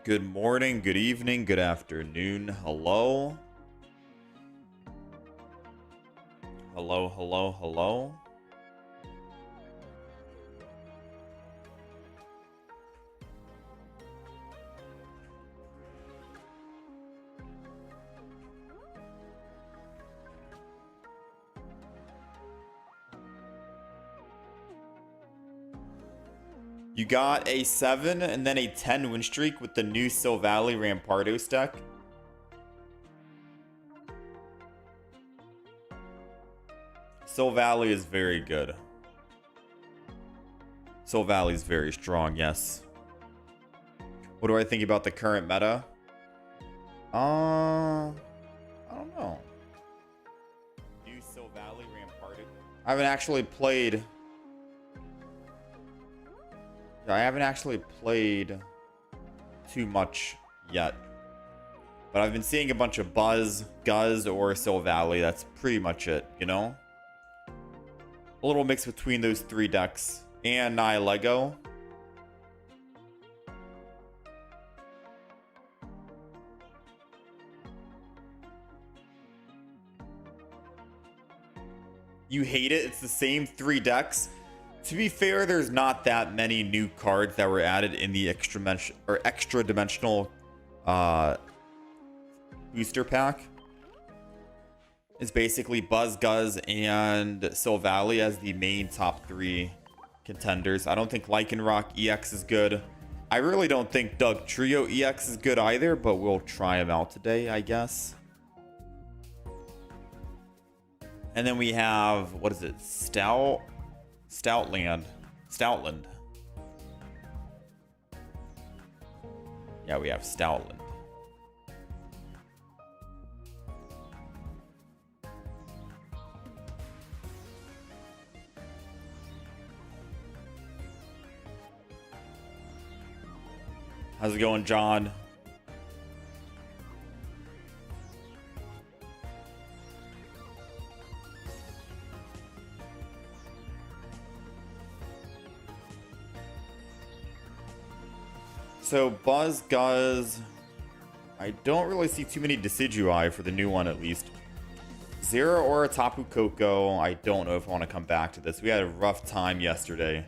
Good morning, good evening, good afternoon. Hello. Hello, hello, hello. You got a 7 and then a 10 win streak with the new Sylvally Rampardos deck. Sylvally is very good. Sylvally is very strong, yes. What do I think about the current meta? I don't know. New Sylvally Rampardos. I haven't actually played too much yet. But I've been seeing a bunch of Buzz, Guzz, or Sylvally. That's pretty much it, you know? A little mix between those three decks. And Lego. You hate it? It's the same three decks? To be fair, there's not that many new cards that were added in the extra dimensional booster pack. It's basically Buzz, Guzz, and Sylvally as the main top three contenders. I don't think Lycanroc EX is good. I really don't think Doug Trio EX is good either, but we'll try them out today, I guess. And then we have, what is it? Stoutland. Yeah, we have Stoutland. How's it going, John? So Buzz, Guzz, I don't really see too many Decidueye for the new one at least. Zero or a Tapu Koko, I don't know if I want to come back to this. We had a rough time yesterday.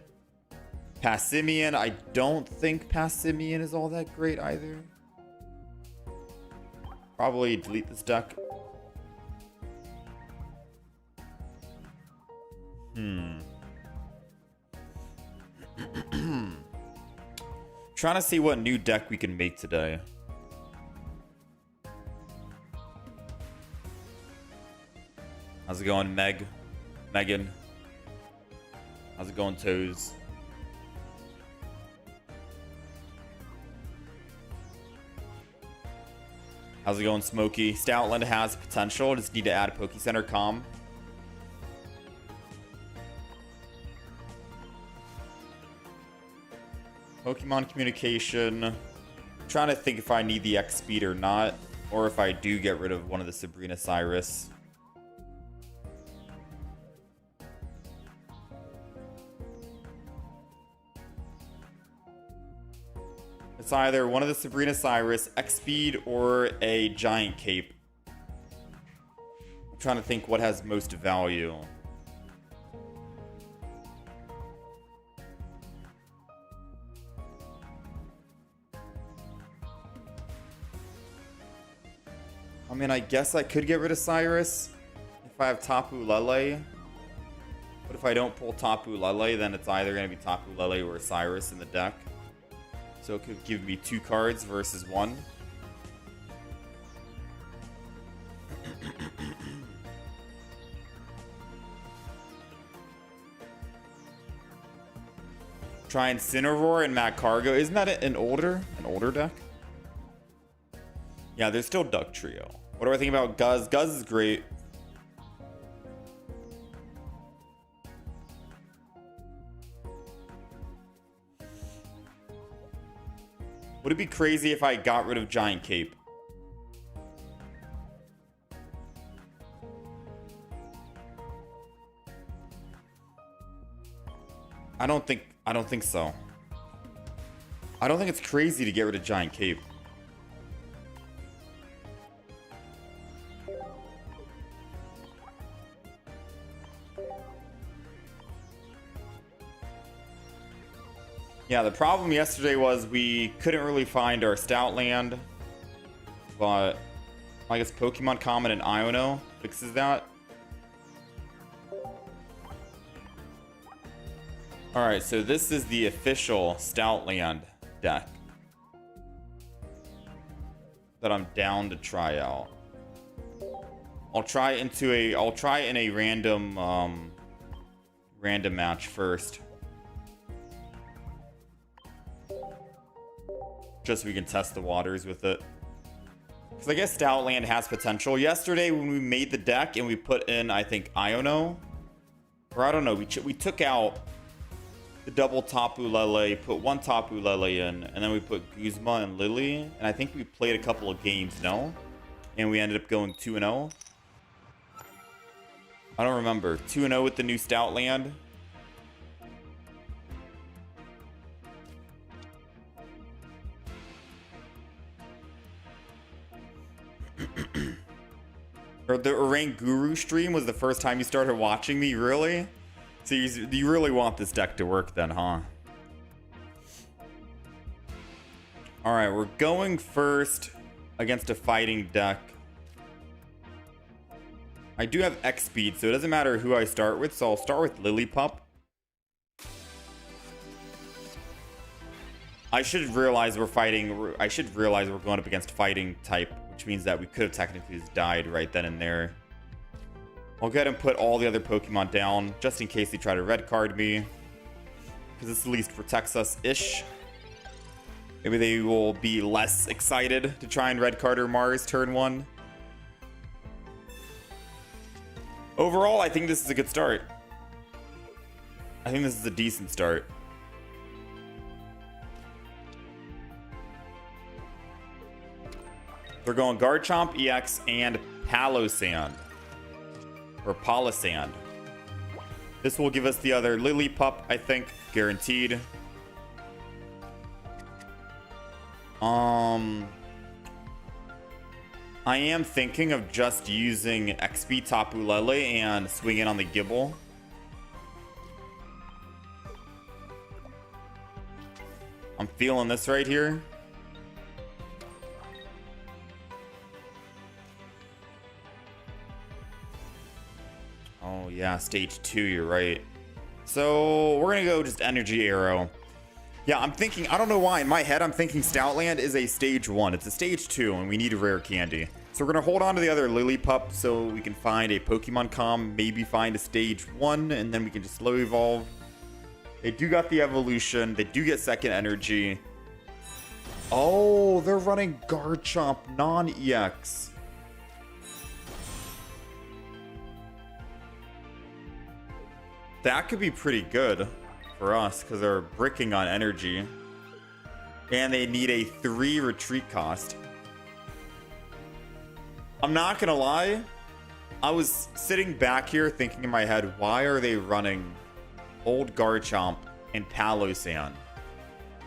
Passimian, I don't think Passimian is all that great either. Probably delete this deck. Trying to see what new deck we can make today. How's it going, Megan? How's it going, Toes? How's it going, Smokey? Stoutland has potential. Just need to add Poke Center Com. Pokemon communication. I'm trying to think if I need the X speed or not, or if I do get rid of one of the Sabrina Cyrus. It's either one of the Sabrina Cyrus, X speed, or a Giant Cape. I'm trying to think what has most value. I mean, I guess I could get rid of Cyrus if I have Tapu Lele. But if I don't pull Tapu Lele, then it's either going to be Tapu Lele or Cyrus in the deck. So it could give me 2 cards versus 1. Try Incineroar and Magcargo. Isn't that an older deck? Yeah, there's still Duck Trio. What do I think about Guzz? Guzz is great. Would it be crazy if I got rid of Giant Cape? I don't think so. I don't think it's crazy to get rid of Giant Cape. Yeah, the problem yesterday was we couldn't really find our Stout land, but I guess Pokemon Common and Iono fixes that. Alright, so this is the official Stoutland deck that I'm down to try out. I'll try it in a random random match first. Just so we can test the waters with it. Because I guess Stoutland has potential. Yesterday when we made the deck and we put in, I think, Iono, or I don't know, we took out the double Tapu Lele, put one Tapu Lele in, and then we put Guzma and Lily, and I think we played a couple of games, no? And we ended up going 2-0. I don't remember. 2-0 with the new Stoutland. Or the Orang Guru stream was the first time you started watching me, really? So you really want this deck to work then, huh? Alright, we're going first against a fighting deck. I do have X speed, so it doesn't matter who I start with, so I'll start with Lillipup. I should realize we're going up against fighting type, which means that we could have technically just died right then and there. I'll go ahead and put all the other Pokemon down, just in case they try to red card me. Because this at least protects us-ish. Maybe they will be less excited to try and red card or Mars turn 1. Overall, I think this is a good start. I think this is a decent start. They're going Garchomp, EX, and Palossand. Or Palossand. This will give us the other Lillipup, I think, guaranteed. I am thinking of just using XP Tapu Lele and swinging on the Gibble. I'm feeling this right here. Oh yeah, stage 2, you're right. So we're gonna go just Energy Arrow. Yeah, I'm thinking, I don't know why, in my head I'm thinking Stoutland is a stage 1. It's a stage 2 and we need a rare candy. So we're gonna hold on to the other Lillipup so we can find a Pokemon Com, maybe find a stage 1, and then we can just slow evolve. They do got the evolution, they do get second energy. Oh, they're running Garchomp non-EX. That could be pretty good for us because they're bricking on energy. And they need a 3 retreat cost. I'm not gonna lie. I was sitting back here thinking in my head, why are they running old Garchomp and Palossand?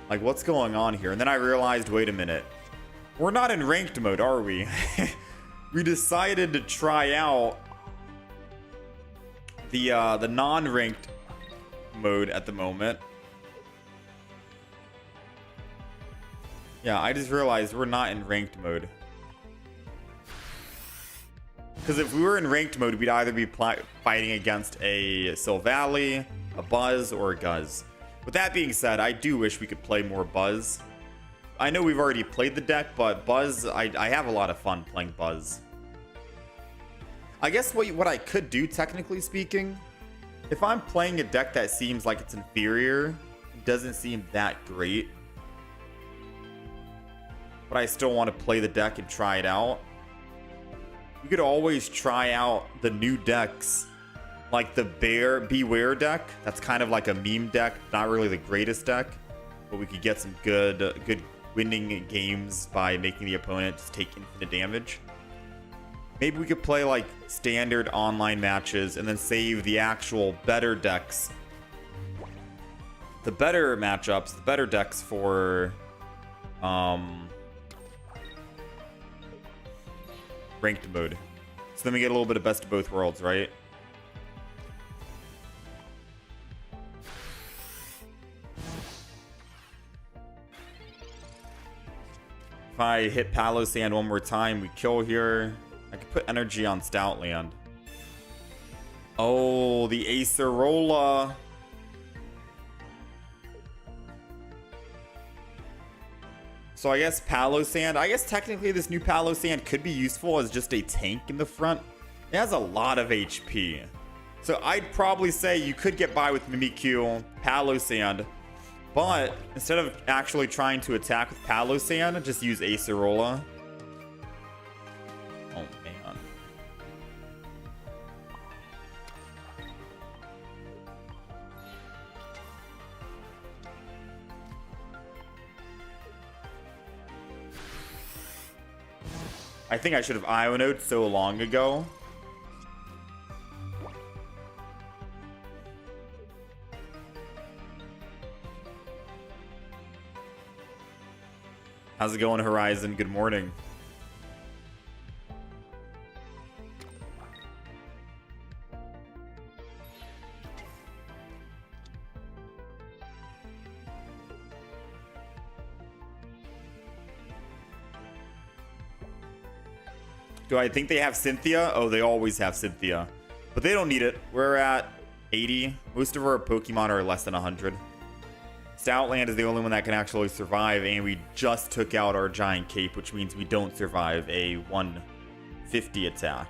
Like, what's going on here? And then I realized, wait a minute. We're not in ranked mode, are we? We decided to try out the non-ranked mode at the moment. Yeah, I just realized we're not in ranked mode. Because if we were in ranked mode, we'd either be fighting against a Silvally, a Buzz, or a Guzz. With that being said, I do wish we could play more Buzz. I know we've already played the deck, but Buzz, I have a lot of fun playing Buzz. I guess what I could do, technically speaking, if I'm playing a deck that seems like it's inferior, it doesn't seem that great, but I still want to play the deck and try it out, you could always try out the new decks, like the Beware deck. That's kind of like a meme deck, not really the greatest deck, but we could get some good winning games by making the opponent just take infinite damage. Maybe we could play like standard online matches and then save the actual better decks the better matchups, the better decks for ranked mode. So then we get a little bit of best of both worlds, right? If I hit Palo Sand one more time, we kill here. I could put energy on Stoutland. Oh, the Acerola. So I guess Palo Sand. I guess technically this new Palo Sand could be useful as just a tank in the front. It has a lot of HP. So I'd probably say you could get by with Mimikyu, Palo Sand. But instead of actually trying to attack with Palo Sand, just use Acerola. Oh, man. I think I should have Ionoed so long ago. How's it going, Horizon? Good morning. Do I think they have Cynthia? Oh, they always have Cynthia. But they don't need it. We're at 80. Most of our Pokemon are less than 100. Stoutland is the only one that can actually survive, and we just took out our Giant Cape, which means we don't survive a 150 attack.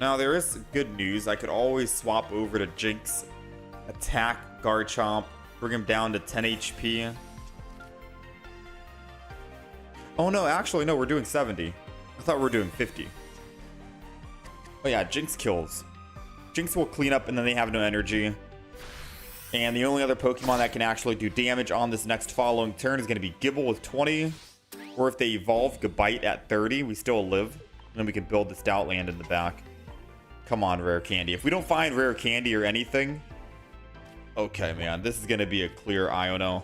Now, there is good news. I could always swap over to Jinx, attack Garchomp, bring him down to 10 HP. Oh, no, actually, no, we're doing 70. I thought we were doing 50. Oh yeah, Jinx kills. Jinx will clean up and then they have no energy. And the only other Pokemon that can actually do damage on this next following turn is going to be Gible with 20. Or if they evolve Gabite at 30, we still live. And then we can build the Stoutland in the back. Come on, Rare Candy. If we don't find Rare Candy or anything... Okay, man. This is going to be a clear Iono.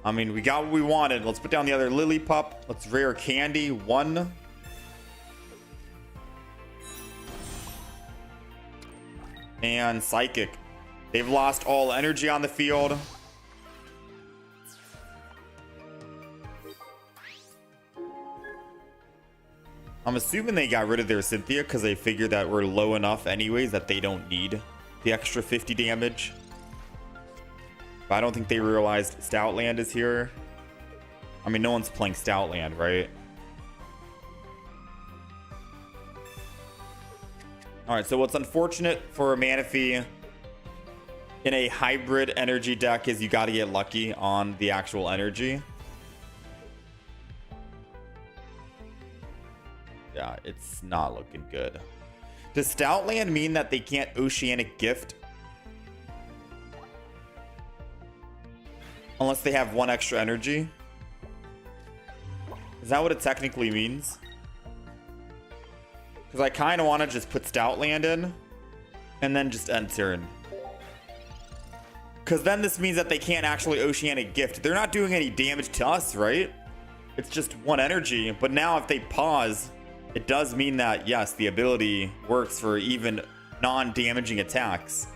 I mean, we got what we wanted. Let's put down the other Lillipup. Let's Rare Candy. 1. And Psychic. They've lost all energy on the field. I'm assuming they got rid of their Cynthia because they figured that we're low enough anyways that they don't need the extra 50 damage. But I don't think they realized Stoutland is here. I mean, no one's playing Stoutland, right? Alright, so what's unfortunate for a Manaphy in a hybrid energy deck is you got to get lucky on the actual energy. Yeah, it's not looking good. Does Stoutland mean that they can't Oceanic Gift? Unless they have 1 extra energy? Is that what it technically means? Because I kind of want to just put Stoutland in and then just end turn. Because then this means that they can't actually Oceanic Gift. They're not doing any damage to us, right? It's just 1 energy. But now if they pause, it does mean that, yes, the ability works for even non-damaging attacks.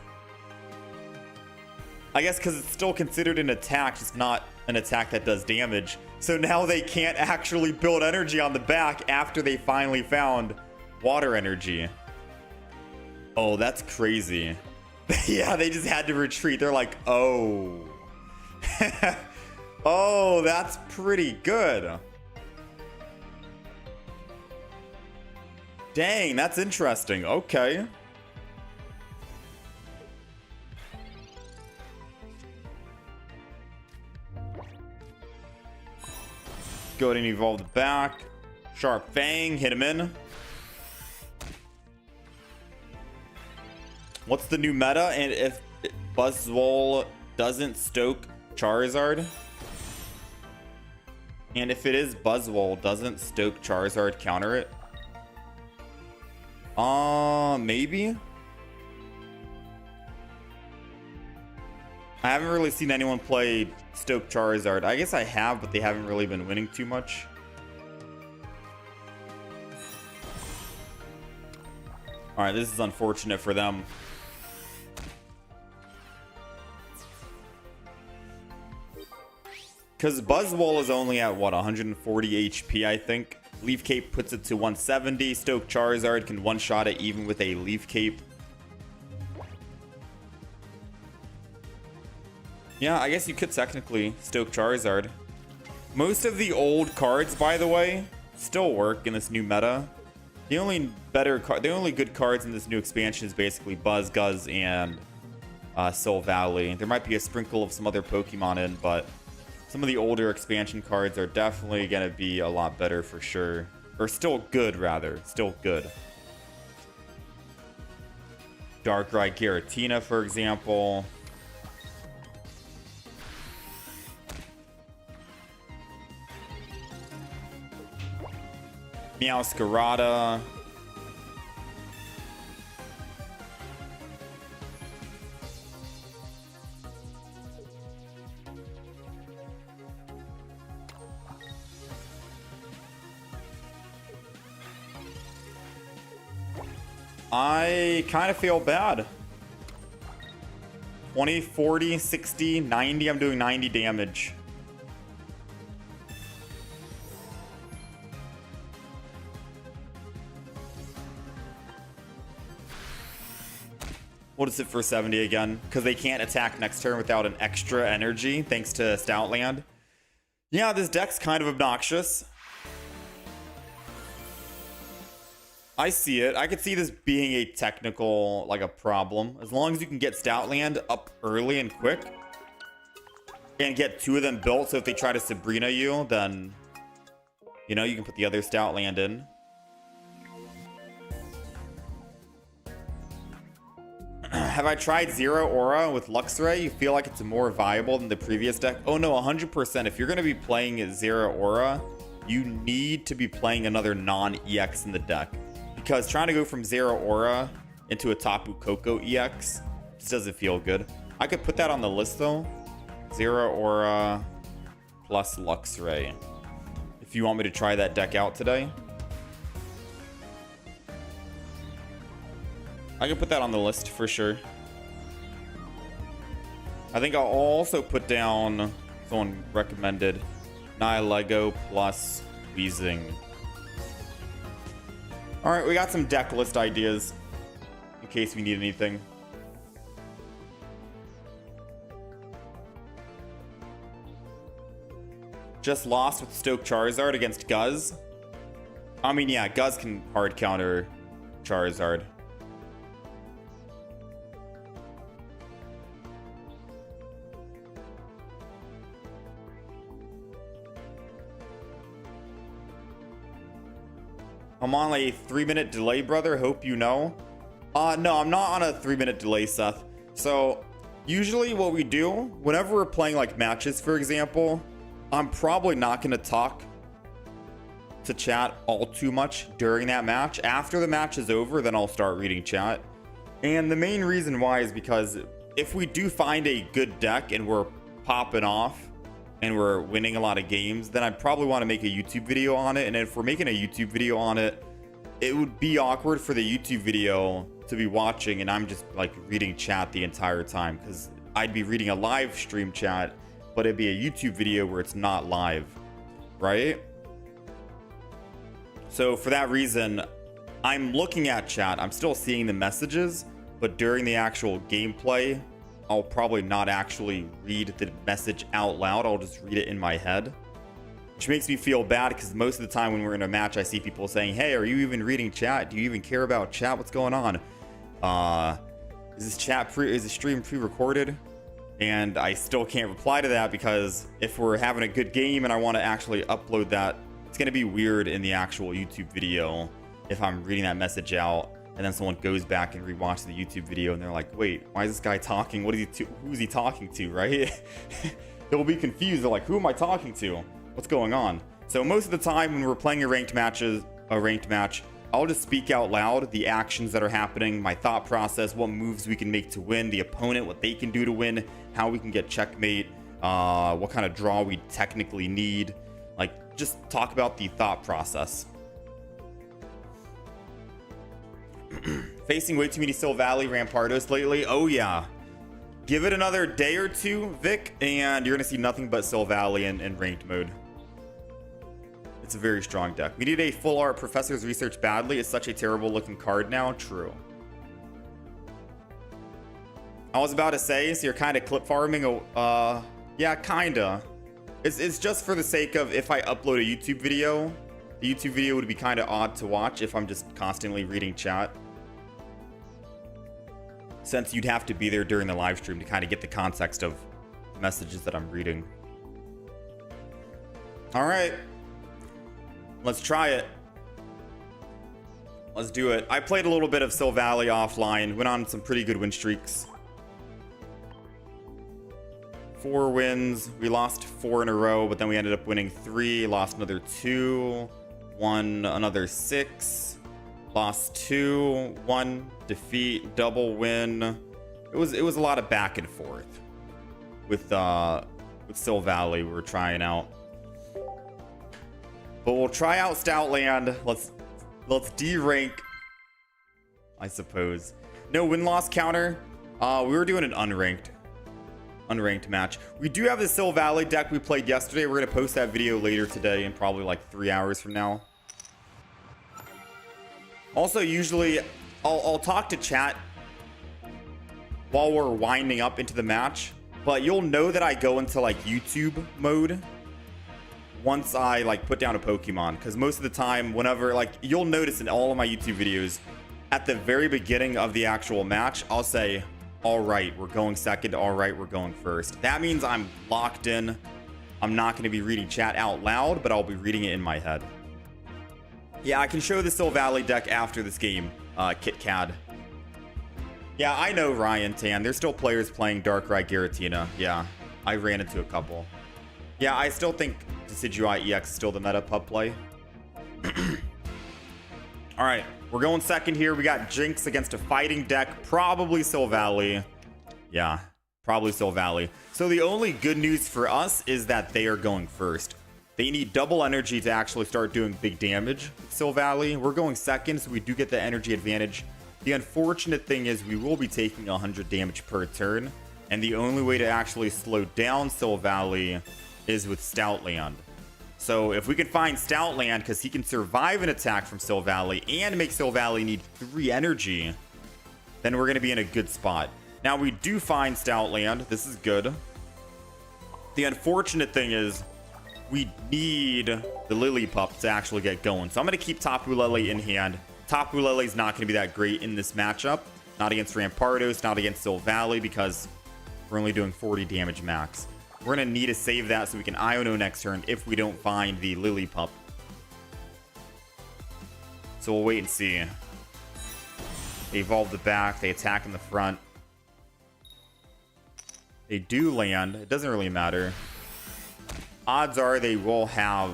I guess because it's still considered an attack, just not an attack that does damage. So now they can't actually build energy on the back after they finally found water energy. Oh, that's crazy. Yeah, they just had to retreat. They're like, oh. Oh, that's pretty good. Dang, that's interesting. Okay. Go ahead and evolve the back. Sharp Fang, hit him in. What's the new meta? And if Buzzwole doesn't stoke Charizard? And if it is Buzzwole, doesn't stoke Charizard counter it? Maybe? I haven't really seen anyone play stoke Charizard. I guess I have, but they haven't really been winning too much. Alright, this is unfortunate for them. Because Buzzwole is only at, what, 140 HP, I think. Leaf Cape puts it to 170. Stoke Charizard can one-shot it even with a Leaf Cape. Yeah, I guess you could technically Stoke Charizard. Most of the old cards, by the way, still work in this new meta. The only good cards in this new expansion is basically Buzz, Guzz, and Soul Valley. There might be a sprinkle of some other Pokemon in, but some of the older expansion cards are definitely going to be a lot better for sure. Or still good, rather. Still good. Darkrai Giratina, for example. Meowscarada. I kind of feel bad. 20, 40, 60, 90. I'm doing 90 damage. What is it for 70 again? Because they can't attack next turn without an extra energy, thanks to Stoutland. Yeah, this deck's kind of obnoxious. I see it. I could see this being a technical, like a problem. As long as you can get Stoutland up early and quick. And get two of them built, so if they try to Sabrina you, then, you know, you can put the other Stoutland in. Have I tried Zero Aura with Luxray? You feel like it's more viable than the previous deck? Oh no, 100%. If you're going to be playing Zero Aura, you need to be playing another non-EX in the deck. Because trying to go from Zero Aura into a Tapu Koko EX just doesn't feel good. I could put that on the list though. Zero Aura plus Luxray. If you want me to try that deck out today. I can put that on the list for sure. I think I'll also put down, someone recommended, Nihilego plus Weezing. Alright, we got some deck list ideas in case we need anything. Just lost with Stoke Charizard against Guzz. I mean, yeah, Guzz can hard counter Charizard. I'm on a 3-minute delay, brother. Hope you know. No, I'm not on a 3-minute delay, Seth. So, usually what we do, whenever we're playing like matches, for example, I'm probably not going to talk to chat all too much during that match. After the match is over, then I'll start reading chat. And the main reason why is because if we do find a good deck and we're popping off, and we're winning a lot of games, then I probably want to make a YouTube video on it. And if we're making a YouTube video on it, it would be awkward for the YouTube video to be watching and I'm just like reading chat the entire time, because I'd be reading a live stream chat, but it'd be a YouTube video where it's not live, right? So for that reason, I'm looking at chat, I'm still seeing the messages, but during the actual gameplay, I'll probably not actually read the message out loud. I'll just read it in my head, which makes me feel bad because most of the time when we're in a match, I see people saying, hey, are you even reading chat? Do you even care about chat? What's going on? Is the stream pre-recorded? And I still can't reply to that because if we're having a good game and I want to actually upload that, it's going to be weird in the actual YouTube video if I'm reading that message out and then someone goes back and rewatches the YouTube video and they're like, wait, why is this guy talking? Who's he talking to, right? They'll be confused. They're like, who am I talking to? What's going on? So most of the time when we're playing a ranked match, I'll just speak out loud the actions that are happening, my thought process, what moves we can make to win, the opponent, what they can do to win, how we can get checkmate, what kind of draw we technically need. Like, just talk about the thought process. Facing way too many Sil Valley Rampardos lately. Oh yeah. Give it another day or two, Vic, and you're gonna see nothing but Sil Valley in ranked mode. It's a very strong deck. We need a full art Professor's Research badly. It's such a terrible looking card now. True. I was about to say, so you're kind of clip farming. Yeah, kinda. It's just for the sake of if I upload a YouTube video, the YouTube video would be kind of odd to watch if I'm just constantly reading chat. Since you'd have to be there during the live stream to kind of get the context of the messages that I'm reading. All right. Let's try it. Let's do it. I played a little bit of Sil Valley offline. Went on some pretty good win streaks. 4 wins. We lost 4 in a row, but then we ended up winning 3. Lost another 2. Won another 6. Lost 2. 1 defeat. Double win. It was a lot of back and forth with Sil Valley. We were trying out. But we'll try out Stoutland. Let's D-rank, I suppose. No win-loss counter. We were doing an unranked match. We do have the Sil Valley deck we played yesterday. We're gonna post that video later today in probably like 3 hours from now. Also, usually I'll talk to chat while we're winding up into the match, but you'll know that I go into like YouTube mode once I like put down a Pokemon, because most of the time, whenever, like, you'll notice in all of my YouTube videos at the very beginning of the actual match, I'll say, all right, we're going second, all right, we're going first. That means I'm locked in. I'm not going to be reading chat out loud, but I'll be reading it in my head. Yeah, I can show the Sil Valley deck after this game, KitCad. Yeah, I know, Ryan Tan. There's still players playing Darkrai Giratina. Yeah, I ran into a couple. Yeah, I still think Decidueye EX is still the meta pup play. All right, we're going second here. We got Jinx against a fighting deck, probably Sil Valley. Yeah, probably Sil Valley. So the only good news for us is that they are going first. They need double energy to actually start doing big damage with Sil Valley. We're going second, so we do get the energy advantage. The unfortunate thing is we will be taking 100 damage per turn, and the only way to actually slow down Sil Valley is with Stoutland. So if we can find Stoutland, because he can survive an attack from Sil Valley and make Sil Valley need 3 energy, then we're going to be in a good spot. Now we do find Stoutland. This is good. The unfortunate thing is we need the Lillipup to actually get going. So I'm going to keep Tapu Lele in hand. Tapu Lele is not going to be that great in this matchup. Not against Rampardos, not against Sil Valley, because we're only doing 40 damage max. We're going to need to save that so we can Iono next turn if we don't find the Lillipup. So we'll wait and see. They evolve the back. They attack in the front. They do land. It doesn't really matter. Odds are they will have...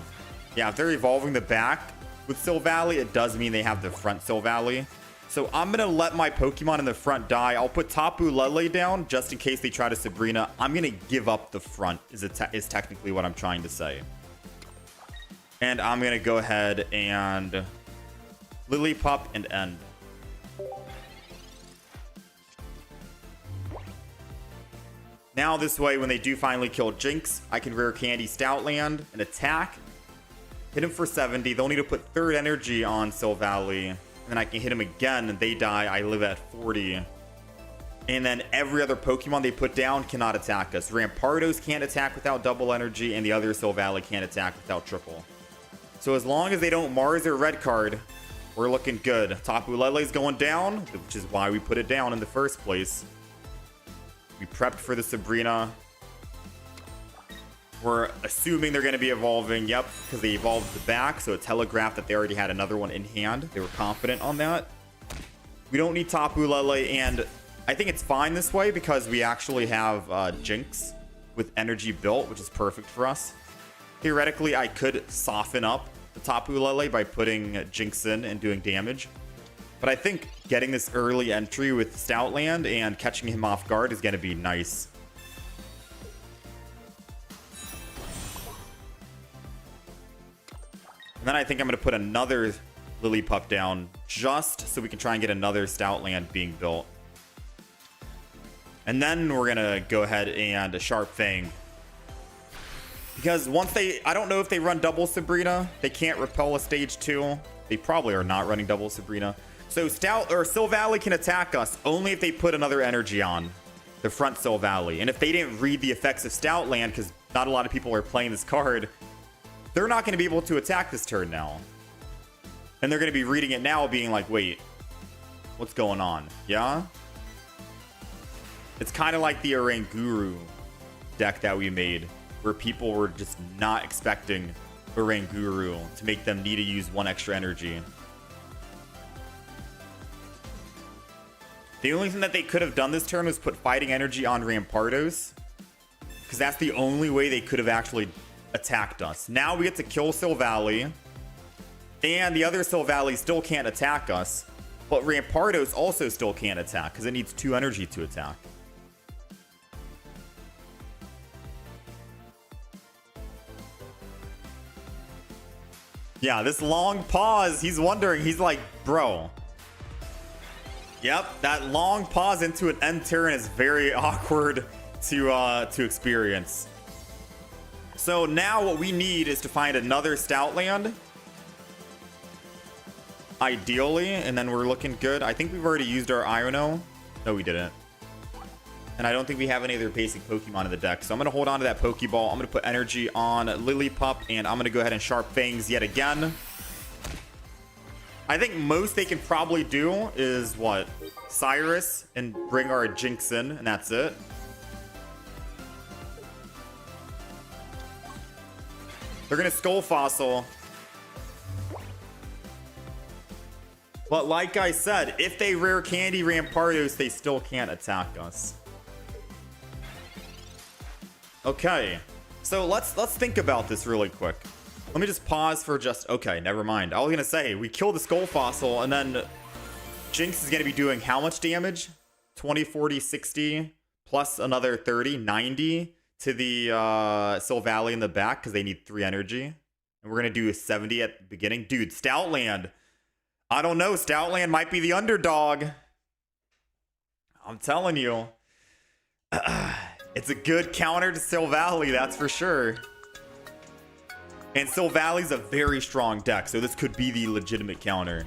Yeah, if they're evolving the back with Sil Valley, it does mean they have the front Sil Valley. So I'm going to let my Pokemon in the front die. I'll put Tapu Lele down just in case they try to Sabrina. I'm going to give up the front is technically what I'm trying to say. And I'm going to go ahead and Lillipup and end. Now this way, when they do finally kill Jinx, I can Rare Candy Stoutland and attack. Hit him for 70. They'll need to put 3rd energy on Sil Valley. And then I can hit him again and they die. I live at 40. And then every other Pokemon they put down cannot attack us. Rampardos can't attack without double energy, and the other Sil Valley can't attack without triple. So as long as they don't Mars or red card, we're looking good. Tapu Lele's going down, which is why we put it down in the first place. We prepped for the Sabrina. We're assuming they're going to be evolving. Yep, because they evolved the back, so it telegraphed that they already had another one in hand. They were confident on that. We don't need Tapu Lele, and I think it's fine this way because we actually have Jinx with energy built, which is perfect for us. Theoretically, I could soften up the Tapu Lele by putting Jinx in and doing damage. But I think getting this early entry with Stoutland and catching him off guard is going to be nice. And then I think I'm going to put another Lillipup down just so we can try and get another Stoutland being built. And then we're going to go ahead and Sharp Fang. Because once they... I don't know if they run double Sabrina. They can't repel a stage 2. They probably are not running double Sabrina. So Silvally can attack us only if they put another energy on the front Silvally. And if they didn't read the effects of Stoutland, because not a lot of people are playing this card, they're not going to be able to attack this turn now. And they're going to be reading it now being like, wait, what's going on? Yeah? It's kind of like the Oranguru deck that we made, where people were just not expecting Oranguru to make them need to use one extra energy. The only thing that they could have done this turn was put fighting energy on Rampardos, because that's the only way they could have actually attacked us. Now we get to kill Silvally, and the other Silvally still can't attack us, but Rampardos also still can't attack because it needs 2 energy to attack. Yeah, this long pause, he's wondering, he's like, bro. Yep, that long pause into an end turn is very awkward to experience. So now what we need is to find another Stoutland. Ideally, and then we're looking good. I think we've already used our Iono. No, we didn't. And I don't think we have any other basic Pokemon in the deck. So I'm going to hold on to that Pokeball. I'm going to put energy on Lillipup, and I'm going to go ahead and Sharp Fangs yet again. I think most they can probably do is, what? Cyrus and bring our Jinx in, and that's it. They're going to Skull Fossil. But like I said, if they Rare Candy Rampardos, they still can't attack us. Okay, so let's think about this really quick. Let me just pause for just... Okay, never mind. I was going to say, we kill the Skull Fossil, and then Jinx is going to be doing how much damage? 20, 40, 60, plus another 30, 90 to the Silvally in the back, because they need 3 energy. And we're going to do 70 at the beginning. Dude, Stoutland. I don't know. Stoutland might be the underdog. I'm telling you. It's a good counter to Silvally, that's for sure. And Silvally's a very strong deck, so this could be the legitimate counter.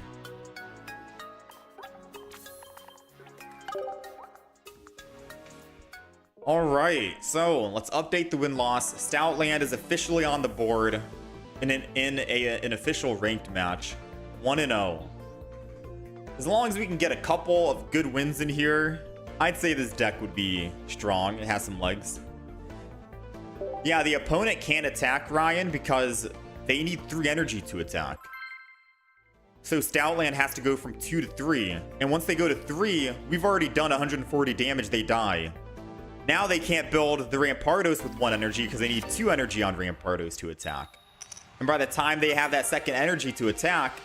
Alright, so let's update the win-loss. Stoutland is officially on the board in an official ranked match. 1-0. As long as we can get a couple of good wins in here, I'd say this deck would be strong. It has some legs. Yeah, the opponent can't attack Ryan because they need 3 energy to attack. So Stoutland has to go from 2 to 3. And once they go to 3, we've already done 140 damage. They die. Now they can't build the Rampardos with 1 energy because they need 2 energy on Rampardos to attack. And by the time they have that second energy to attack,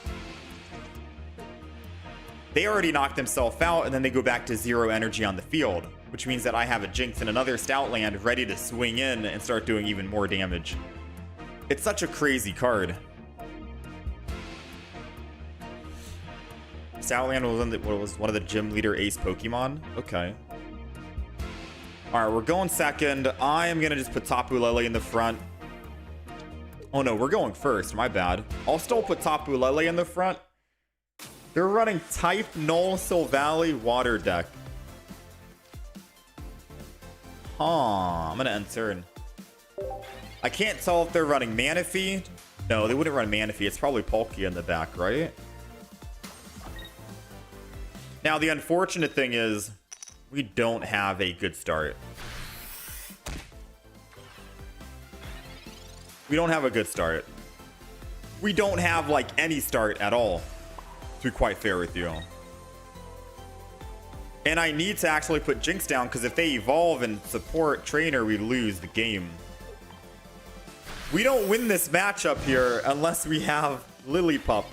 they already knocked themselves out, and then they go back to 0 energy on the field, which means that I have a Jinx and another Stoutland ready to swing in and start doing even more damage. It's such a crazy card. Stoutland was one of the gym leader ace Pokemon. Okay. Alright, we're going second. I am going to just put Tapu Lele in the front. Oh no, we're going first. My bad. I'll still put Tapu Lele in the front. They're running Type Null Silvally Water deck. I'm going to end turn. I can't tell if they're running Manaphy. No, they wouldn't run Manaphy. It's probably Palkia in the back, right? Now, the unfortunate thing is we don't have a good start. We don't have a good start. We don't have, like, any start at all, to be quite fair with you. And I need to actually put Jinx down, because if they evolve and support Trainer, we lose the game. We don't win this matchup here unless we have Lillipup.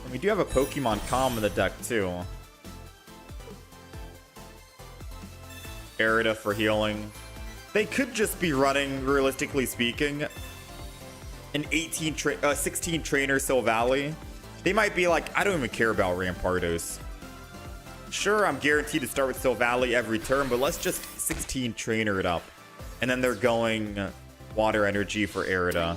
And we do have a Pokemon Calm in the deck too. Arida for healing. They could just be running, realistically speaking, an 16 Trainer Silvally. They might be like, I don't even care about Rampardos. Sure, I'm guaranteed to start with Silvally every turn, but let's just 16 Trainer it up. And then they're going Water Energy for Arida.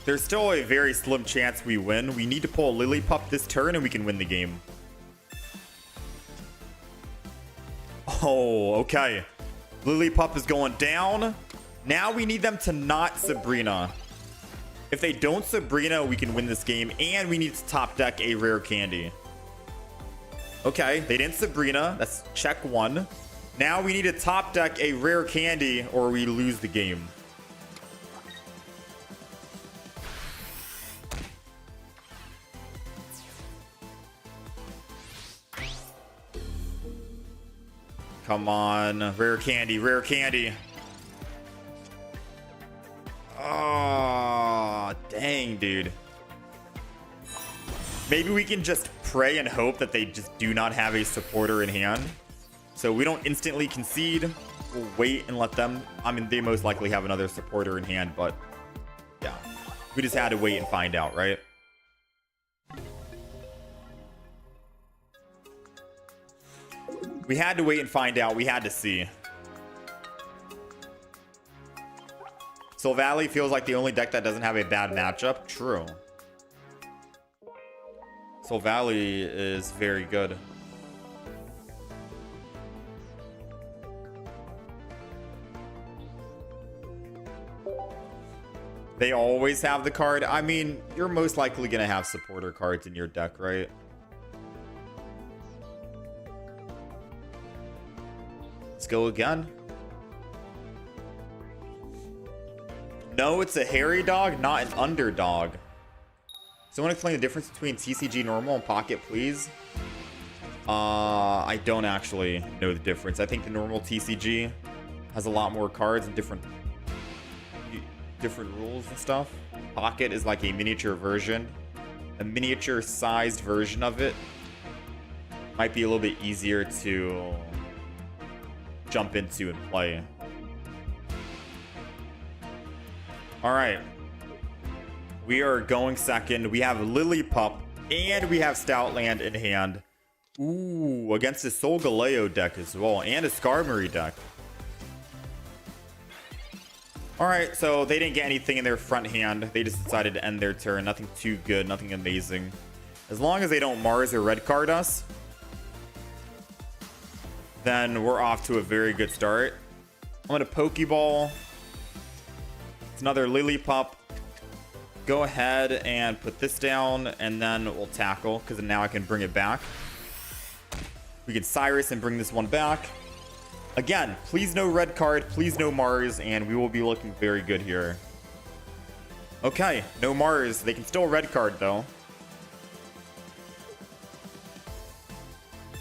There's still a very slim chance we win. We need to pull Lillipup this turn and we can win the game. Oh, okay. Lillipup is going down. Now we need them to not Sabrina. If they don't Sabrina, we can win this game. And we need to top deck a rare candy. Okay, they didn't Sabrina. That's check one. Now we need to top deck a rare candy or we lose the game. Come on, rare candy, rare candy. Oh, dang, dude. Maybe we can just pray and hope that they just do not have a supporter in hand. So we don't instantly concede. We'll wait and let them. I mean, they most likely have another supporter in hand, but yeah. We just had to wait and find out, right? We had to wait and find out. We had to see. Silvally feels like the only deck that doesn't have a bad matchup. True. Silvally is very good. They always have the card. I mean, you're most likely going to have supporter cards in your deck, right? Let's go again. No, it's a hairy dog, not an underdog. Someone explain the difference between TCG normal and pocket, please. I don't actually know the difference. I think the normal TCG has a lot more cards and different rules and stuff. Pocket is like a miniature version. A miniature sized version of it might be a little bit easier to jump into and play. All right, we are going second. We have Lillipup and we have Stoutland in hand. Ooh, against a Solgaleo deck as well and a Skarmory deck. All right, so they didn't get anything in their front hand. They just decided to end their turn. Nothing too good, nothing amazing. As long as they don't Mars or red card us, then we're off to a very good start. I'm going to Pokeball. It's another Lillipup. Go ahead and put this down, and then we'll tackle, because now I can bring it back. We can Cyrus and bring this one back. Again, please no red card, please no Mars, and we will be looking very good here. Okay, no Mars. They can still red card, though.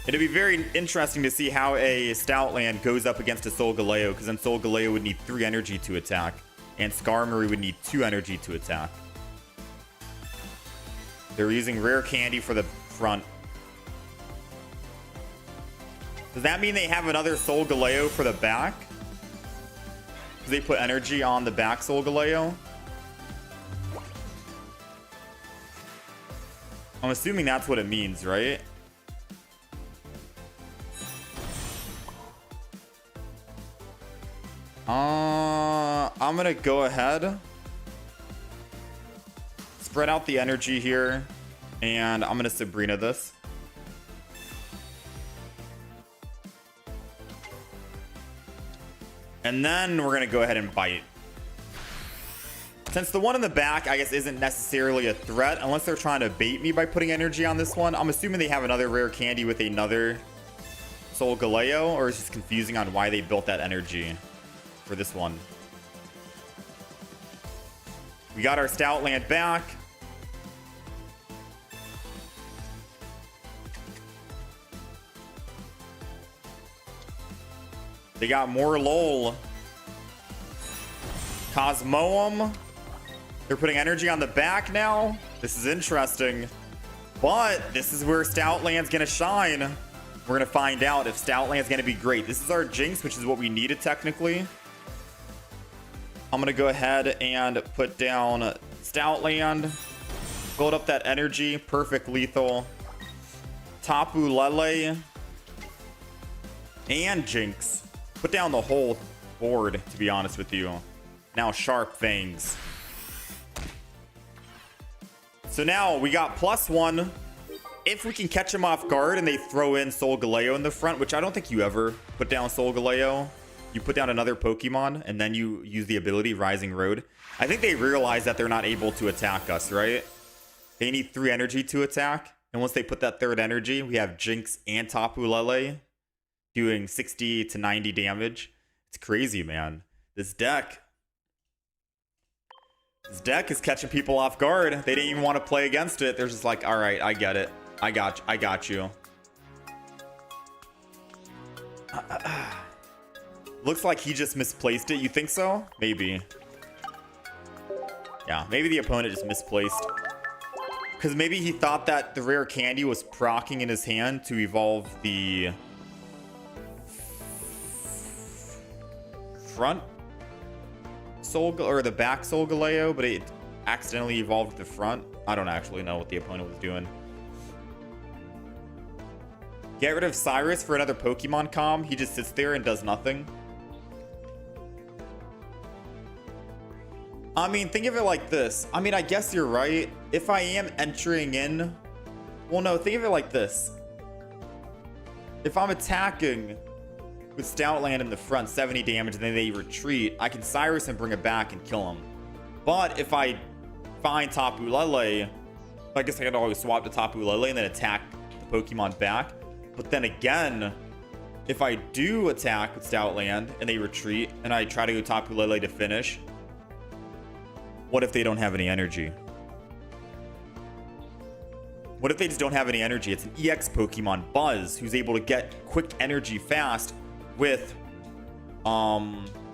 It'd be very interesting to see how a Stoutland goes up against a Solgaleo, because then Solgaleo would need 3 energy to attack, and Skarmory would need 2 energy to attack. They're using rare candy for the front. Does that mean they have another Solgaleo for the back? Because they put energy on the back Solgaleo? I'm assuming that's what it means, right? I'm gonna go ahead, spread out the energy here, and I'm gonna Sabrina this. And then we're gonna go ahead and bite. Since the one in the back, I guess, isn't necessarily a threat, unless they're trying to bait me by putting energy on this one. I'm assuming they have another rare candy with another Solgaleo, or it's just confusing on why they built that energy for this one. We got our Stoutland back. They got more LOL. Cosmoem. They're putting energy on the back now. This is interesting. But this is where Stoutland's going to shine. We're going to find out if Stoutland's going to be great. This is our Jinx, which is what we needed technically. I'm going to go ahead and put down Stoutland. Build up that energy. Perfect lethal. Tapu Lele. And Jinx. Put down the whole board, to be honest with you. Now Sharp Fangs. So now we got +1. If we can catch them off guard and they throw in Solgaleo in the front, which I don't think you ever put down Solgaleo. You put down another Pokemon and then you use the ability Rising Road. I think they realize that they're not able to attack us, right? They need 3 energy to attack. And once they put that 3rd energy, we have Jinx and Tapu Lele doing 60 to 90 damage. It's crazy, man. This deck is catching people off guard. They didn't even want to play against it. They're just like, all right, I get it. I got you. Looks like he just misplaced it. You think so? Maybe. Yeah, maybe the opponent just misplaced. Because maybe he thought that the rare candy was proccing in his hand to evolve the front Soul or the back Solgaleo, but it accidentally evolved the front. I don't actually know what the opponent was doing. Get rid of Cyrus for another Pokemon comm. He just sits there and does nothing. I mean, think of it like this. I mean, I guess you're right. If I am entering in... Well, no, think of it like this. If I'm attacking with Stoutland in the front, 70 damage, and then they retreat, I can Cyrus and bring it back and kill him. But if I find Tapu Lele, I guess I could always swap to Tapu Lele and then attack the Pokemon back. But then again, if I do attack with Stoutland and they retreat and I try to go Tapu Lele to finish, what if they don't have any energy? What if they just don't have any energy? It's an EX Pokemon, Buzz, who's able to get quick energy fast with Lucamine.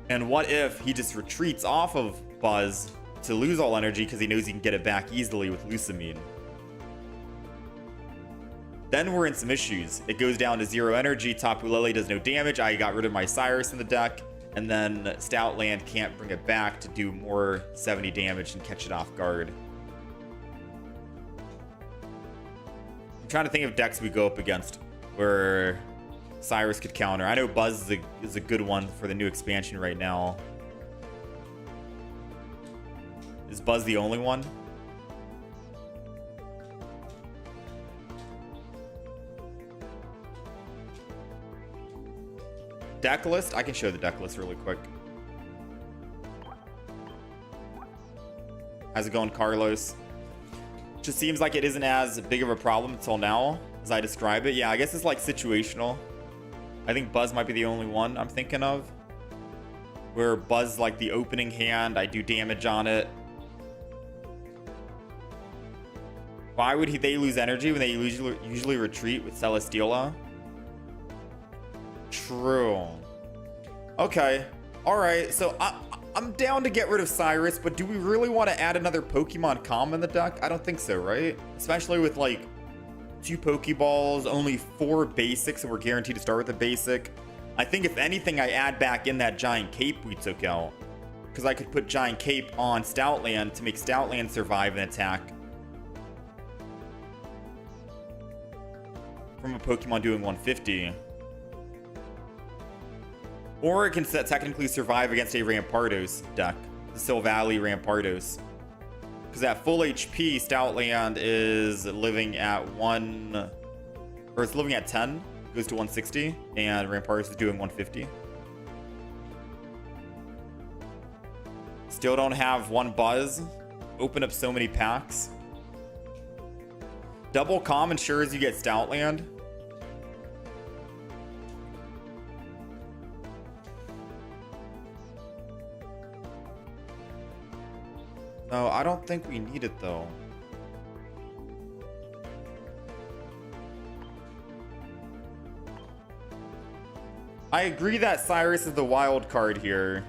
And what if he just retreats off of Buzz to lose all energy because he knows he can get it back easily with Lucamine? Then we're in some issues. It goes down to 0 energy. Tapu Lele does no damage. I got rid of my Cyrus in the deck. And then Stoutland can't bring it back to do more 70 damage and catch it off guard. I'm trying to think of decks we go up against where Cyrus could counter. I know Buzz is a good one for the new expansion right now. Is Buzz the only one? Deck list? I can show the deck list really quick. How's it going, Carlos? Just seems like it isn't as big of a problem until now as I describe it. Yeah, I guess it's like situational. I think Buzz might be the only one I'm thinking of where Buzz, like the opening hand, I do damage on it. Why would they lose energy when they usually retreat with Celesteela? True. Okay. Alright, so I'm down to get rid of Cyrus, but do we really want to add another Pokemon comm in the deck? I don't think so, right? Especially with like 2 Pokeballs, only 4 basics, and we're guaranteed to start with a basic. I think if anything, I add back in that Giant Cape we took out, because I could put Giant Cape on Stoutland to make Stoutland survive an attack from a Pokemon doing 150. Or it can technically survive against a Rampardos deck, the Silvally Rampardos. Because at full HP, Stoutland is living at 1, or it's living at 10, goes to 160, and Rampardos is doing 150. Still don't have 1 Buzz. Open up so many packs. Double Calm ensures you get Stoutland. No, I don't think we need it though. I agree that Cyrus is the wild card here.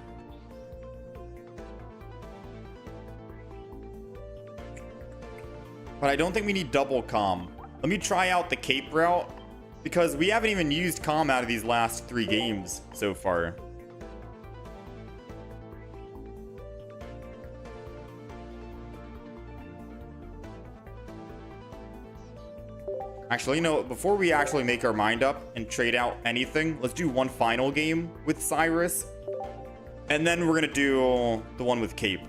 But I don't think we need double comm. Let me try out the cape route, because we haven't even used comm out of these last 3 games so far. Actually, you know, before we actually make our mind up and trade out anything, let's do one final game with Cyrus. And then we're going to do the one with Cape.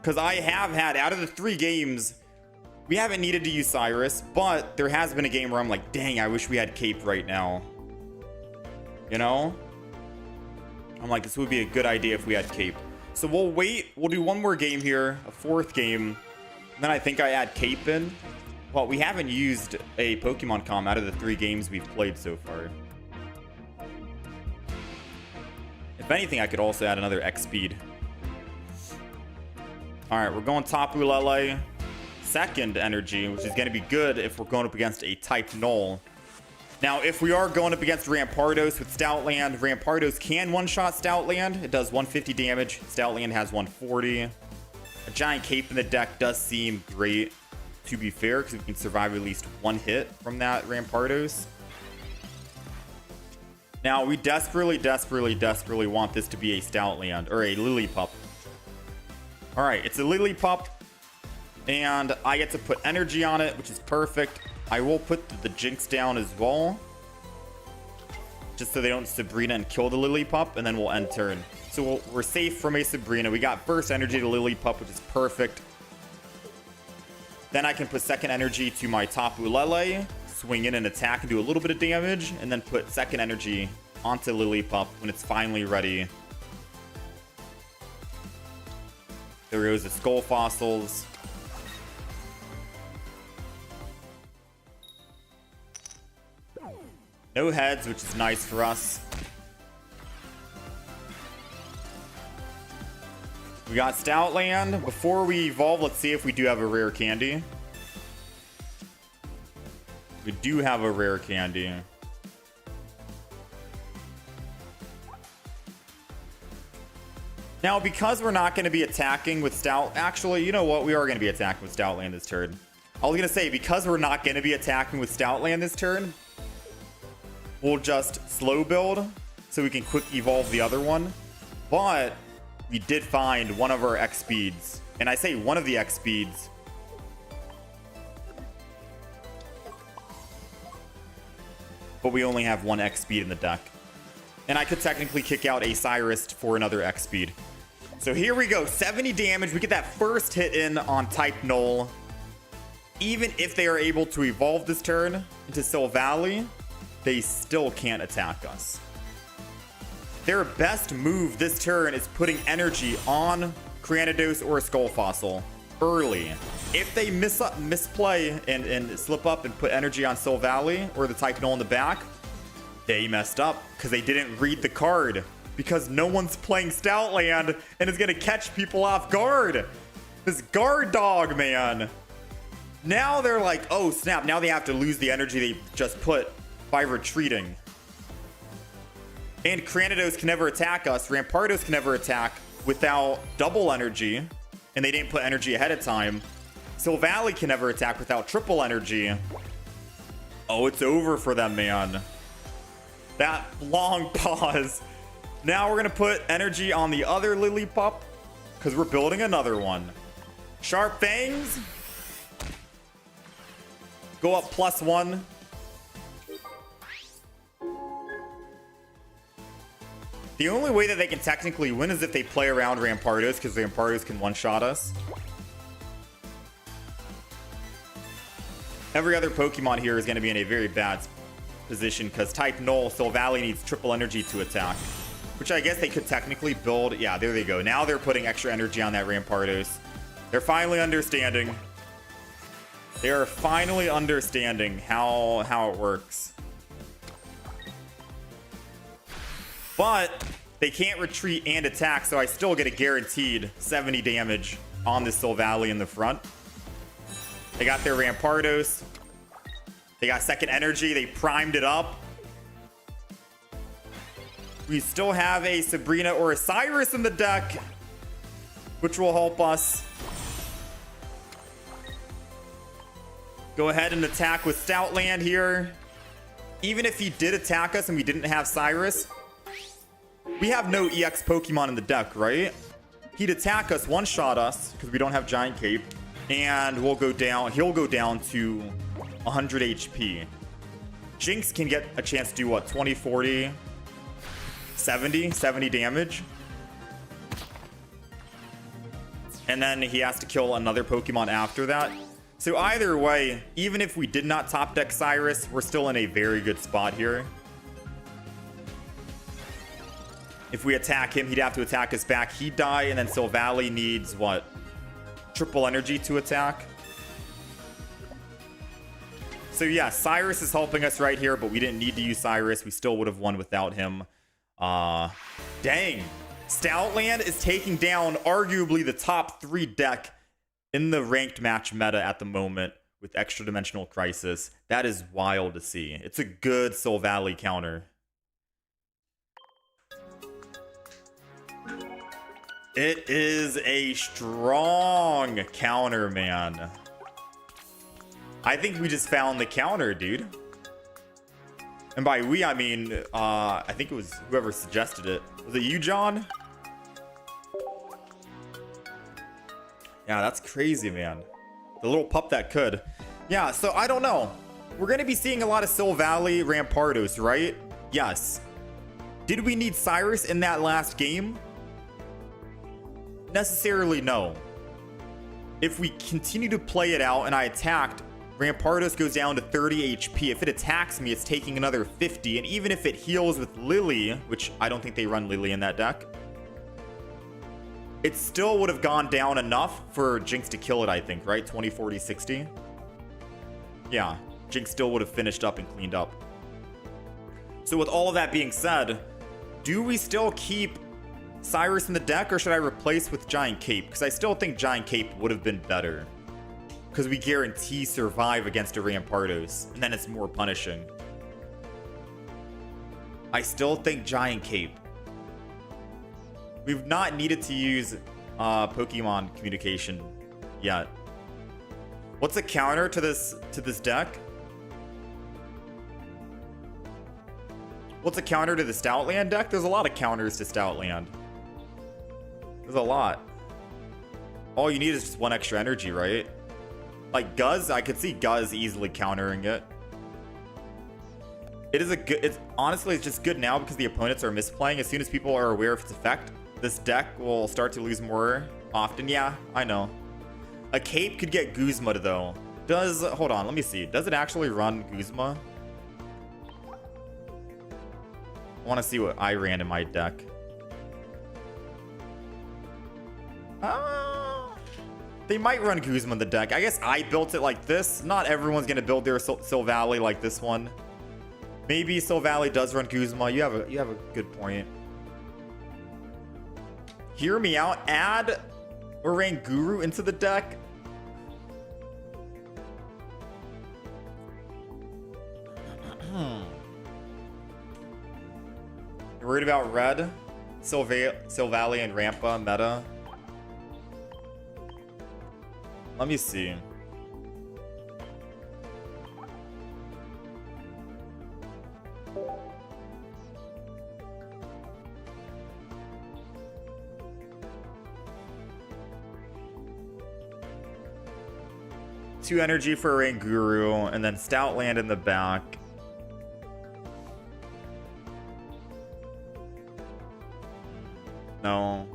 Because I have had, out of the 3 games, we haven't needed to use Cyrus, but there has been a game where I'm like, dang, I wish we had Cape right now. You know? I'm like, this would be a good idea if we had Cape. So we'll wait. We'll do one more game here, a 4th game. And then I think I add Cape in. Well, we haven't used a Pokemon comm out of the 3 games we've played so far. If anything, I could also add another X speed. Alright, we're going Tapu Lele. 2nd energy, which is going to be good if we're going up against a type Null. Now, if we are going up against Rampardos with Stoutland, Rampardos can one-shot Stoutland. It does 150 damage. Stoutland has 140. A giant cape in the deck does seem great, to be fair, because we can survive at least 1 hit from that Rampardos. Now, we desperately want this to be a Stoutland, or a Lillipup. Alright, it's a Lillipup. And I get to put energy on it, which is perfect. I will put the Jinx down as well, just so they don't Sabrina and kill the Lillipup, and then we'll end turn. So we're safe from a Sabrina. We got burst energy to Lillipup, which is perfect. Then I can put 2nd energy to my Tapu Lele, swing in and attack and do a little bit of damage, and then put 2nd energy onto Lillipup when it's finally ready. There goes the Skull Fossils. No heads, which is nice for us. We got Stoutland. Before we evolve, let's see if we do have a rare candy. We do have a rare candy. Now, because we're not going to be attacking with Actually, you know what? We are going to be attacking with Stoutland this turn. I was going to say, because we're not going to be attacking with Stoutland this turn, we'll just slow build so we can quick evolve the other one. But we did find one of our X speeds. And I say one of the X speeds. But we only have 1 X speed in the deck. And I could technically kick out a Cyrus for another X speed. So here we go. 70 damage. We get that first hit in on type Null. Even if they are able to evolve this turn into Silvally, they still can't attack us. Their best move this turn is putting energy on Cranidos or Skull Fossil early. If they misplay and slip up and put energy on Silvally or the type Null in the back, they messed up because they didn't read the card, because no one's playing Stoutland and is going to catch people off guard. This guard dog, man. Now they're like, oh snap, now they have to lose the energy they just put by retreating. And Cranidos can never attack us. Rampardos can never attack without double energy, and they didn't put energy ahead of time. Silvally can never attack without triple energy. Oh, it's over for them, man. That long pause. Now we're going to put energy on the other Lillipup, because we're building another one. Sharp Fangs. Go up +1. The only way that they can technically win is if they play around Rampardos, because Rampardos can one-shot us. Every other Pokemon here is going to be in a very bad position, because type Null, Silvally needs triple energy to attack. Which I guess they could technically build. Yeah, there they go. Now they're putting extra energy on that Rampardos. They're finally understanding. They are finally understanding how it works. But they can't retreat and attack, so I still get a guaranteed 70 damage on the Silvally in the front. They got their Rampardos. They got second energy. They primed it up. We still have a Sabrina or a Cyrus in the deck, which will help us. Go ahead and attack with Stoutland here. Even if he did attack us and we didn't have Cyrus, we have no EX Pokemon in the deck, right? He'd attack us, one-shot us, because we don't have Giant Cape, and we'll go down. He'll go down to 100 HP. Jinx can get a chance to do what? 20, 40, 70 damage. And then he has to kill another Pokemon after that. So either way, even if we did not top deck Cyrus, we're still in a very good spot here. If we attack him, he'd have to attack us back. He'd die, and then Silvally needs, what? Triple energy to attack. So yeah, Cyrus is helping us right here, but we didn't need to use Cyrus. We still would have won without him. Dang. Stoutland is taking down arguably the top 3 deck in the ranked match meta at the moment with Extradimensional Crisis. That is wild to see. It's a good Silvally counter. It is a strong counter, man. I think we just found the counter, dude. And by we, I mean, I think it was whoever suggested it. Was it you, John? Yeah, that's crazy, man. The little pup that could. Yeah, so I don't know. We're going to be seeing a lot of Silvally Rampardos, right? Yes. Did we need Cyrus in that last game? Necessarily no. If we continue to play it out and I attacked, Rampardos goes down to 30 HP. If it attacks me, it's taking another 50. And even if it heals with Lily, which I don't think they run Lily in that deck, it still would have gone down enough for Jinx to kill it, I think, right? 20, 40, 60. Yeah, Jinx still would have finished up and cleaned up. So with all of that being said, do we still keep Cyrus in the deck, or should I replace with Giant Cape? Because I still think Giant Cape would have been better, because we guarantee survive against a Rampardos, and then it's more punishing. I still think Giant Cape. We've not needed to use Pokemon communication yet. What's a counter to this deck? What's a counter to the Stoutland deck? There's a lot of counters to Stoutland. There's a lot. All you need is just one extra energy, right? Like Guzz, I could see Guzz easily countering it. It is a good, it's honestly, it's just good now because the opponents are misplaying. As soon as people are aware of its effect, this deck will start to lose more often. Yeah, I know. A Cape could get Guzma though. Hold on, let me see. Does it actually run Guzma? I want to see what I ran in my deck. They might run Guzma in the deck. I guess I built it like this. Not everyone's going to build their Silvally like this one. Maybe Silvally does run Guzma. You have a good point. Hear me out. Add Oranguru into the deck. You're worried about red? Silvally and Rampa meta? Let me see. Two energy for Oranguru, and then Stoutland in the back. No.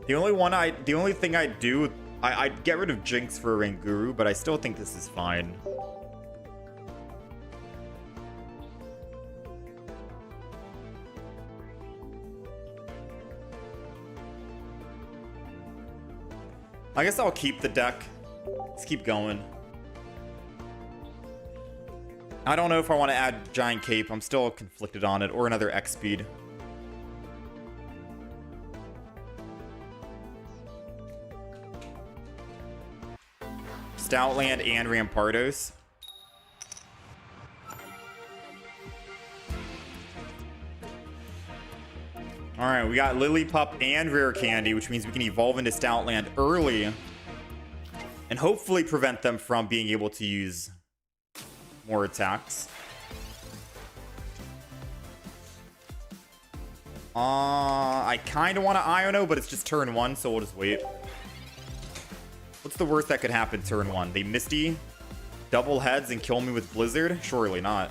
The only thing I'd do, I'd get rid of Jinx for Oranguru, but I still think this is fine. I guess I'll keep the deck. Let's keep going. I don't know if I want to add Giant Cape. I'm still conflicted on it, or another X speed. Stoutland and Rampardos. Alright, we got Lillipup and Rare Candy, which means we can evolve into Stoutland early. And hopefully prevent them from being able to use more attacks. I kind of want to Iono, but it's just turn 1, so we'll just wait. What's the worst that could happen turn 1? They Misty, double heads, and kill me with Blizzard? Surely not.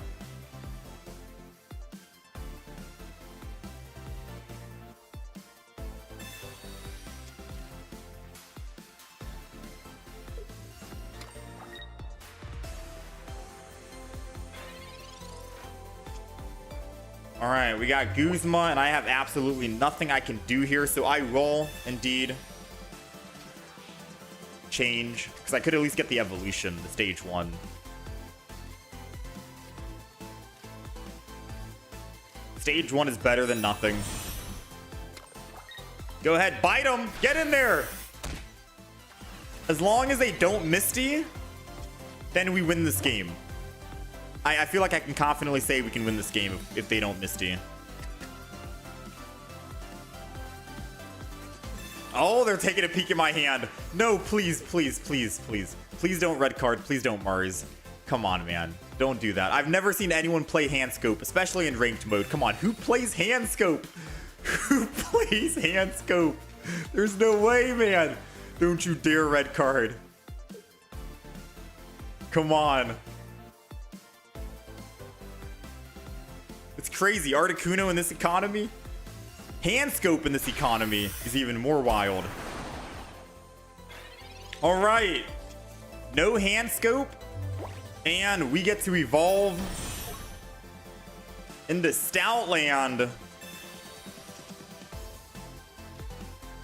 Alright, we got Guzma, and I have absolutely nothing I can do here, so I roll, indeed. Change, because I could at least get the evolution, the stage 1. Stage 1 is better than nothing. Go ahead, bite them! Get in there! As long as they don't Misty, then we win this game. I feel like I can confidently say we can win this game if they don't Misty. Oh, they're taking a peek at my hand. No, please, please, please, please. Please don't red card. Please don't Mars. Come on, man. Don't do that. I've never seen anyone play hand scope, especially in ranked mode. Come on, who plays hand scope? Who plays hand scope? There's no way, man. Don't you dare red card. Come on. It's crazy. Articuno in this economy? Hand scope in this economy is even more wild. All right. No hand scope. And we get to evolve into Stoutland.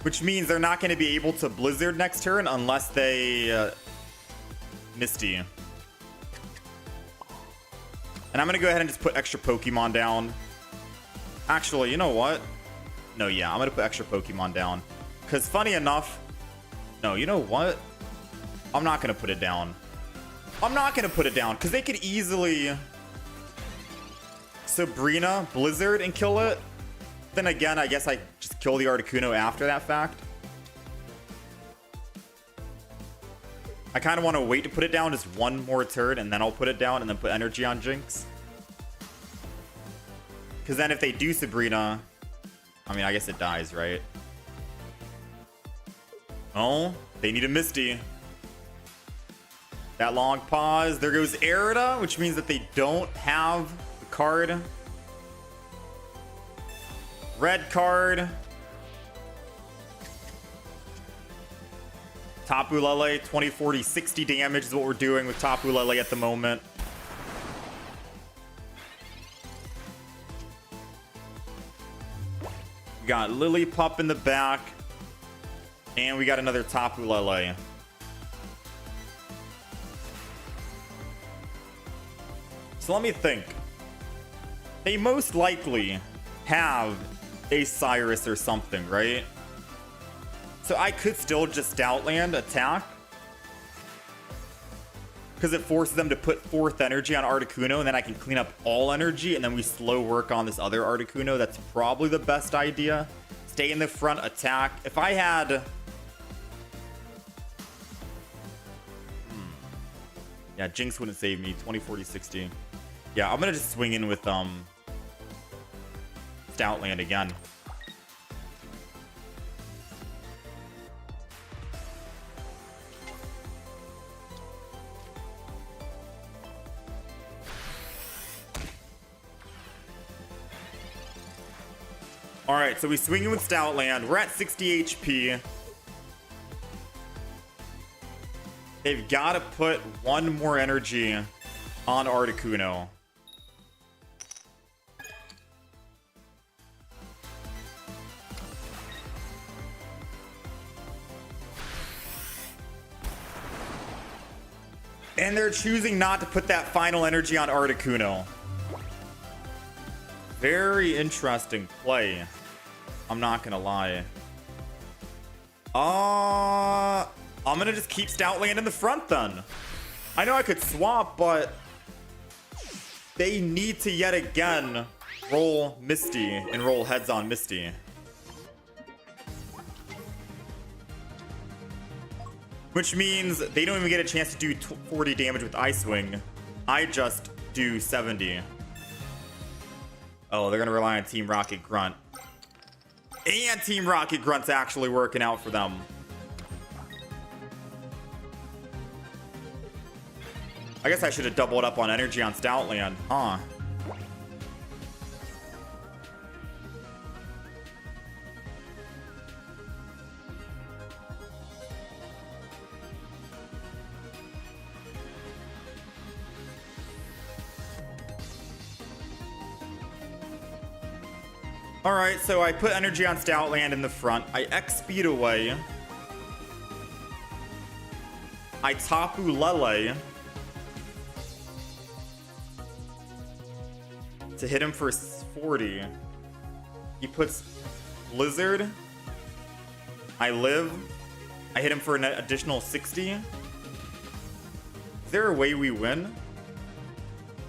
Which means they're not going to be able to Blizzard next turn unless they Misty. And I'm going to go ahead and just put extra Pokemon down. Actually, you know what? No, yeah, I'm going to put extra Pokemon down. Because funny enough... No, you know what? I'm not going to put it down. I'm not going to put it down because they could easily Sabrina, Blizzard, and kill it. Then again, I guess I just kill the Articuno after that fact. I kind of want to wait to put it down just one more turn, and then I'll put it down and then put energy on Jinx. Because then if they do Sabrina, I mean, I guess it dies, right? Oh, they need a Misty. That long pause. There goes Erida, which means that they don't have the card. Red card. Tapu Lele, 20, 40, 60 damage is what we're doing with Tapu Lele at the moment. We got Lillipup in the back. And we got another Tapu Lele. So let me think. They most likely have a Cyrus or something, right? So I could still just Stoutland attack. Because it forces them to put 4th energy on Articuno, and then I can clean up all energy, and then we slow work on this other Articuno. That's probably the best idea. Stay in the front, attack. If I had... Yeah, Jinx wouldn't save me. 20, 40, 60. Yeah, I'm going to just swing in with Stoutland again. Alright, so we swing in with Stoutland. We're at 60 HP. They've got to put one more energy on Articuno. And they're choosing not to put that final energy on Articuno. Very interesting play. I'm not gonna lie. I'm gonna just keep Stoutland in the front then. I know I could swap, but they need to yet again roll Misty and roll heads on Misty. Which means they don't even get a chance to do 40 damage with Ice Wing. I just do 70. Oh, they're gonna rely on Team Rocket Grunt. And Team Rocket Grunt's actually working out for them. I guess I should have doubled up on energy on Stoutland, huh? Alright, so I put energy on Stoutland in the front. I X-speed away. I Tapu Lele to hit him for 40. He puts Blizzard. I live. I hit him for an additional 60. Is there a way we win?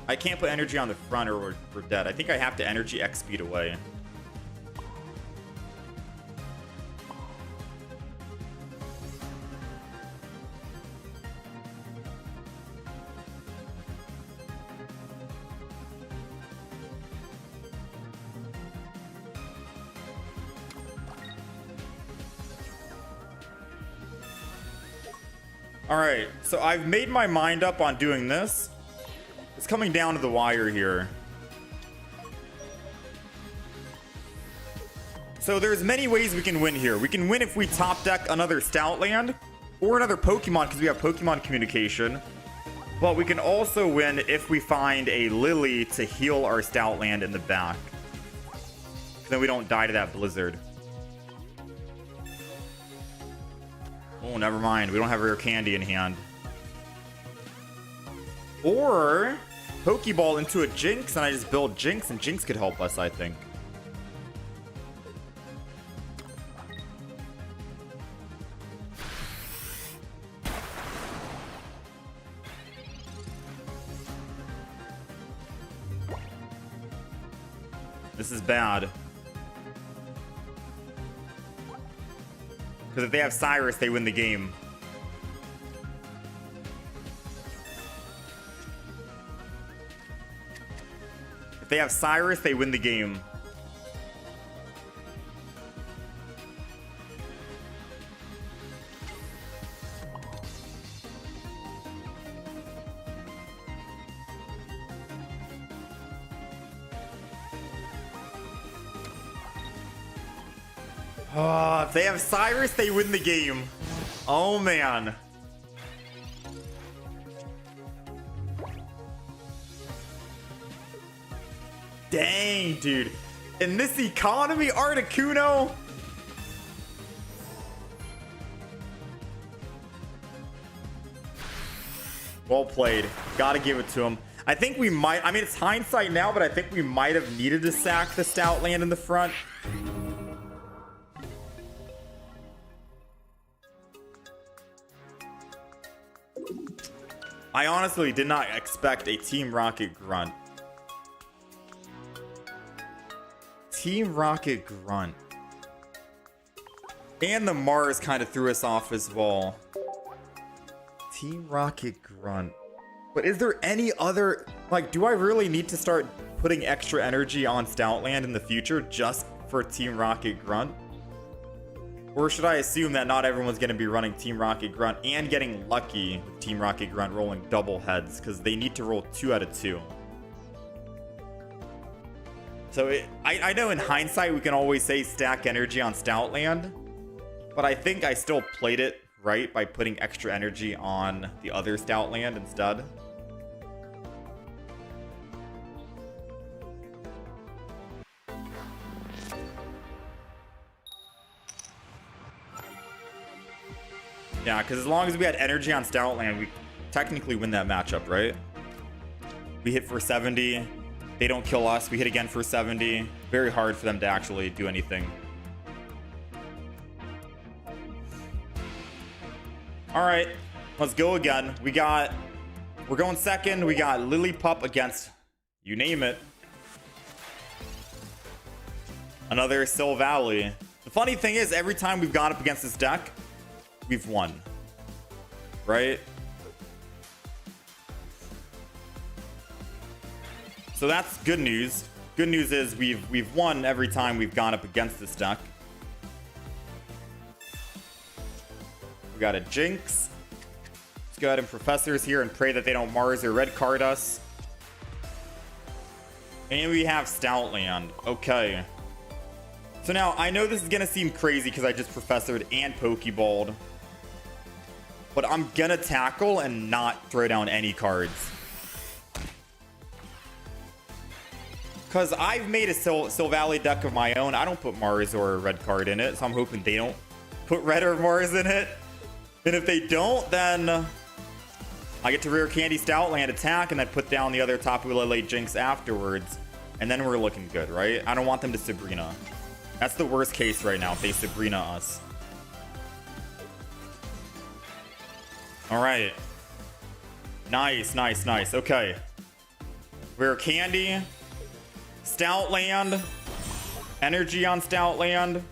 I can't put energy on the front or we're dead. I think I have to energy X-speed away. Alright, so I've made my mind up on doing this. It's coming down to the wire here. So there's many ways we can win here. We can win if we top deck another Stoutland or another Pokemon because we have Pokemon communication. But we can also win if we find a Lily to heal our Stoutland in the back. Then we don't die to that Blizzard. Oh, never mind. We don't have rare candy in hand. Or Pokeball into a Jinx, and I just build Jinx, and Jinx could help us, I think. This is bad. Because if they have Cyrus, they win the game. If they have Cyrus, they win the game. Oh, if they have Cyrus, they win the game. Oh, man. Dang, dude. In this economy, Articuno? Well played. Gotta give it to him. I think we might... I mean, it's hindsight now, but I think we might have needed to sack the Stoutland in the front. I honestly did not expect a Team Rocket Grunt. Team Rocket Grunt. And the Mars kind of threw us off as well. Team Rocket Grunt. But is there any other... Like, do I really need to start putting extra energy on Stoutland in the future just for Team Rocket Grunt? Or should I assume that not everyone's going to be running Team Rocket Grunt and getting lucky with Team Rocket Grunt rolling double heads because they need to roll 2 out of 2. So I know in hindsight we can always say stack energy on Stoutland, but I think I still played it right by putting extra energy on the other Stoutland instead. Yeah, because as long as we had energy on Stoutland, we technically win that matchup, right? We hit for 70. They don't kill us. We hit again for 70. Very hard for them to actually do anything. All right, let's go again. We're going second. We got Lily Pup against you name it. Another Sil Valley. The funny thing is, every time we've gone up against this deck, we've won. Right? So that's good news. Good news is we've won every time we've gone up against this deck. We got a Jinx. Let's go ahead and Professors here and pray that they don't Mars or red card us. And we have Stoutland. Okay. So now, I know this is going to seem crazy because I just Professored and Pokeballed. But I'm going to tackle and not throw down any cards. Because I've made a Sil Valley deck of my own. I don't put Mars or a red card in it. So I'm hoping they don't put red or Mars in it. And if they don't, then I get to Rare Candy Stoutland attack and then put down the other Tapu Lele Jinx afterwards. And then we're looking good, right? I don't want them to Sabrina. That's the worst case right now if they Sabrina us. All right. Nice, nice, nice. Okay. Rare Candy. Stoutland. Energy on Stoutland.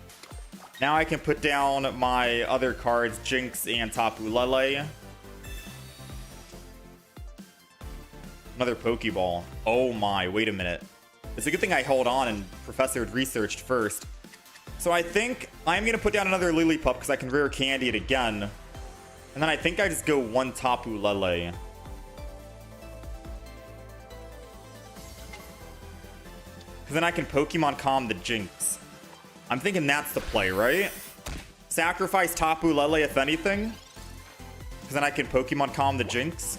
Now I can put down my other cards, Jinx and Tapu Lele. Another Pokeball. Oh my, wait a minute. It's a good thing I held on and Professor researched first. So I think I'm going to put down another Lily Pup because I can Rare Candy it again. And then I think I just go one Tapu Lele. Because then I can Pokemon Calm the Jinx. I'm thinking that's the play, right? Sacrifice Tapu Lele if anything. Because then I can Pokemon Calm the Jinx.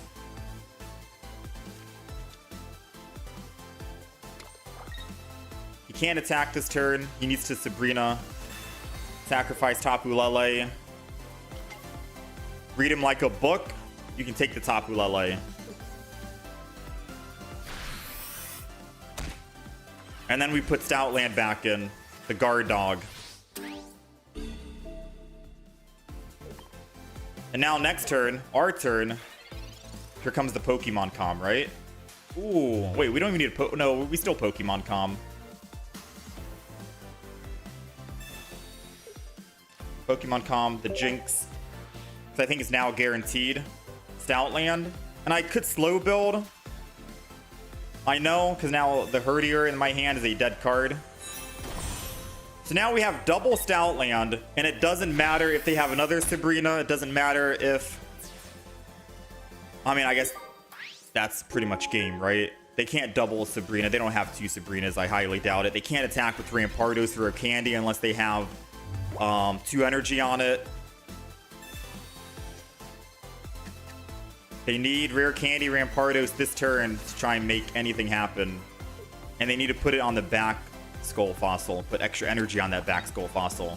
He can't attack this turn. He needs to Sabrina. Sacrifice Tapu Lele. Read him like a book. You can take the Tapu Lele. And then we put Stoutland back in. The guard dog. And now next turn, our turn. Here comes the Pokemon Calm, right? Ooh, wait, we don't even need a no, we still Pokemon Calm. Pokemon Calm, the Jinx. I think it's now guaranteed. Stoutland. And I could slow build. I know, because now the Herdier in my hand is a dead card. So now we have double Stoutland, and it doesn't matter if they have another Sabrina. It doesn't matter if... I mean, I guess that's pretty much game, right? They can't double Sabrina. They don't have two Sabrinas. I highly doubt it. They can't attack with Rampardos or a Candy unless they have 2 energy on it. They need Rare Candy Rampardos this turn to try and make anything happen. And they need to put it on the back Skull Fossil. Put extra energy on that back Skull Fossil.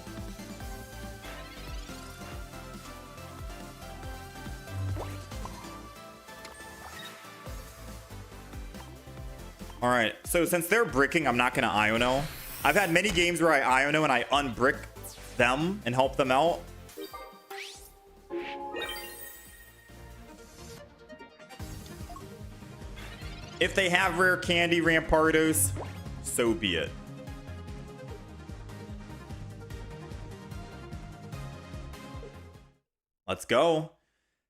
Alright, so since they're bricking, I'm not going to Iono. I've had many games where I Iono and I unbrick them and help them out. If they have Rare Candy Rampardos, so be it. Let's go.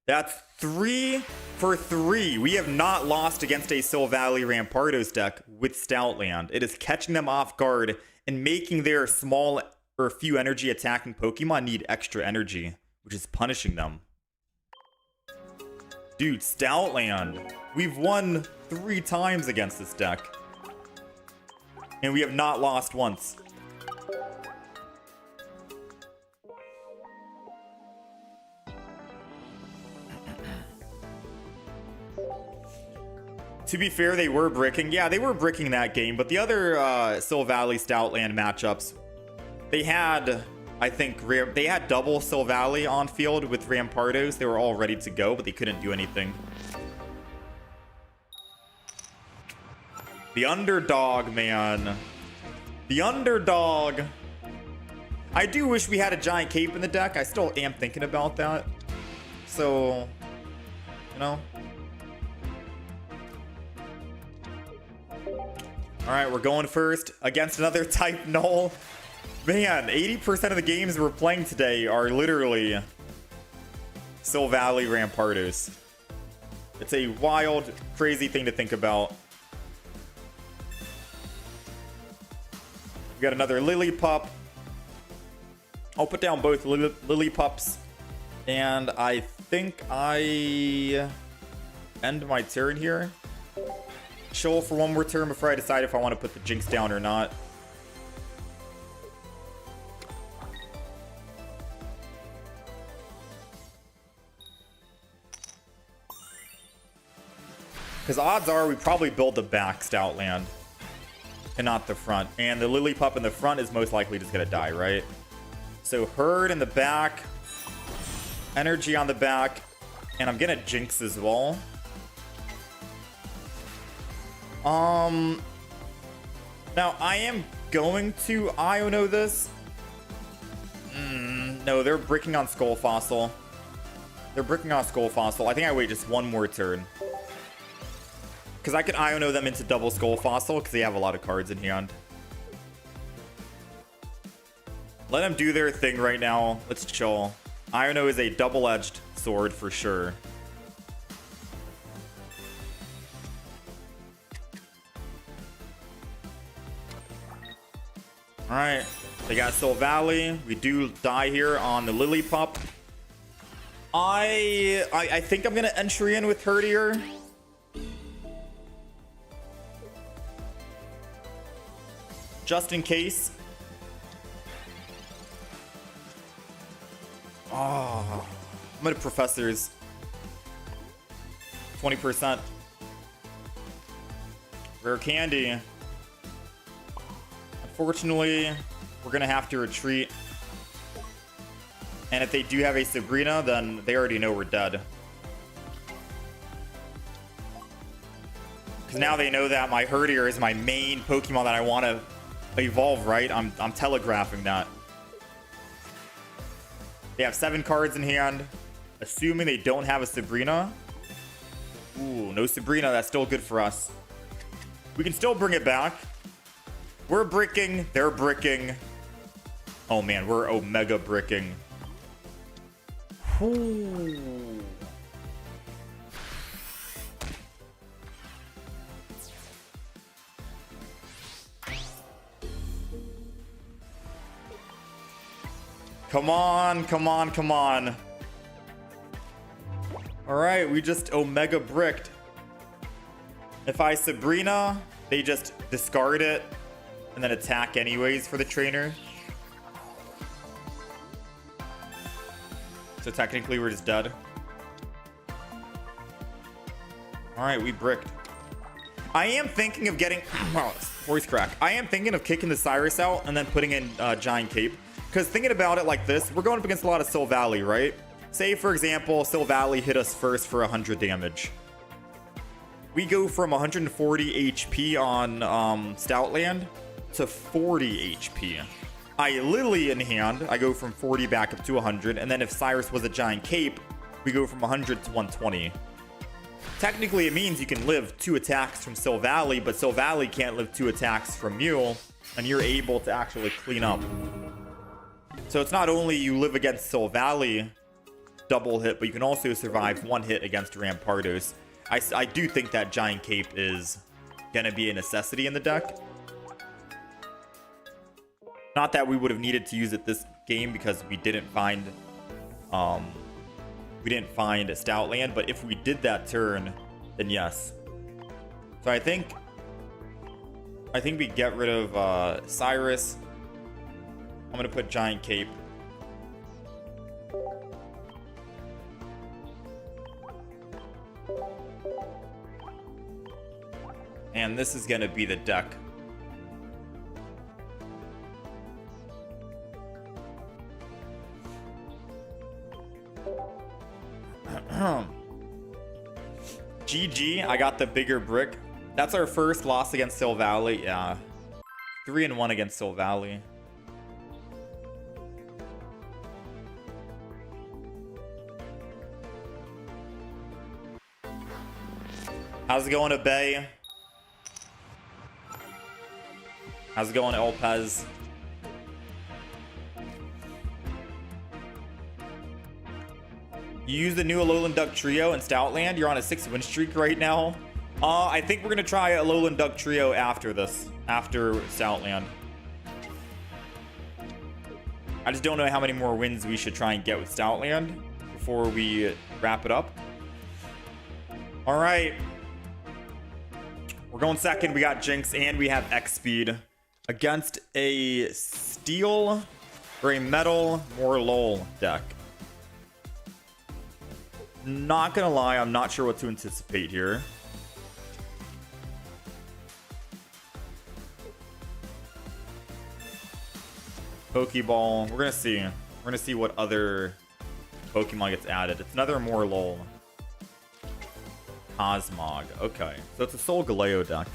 That's 3 for 3. We have not lost against a Sil Valley Rampardos deck with Stoutland. It is catching them off guard and making their small or few energy attacking Pokemon need extra energy, which is punishing them. Dude, Stoutland. We've won 3 times against this deck. And we have not lost once. To be fair, they were bricking. Yeah, they were bricking that game. But the other Sil Valley Stoutland matchups, they had, I think, they had double Sil Valley on field with Rampardos. They were all ready to go, but they couldn't do anything. The underdog, man. The underdog. I do wish we had a giant cape in the deck. I still am thinking about that. so, you know. All right, we're going first against another type null. Man, 80% of the games we're playing today are literally Silvally Rampardos. It's a wild, crazy thing to think about. We got another Lillipup. I'll put down both Lillipups. And I think I end my turn here. Chill for one more turn before I decide if I want to put the Jinx down or not. Because odds are we probably build the back Stoutland and not the front. And the Lillipup in the front is most likely just going to die, right? So Herd in the back. Energy on the back. And I'm going to Jinx as well. Now I am going to Iono this. No, they're bricking on Skull Fossil. They're bricking on Skull Fossil. I think I wait just one more turn. Because I can Iono them into double Skull Fossil because they have a lot of cards in hand. Let them do their thing right now. Let's chill. Iono is a double-edged sword for sure. Alright. They got Silvally. We do die here on the Lillipup. I think I'm going to entry in with Herdier. Just in case. Oh, I'm gonna Professors. 20%. Rare Candy. Unfortunately, we're gonna have to retreat. And if they do have a Sabrina, then they already know we're dead. Because now they know that my Herdier is my main Pokemon that I want to evolve, right? I'm telegraphing that. They have 7 cards in hand. Assuming they don't have a Sabrina. Ooh, no Sabrina. That's still good for us. We can still bring it back. We're bricking. They're bricking. Oh, man. We're Omega bricking. Ooh. Come on, come on, come on. Alright, we just Omega bricked. If I Sabrina, they just discard it and then attack anyways for the trainer. So technically we're just dead. Alright, we bricked. I am thinking of getting... oh, voice crack. I am thinking of kicking the Cyrus out and then putting in Giant Cape. Because thinking about it like this, we're going up against a lot of Silvally, right? Say, for example, Silvally hit us first for 100 damage. We go from 140 HP on Stoutland to 40 HP. I Lily in hand, I go from 40 back up to 100. And then if Cyrus was a Giant Cape, we go from 100 to 120. Technically, it means you can live 2 attacks from Silvally, but Silvally can't live 2 attacks from Mule. And you're able to actually clean up. So it's not only you live against Silvally double hit, but you can also survive 1 hit against Rampardos. I do think that Giant Cape is going to be a necessity in the deck. Not that we would have needed to use it this game because we didn't find a Stoutland, but if we did that turn, then yes. So I think we get rid of Cyrus. I'm going to put Giant Cape. And this is going to be the deck. GG, I got the bigger brick. That's our first loss against Silvally. Yeah. 3-1 against Silvally. How's it going to Bay? How's it going, Elpez? You use the new Alolan Duck Trio in Stoutland. You're on a 6-win streak right now. I think we're gonna try Alolan Duck Trio after this, after Stoutland. I just don't know how many more wins we should try and get with Stoutland before we wrap it up. All right. We're going second. We got Jinx and we have X-Speed against a Steel or a Metal Morlul deck. Not gonna lie, I'm not sure what to anticipate here. Pokeball. We're gonna see. We're gonna see what other Pokemon gets added. It's another Morlul. Cosmog. Okay, so it's a Solgaleo deck.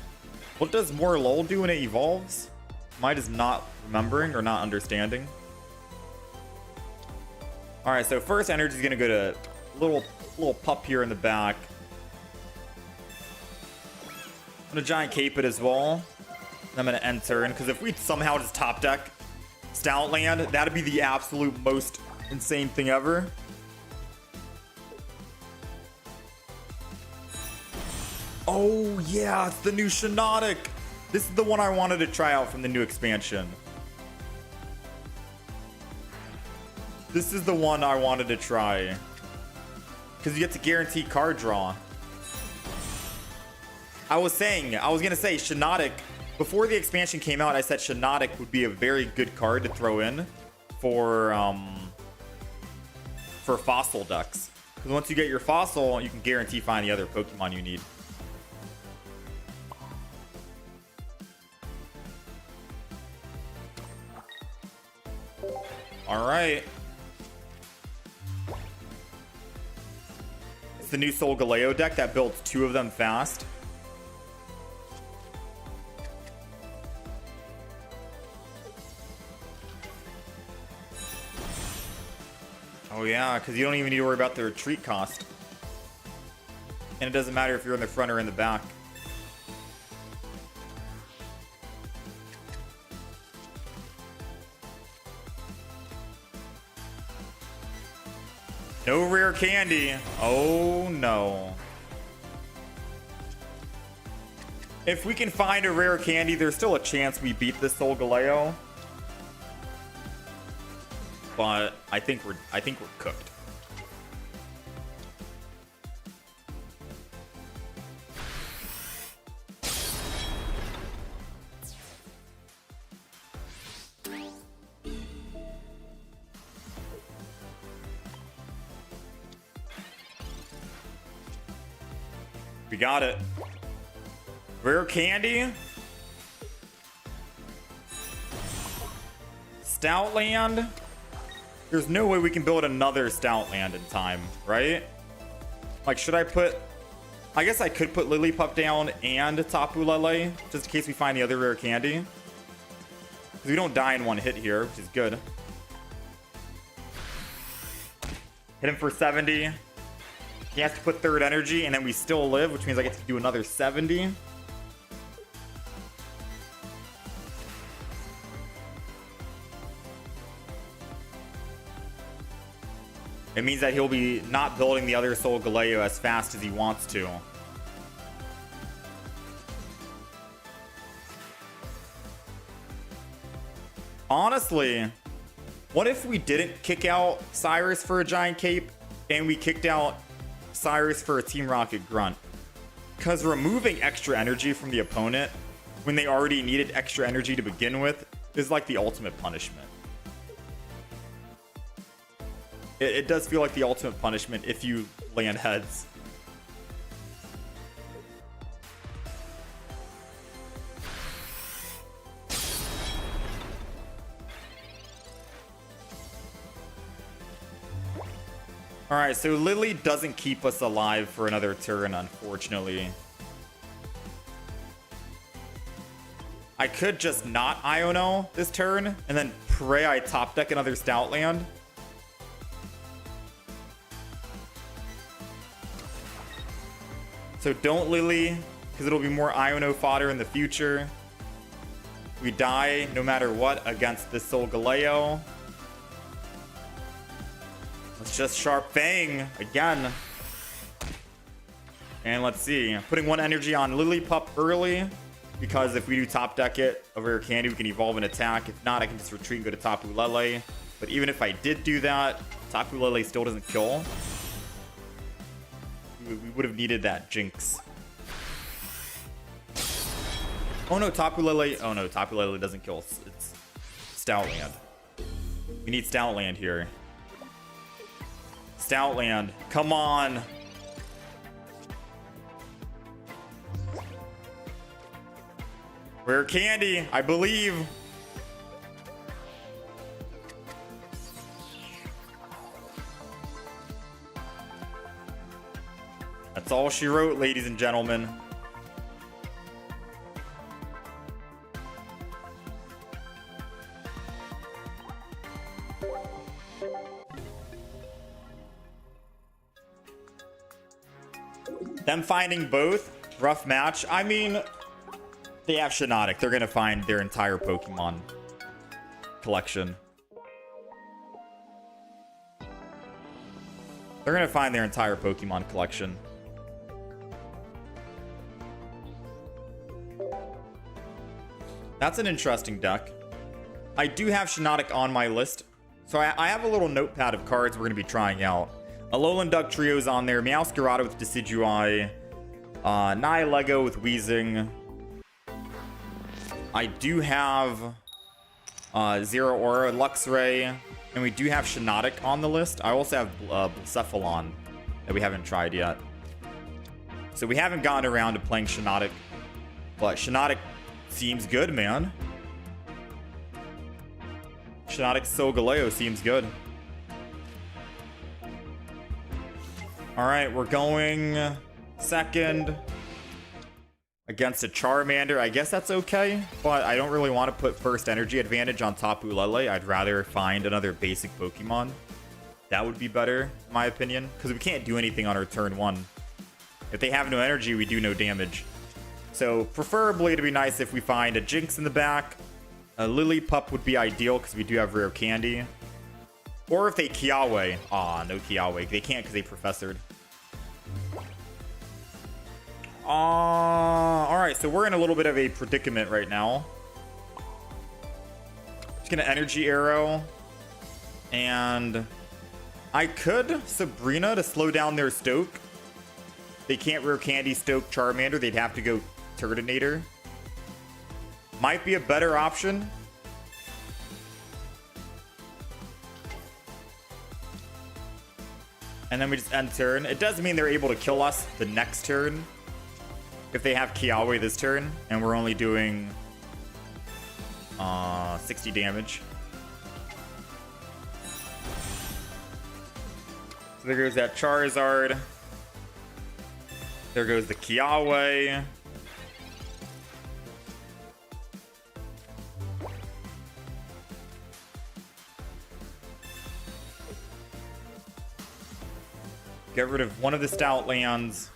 What does Morlul do when it evolves? Am I just not remembering or not understanding? All right, so first energy is gonna go to little pup here in the back. I'm gonna giant cape it as well. I'm gonna end turn because if we somehow just top deck Stoutland, that'd be the absolute most insane thing ever. Oh yeah, it's the new Shiinotic. This is the one I wanted to try out from the new expansion. This is the one I wanted to try. Because you get to guarantee card draw. I was gonna say Shiinotic. Before the expansion came out, I said Shiinotic would be a very good card to throw in for fossil decks. Because once you get your fossil, you can guarantee find the other Pokemon you need. All right. It's the new Solgaleo deck that builds 2 of them fast. Oh yeah, because you don't even need to worry about the retreat cost. And it doesn't matter if you're in the front or in the back. No rare candy. Oh no. If we can find a rare candy, there's still a chance we beat this Solgaleo. But I think we're cooked. We got it. Rare candy. Stoutland. There's no way we can build another Stoutland in time, right? Like, should I put... I guess I could put Lillipup down and Tapu Lele, just in case we find the other rare candy. Because we don't die in one hit here, which is good. Hit him for 70. He has to put third energy, and then we still live, which means I get to do another 70. It means that he'll be not building the other Solgaleo as fast as he wants to. Honestly, what if we didn't kick out Cyrus for a giant cape and we kicked out Cyrus for a Team Rocket grunt? Because removing extra energy from the opponent when they already needed extra energy to begin with is like the ultimate punishment. It does feel like the ultimate punishment if you land heads. Alright, so Lily doesn't keep us alive for another turn, unfortunately. I could just not Iono this turn, and then pray I top deck another Stoutland. So don't Lily, because it'll be more Iono fodder in the future. We die no matter what against this Solgaleo. Let's just Sharp Fang again. And let's see. Putting one energy on Lillipup early, because if we do top deck it of Rare Candy, we can evolve an attack. If not, I can just retreat and go to Tapu Lele. But even if I did do that, Tapu Lele still doesn't kill. We would have needed that Jinx. Oh no, Tapu Lele. Oh no, Tapu Lele doesn't kill. It's Stoutland. We need Stoutland here. Stoutland, come on. Rare Candy, I believe. That's all she wrote, ladies and gentlemen. Them finding both, rough match. I mean, they have Shiinotic. They're going to find their entire Pokemon collection. They're going to find their entire Pokemon collection. That's an interesting deck. I do have Shiinotic on my list. So I have a little notepad of cards we're going to be trying out. Alolan Duck Trio's on there. Meowscarada with Decidueye. Nihilego with Weezing. I do have Zero Aura, Luxray, and we do have Shiinotic on the list. I also have Blacephalon that we haven't tried yet. So we haven't gotten around to playing Shiinotic, but Shiinotic seems good, man. Shiinotic Solgaleo seems good. All right, we're going second against a Charmander. I guess that's okay, but I don't really want to put first energy advantage on Tapu Lele. I'd rather find another basic Pokemon. That would be better, in my opinion, because we can't do anything on our turn one. If they have no energy, we do no damage. So preferably it'd be nice if we find a Jinx in the back. A Lillipup would be ideal because we do have Rare Candy. Or if they Kiawe. Aw, no Kiawe. They can't because they Professored. Alright, so we're in a little bit of a predicament right now. Just gonna Energy Arrow. And I could Sabrina to slow down their Stoke. They can't Rare Candy Stoke Charmander. They'd have to go Turtonator. Might be a better option. And then we just end turn. It does mean they're able to kill us the next turn if they have Kiawe this turn, and we're only doing 60 damage. So there goes that Charizard. There goes the Kiawe. Get rid of one of the Stoutlands.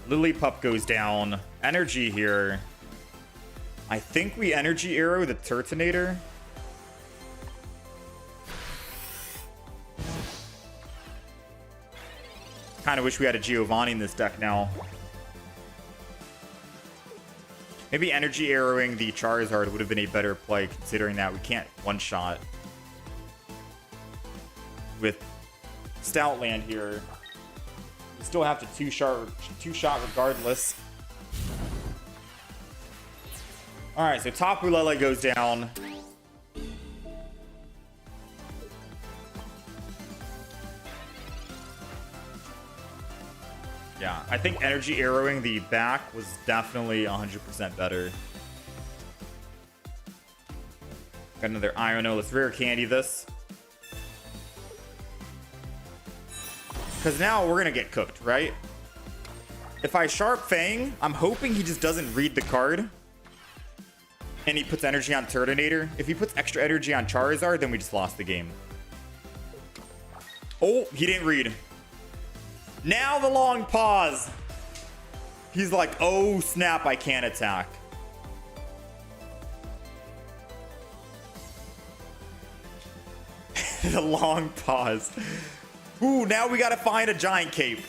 Lillipup goes down. Energy here. I think we Energy Arrow the Turtonator. Kind of wish we had a Giovanni in this deck now. Maybe Energy Arrowing the Charizard would have been a better play, considering that we can't one-shot with Stoutland here. We still have to two-shot regardless. Alright, so Tapu Lele goes down. Yeah, I think Energy Arrowing the back was definitely 100% better. Got another Iono. Let's Rare Candy this. Because now we're going to get cooked, right? If I Sharp Fang, I'm hoping he just doesn't read the card. And he puts energy on Turtonator. If he puts extra energy on Charizard, then we just lost the game. Oh, he didn't read. Now the long pause. He's like, oh snap, I can't attack. The long pause. Ooh, now we gotta find a giant cape.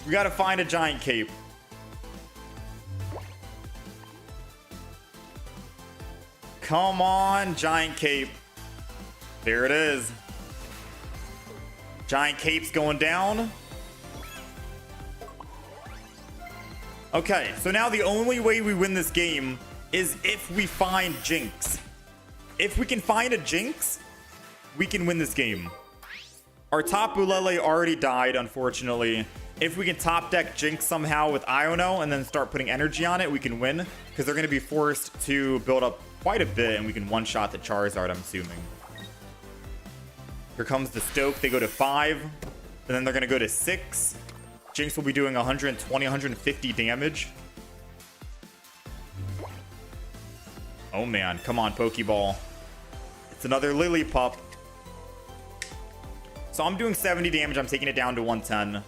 We gotta find a giant cape. Come on, giant cape. There it is. Giant cape's going down. Okay, so now the only way we win this game is if we find Jinx. If we can find a Jinx, we can win this game. Our top Ulele already died, unfortunately. If we can top deck Jinx somehow with Iono and then start putting energy on it, we can win. Because they're going to be forced to build up quite a bit, and we can one-shot the Charizard, I'm assuming. Here comes the Stoke. They go to 5, and then they're going to go to 6. Jinx will be doing 120, 150 damage. Oh man, come on, Pokeball. It's another Lillipup. So I'm doing 70 damage. I'm taking it down to 110.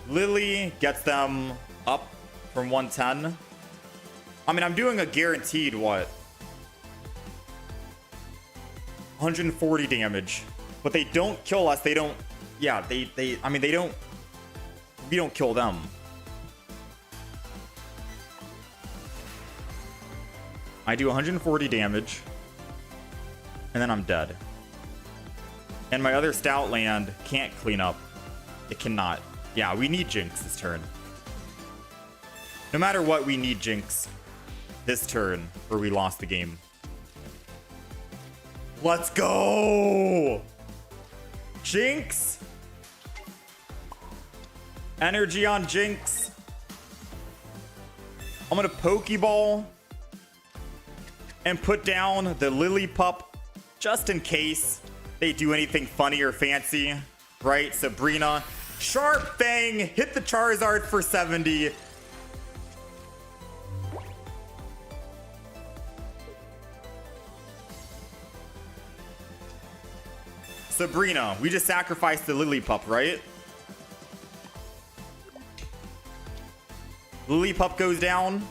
Lily gets them up from 110. I mean, I'm doing a guaranteed what? 140 damage. But they don't kill us. They don't... Yeah, I mean, they don't... We don't kill them. I do 140 damage. And then I'm dead. And my other Stoutland can't clean up. It cannot. Yeah, we need Jinx this turn. No matter what, we need Jinx this turn, or we lost the game. Let's go! Jinx! Energy on Jinx. I'm gonna Pokeball and put down the Lillipup just in case they do anything funny or fancy. Right? Sabrina. Sharp Fang. Hit the Charizard for 70. Sabrina. We just sacrificed the Lillipup, right? Lillipup goes down.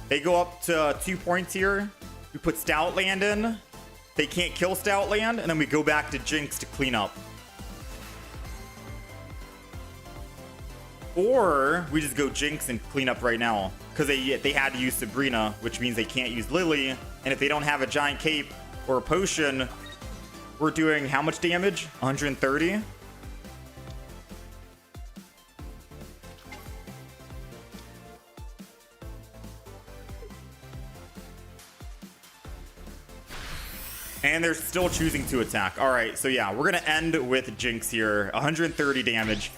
They go up to 2 points here. We put Stoutland in. They can't kill Stoutland. And then we go back to Jinx to clean up. Or we just go Jinx and clean up right now. Because they had to use Sabrina, which means they can't use Lily. And if they don't have a giant cape or a potion, we're doing how much damage? 130? And they're still choosing to attack. All right, so yeah, we're going to end with Jinx here. 130 damage.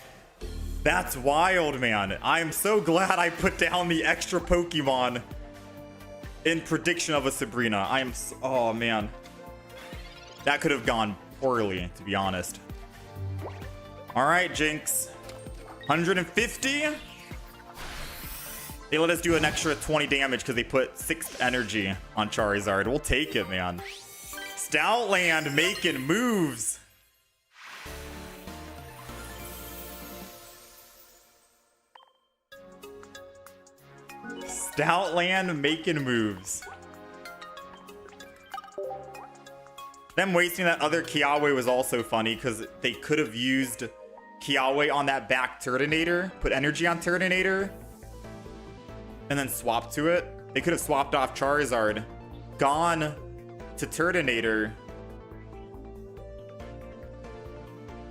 That's wild, man. I am so glad I put down the extra Pokemon in prediction of a Sabrina. Oh, man. That could have gone poorly, to be honest. All right, Jinx. 150. They let us do an extra 20 damage because they put 6 energy on Charizard. We'll take it, man. Stoutland making moves. Stoutland making moves. Them wasting that other Kiawe was also funny because they could have used Kiawe on that back Turtonator, put energy on Turtonator, and then swapped to it. They could have swapped off Charizard, gone to Turtonator.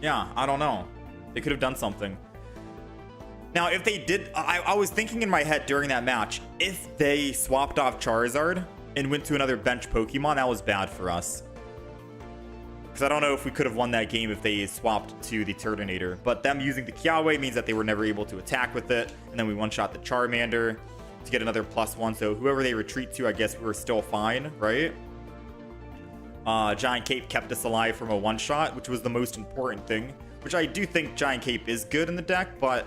Yeah, I don't know. They could have done something. Now, if they did, I was thinking in my head during that match, if they swapped off Charizard and went to another bench Pokemon, that was bad for us. Because I don't know if we could have won that game if they swapped to the Turtonator. But them using the Kiawe means that they were never able to attack with it. And then we one-shot the Charmander to get another +1. So whoever they retreat to, I guess we were still fine, right? Giant Cape kept us alive from a one-shot, which was the most important thing. Which I do think Giant Cape is good in the deck, but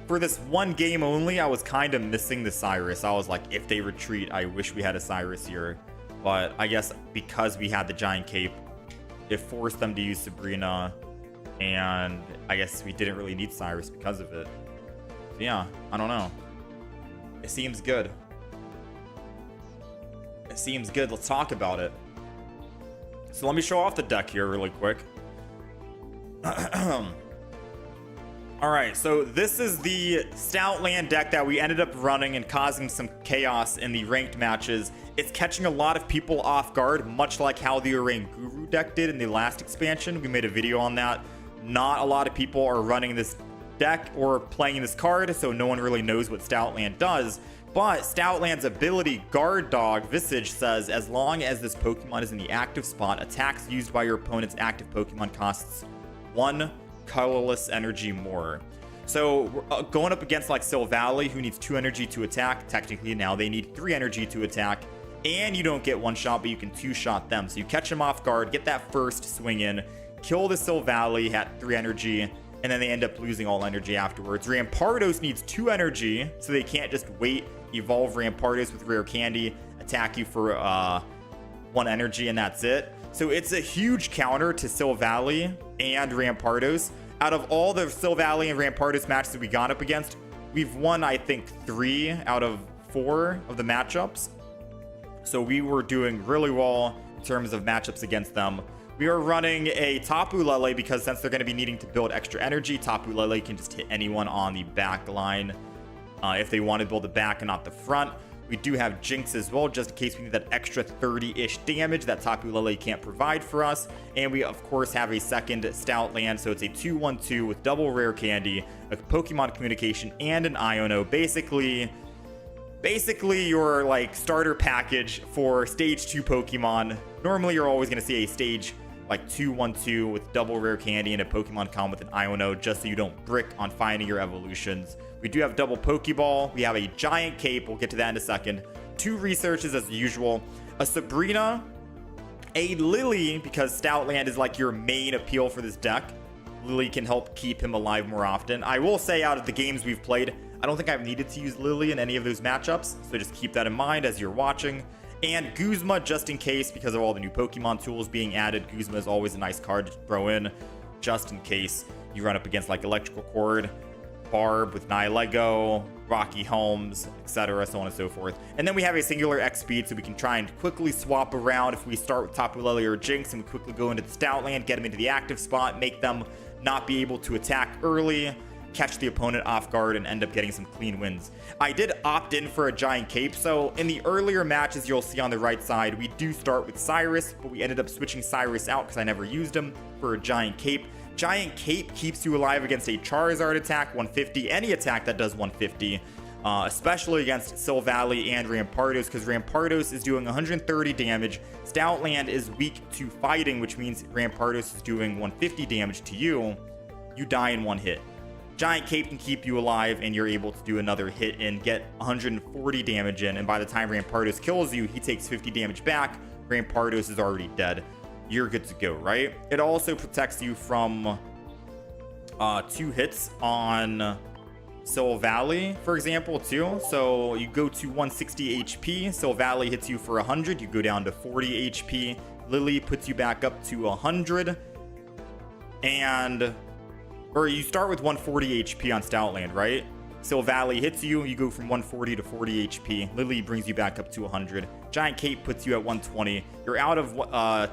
for this one game only, I was kind of missing the Cyrus. I was like, if they retreat, I wish we had a Cyrus here. But I guess because we had the Giant Cape, it forced them to use Sabrina, and I guess we didn't really need Cyrus because of it. So yeah, I don't know. It seems good. It seems good. Let's talk about it. So let me show off the deck here really quick. Alright, so this is the Stoutland deck that we ended up running and causing some chaos in the ranked matches. It's catching a lot of people off guard, much like how the Oranguru deck did in the last expansion. We made a video on that. Not a lot of people are running this deck or playing this card, so no one really knows what Stoutland does. But Stoutland's ability, Guard Dog Visage, says as long as this Pokemon is in the active spot, attacks used by your opponent's active Pokemon costs 1 colorless energy more. So going up against like Silvally, who needs 2 energy to attack, technically now they need 3 energy to attack, and you don't get 1 shot, but you can 2 shot them. So you catch them off guard, get that first swing in, kill the Silvally at 3 energy, and then they end up losing all energy afterwards. Rampardos needs 2 energy, so they can't just wait, evolve Rampardos with Rare Candy, attack you for 1 energy, and that's it. So it's a huge counter to Silvally and Rampardos. Out of all the Silvally and Rampardos matches that we got up against, we've won, I think, 3 out of 4 of the matchups. So we were doing really well in terms of matchups against them. We are running a Tapu Lele because since they're going to be needing to build extra energy, Tapu Lele can just hit anyone on the back line if they want to build the back and not the front. We do have Jinx as well, just in case we need that extra 30-ish damage that Tapu Lele can't provide for us. And we, of course, have a second Stoutland, so it's a 2-1-2 with double Rare Candy, a Pokemon Communication, and an Iono. Basically your like starter package for Stage 2 Pokemon. Normally, you're always going to see a Stage like 2-1-2 with double Rare Candy and a Pokemon Con with an Iono, just so you don't brick on finding your evolutions. We do have double Pokeball. We have a Giant Cape. We'll get to that in a second. 2 researches as usual. A Sabrina. A Lily, because Stoutland is like your main appeal for this deck. Lily can help keep him alive more often. I will say out of the games we've played, I don't think I've needed to use Lily in any of those matchups. So just keep that in mind as you're watching. And Guzma, just in case, because of all the new Pokemon tools being added. Guzma is always a nice card to throw in, just in case you run up against like Electrical Cord, Barb with Nihilego, Rocky Holmes, etc., so on and so forth. And then we have a singular X speed, so we can try and quickly swap around if we start with Tapu Lele or Jinx, and we quickly go into the Stoutland, get them into the active spot, make them not be able to attack early, catch the opponent off guard, and end up getting some clean wins. I did opt in for a Giant Cape, so in the earlier matches you'll see on the right side, we do start with Cyrus, but we ended up switching Cyrus out because I never used him for a Giant Cape. Giant Cape keeps you alive against a Charizard attack, 150, any attack that does 150, especially against Silvally and Rampardos, because Rampardos is doing 130 damage. Stoutland is weak to fighting, which means Rampardos is doing 150 damage to you. You die in 1 hit. Giant Cape can keep you alive, and you're able to do another hit and get 140 damage in, and by the time Rampardos kills you, he takes 50 damage back. Rampardos is already dead. You're good to go, right? It also protects you from 2 hits on Silvally, for example, too. So you go to 160 HP, Silvally hits you for 100, you go down to 40 HP. Lily puts you back up to 100, or you start with 140 HP on Stoutland, right? Silvally hits you, you go from 140 to 40 HP. Lily brings you back up to 100. Giant Cape puts you at 120. You're out of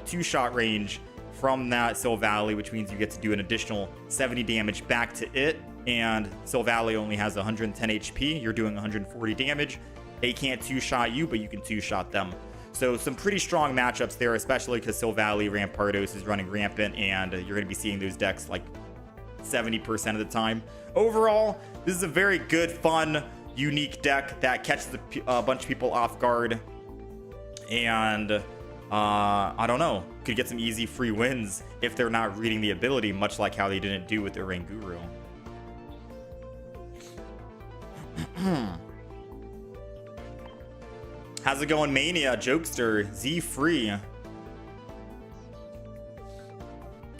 2-shot range from that Silvally, which means you get to do an additional 70 damage back to it. And Silvally only has 110 HP. You're doing 140 damage. They can't 2-shot you, but you can 2-shot them. So some pretty strong matchups there, especially because Silvally Rampardos is running rampant, and you're going to be seeing those decks like 70% of the time. Overall, this is a very good, fun, unique deck that catches a bunch of people off guard, and I don't know, could get some easy free wins if they're not reading the ability, much like how they didn't do with the Oranguru. How's it going, Mania? Jokester, Z Free.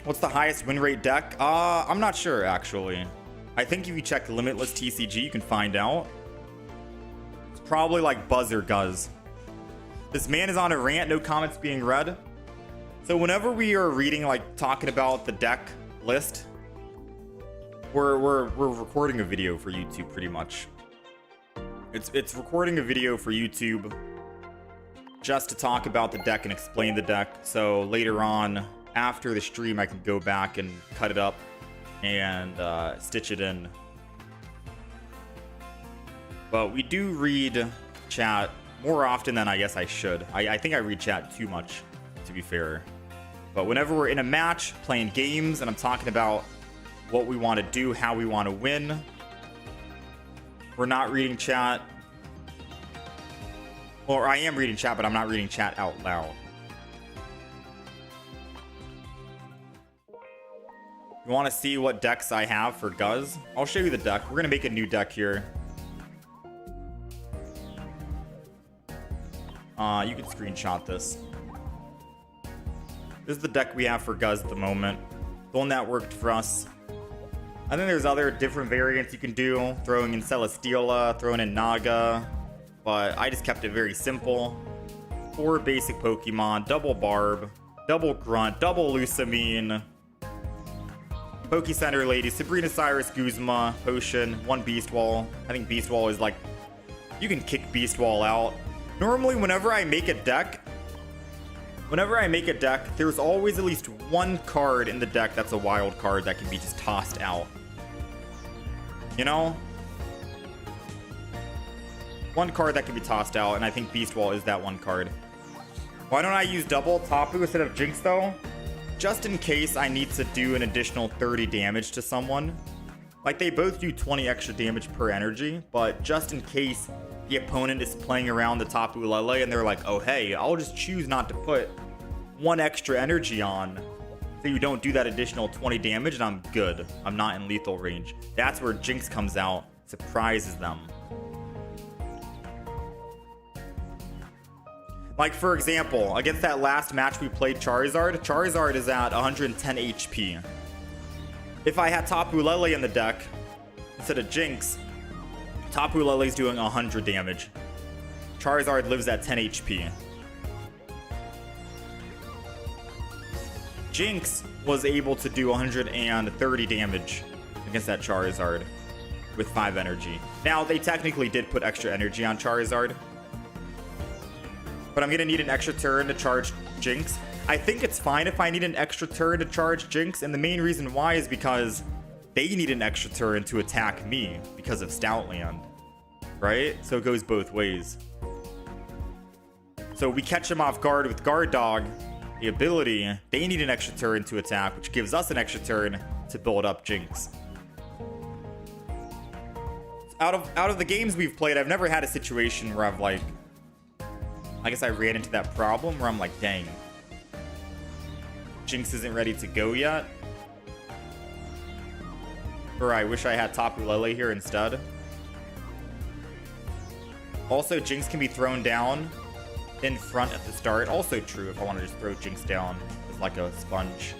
What's the highest win rate deck? I'm not sure, actually. I think if you check Limitless TCG, you can find out. It's probably like Buzzer Guzz. This man is on a rant, no comments being read. So whenever we are reading, like talking about the deck list, we're recording a video for YouTube pretty much. It's recording a video for YouTube just to talk about the deck and explain the deck. So later on, after the stream, I can go back and cut it up and stitch it in. But we do read chat more often than I guess I should. I think I read chat too much, to be fair. But whenever we're in a match, playing games, and I'm talking about what we want to do, how we want to win, we're not reading chat. Or I am reading chat, but I'm not reading chat out loud. You want to see what decks I have for Guz? I'll show you the deck. We're going to make a new deck here. You can screenshot this. This is the deck we have for Guz at the moment. The one that worked for us. I think there's other different variants you can do. Throwing in Celesteela, throwing in Naga. But I just kept it very simple. 4 basic Pokemon, double Barb, double Grunt, double Lusamine, Pokecenter Lady, Sabrina Cyrus, Guzma, Potion, 1 Beast Wall. I think Beast Wall is like, you can kick Beast Wall out. Normally, whenever I make a deck, there's always at least 1 card in the deck that's a wild card that can be just tossed out. You know? 1 card that can be tossed out, and I think Beast Wall is that 1 card. Why don't I use double Tapu instead of Jinx, though? Just in case I need to do an additional 30 damage to someone. Like, they both do 20 extra damage per energy, but just in case the opponent is playing around the Tapu Lele and they're like, oh hey, I'll just choose not to put 1 extra energy on so you don't do that additional 20 damage and I'm good. I'm not in lethal range. That's where Jinx comes out, surprises them. Like, for example, against that last match we played Charizard is at 110 HP. If I had Tapu Lele in the deck instead of Jinx, Tapu Lele's doing 100 damage. Charizard lives at 10 HP. Jinx was able to do 130 damage against that Charizard with 5 energy. Now, they technically did put extra energy on Charizard, but I'm going to need an extra turn to charge Jinx. I think it's fine if I need an extra turn to charge Jinx, and the main reason why is because they need an extra turn to attack me because of Stoutland, right? So it goes both ways. So we catch them off guard with Guard Dog, the ability. They need an extra turn to attack, which gives us an extra turn to build up Jinx. Out of the games we've played, I've never had a situation where I've like, I guess I ran into that problem where I'm like, dang, Jinx isn't ready to go yet. Or I wish I had Tapu Lele here instead. Also, Jinx can be thrown down in front at the start. Also true if I want to just throw Jinx down as like a sponge.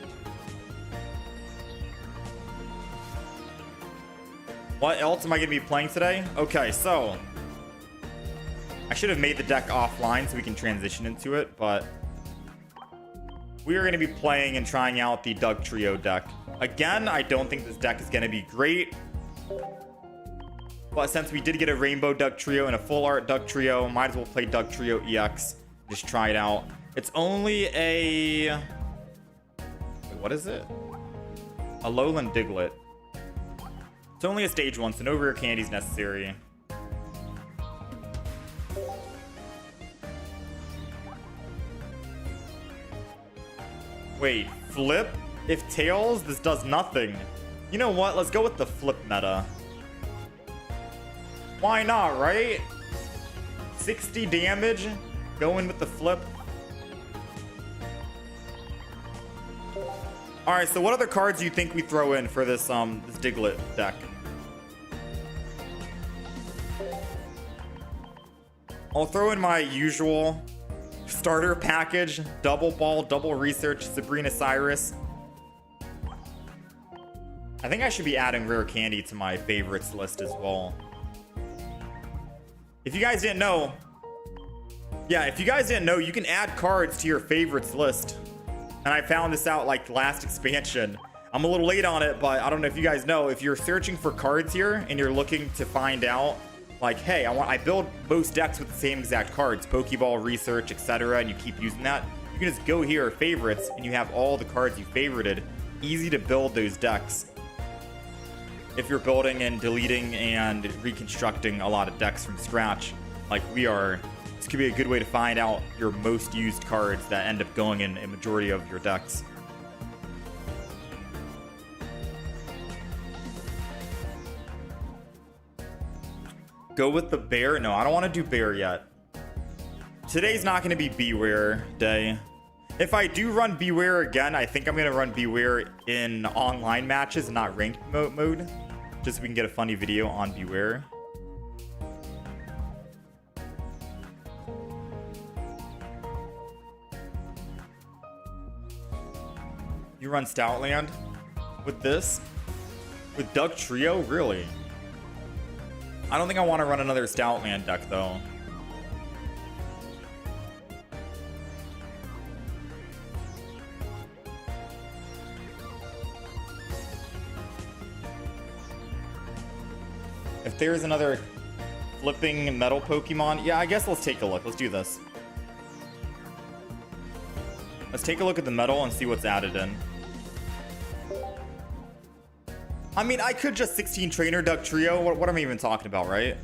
What else am I going to be playing today? Okay, so I should have made the deck offline so we can transition into it, but we are going to be playing and trying out the Doug Trio deck. Again, I don't think this deck is going to be great, but since we did get a Rainbow Doug Trio and a Full Art Doug Trio, might as well play Doug Trio EX. Just try it out. It's only a... Wait, what is it? A Lowland Diglett. It's only a stage 1, so no rare candies necessary. Wait, flip? If tails, this does nothing. You know what? Let's go with the flip meta. Why not, right? 60 damage, going with the flip. Alright, so what other cards do you think we throw in for this this Diglett deck? I'll throw in my usual starter package, double ball, double research, Sabrina Cyrus. I think I should be adding rare candy to my favorites list as well. If you guys didn't know, Yeah, if you guys didn't know, you can add cards to your favorites list. And I found this out like last expansion. I'm a little late on it, but I don't know if you guys know, if you're searching for cards here and you're looking to find out like, hey, I build most decks with the same exact cards, Pokeball, Research, etc., and you keep using that, you can just go here, favorites, and you have all the cards you favorited. Easy to build those decks if you're building and deleting and reconstructing a lot of decks from scratch like we are. This could be a good way to find out your most used cards that end up going in a majority of your decks. Go with the bear? No, I don't want to do bear yet. Today's not going to be Beware day. If I do run Beware again, I think I'm going to run Beware in online matches, not ranked mode. Just so we can get a funny video on Beware. You run Stoutland with this? With Doug Trio? Really? I don't think I want to run another Stoutland deck, though. If there's another flipping metal Pokemon, yeah, I guess let's take a look. Let's do this. Let's take a look at the metal and see what's added in. I mean, I could just 16 trainer Doug Trio. What am I even talking about, right?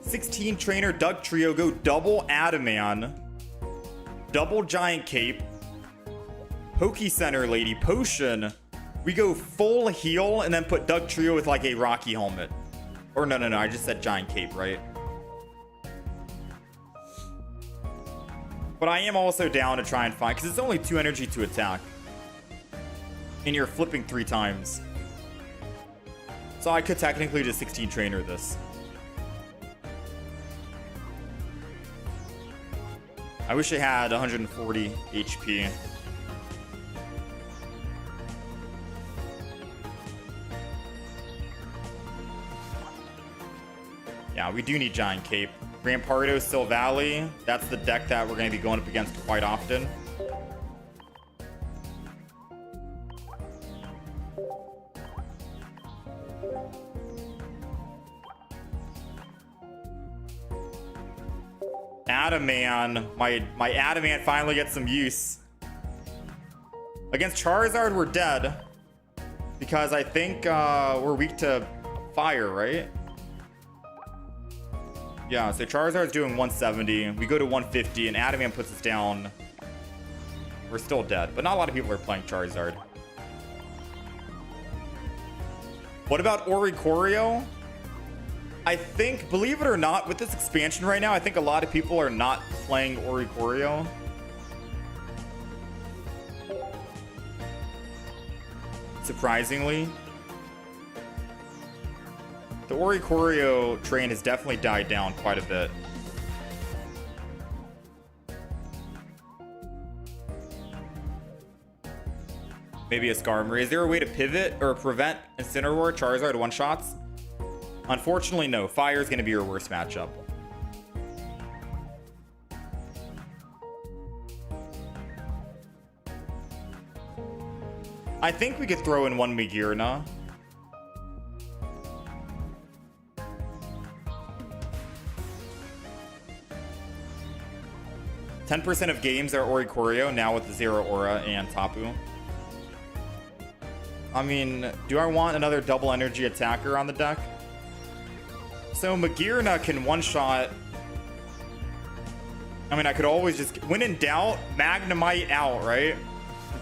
16 trainer Doug Trio, go double Adaman, double Giant Cape, Poke Center Lady, Potion. We go full heal and then put Doug Trio with like a Rocky helmet. Or no, I just said Giant Cape, right? But I am also down to try and find, because it's only 2 energy to attack. And you're flipping 3 times. So I could technically just 16 trainer this. I wish I had 140 HP. Yeah, we do need Giant Cape. Rampardo, Still Valley. That's the deck that we're going to be going up against quite often. Adaman. My Adaman finally gets some use. Against Charizard, we're dead. Because I think we're weak to fire, right? Yeah, so Charizard's doing 170. We go to 150, and Adaman puts us down. We're still dead, but not a lot of people are playing Charizard. What about Oricorio? I think, believe it or not, with this expansion right now, I think a lot of people are not playing Oricorio. Surprisingly. The Oricorio train has definitely died down quite a bit. Maybe a Skarmory. Is there a way to pivot or prevent Incineroar Charizard one-shots? Unfortunately, no. Fire is going to be your worst matchup. I think we could throw in one Magearna. 10% of games are Oricorio now with the Zero Aura and Tapu. I mean, do I want another double energy attacker on the deck? So Magearna can one-shot. I mean, I could always just, when in doubt, Magnemite out, right?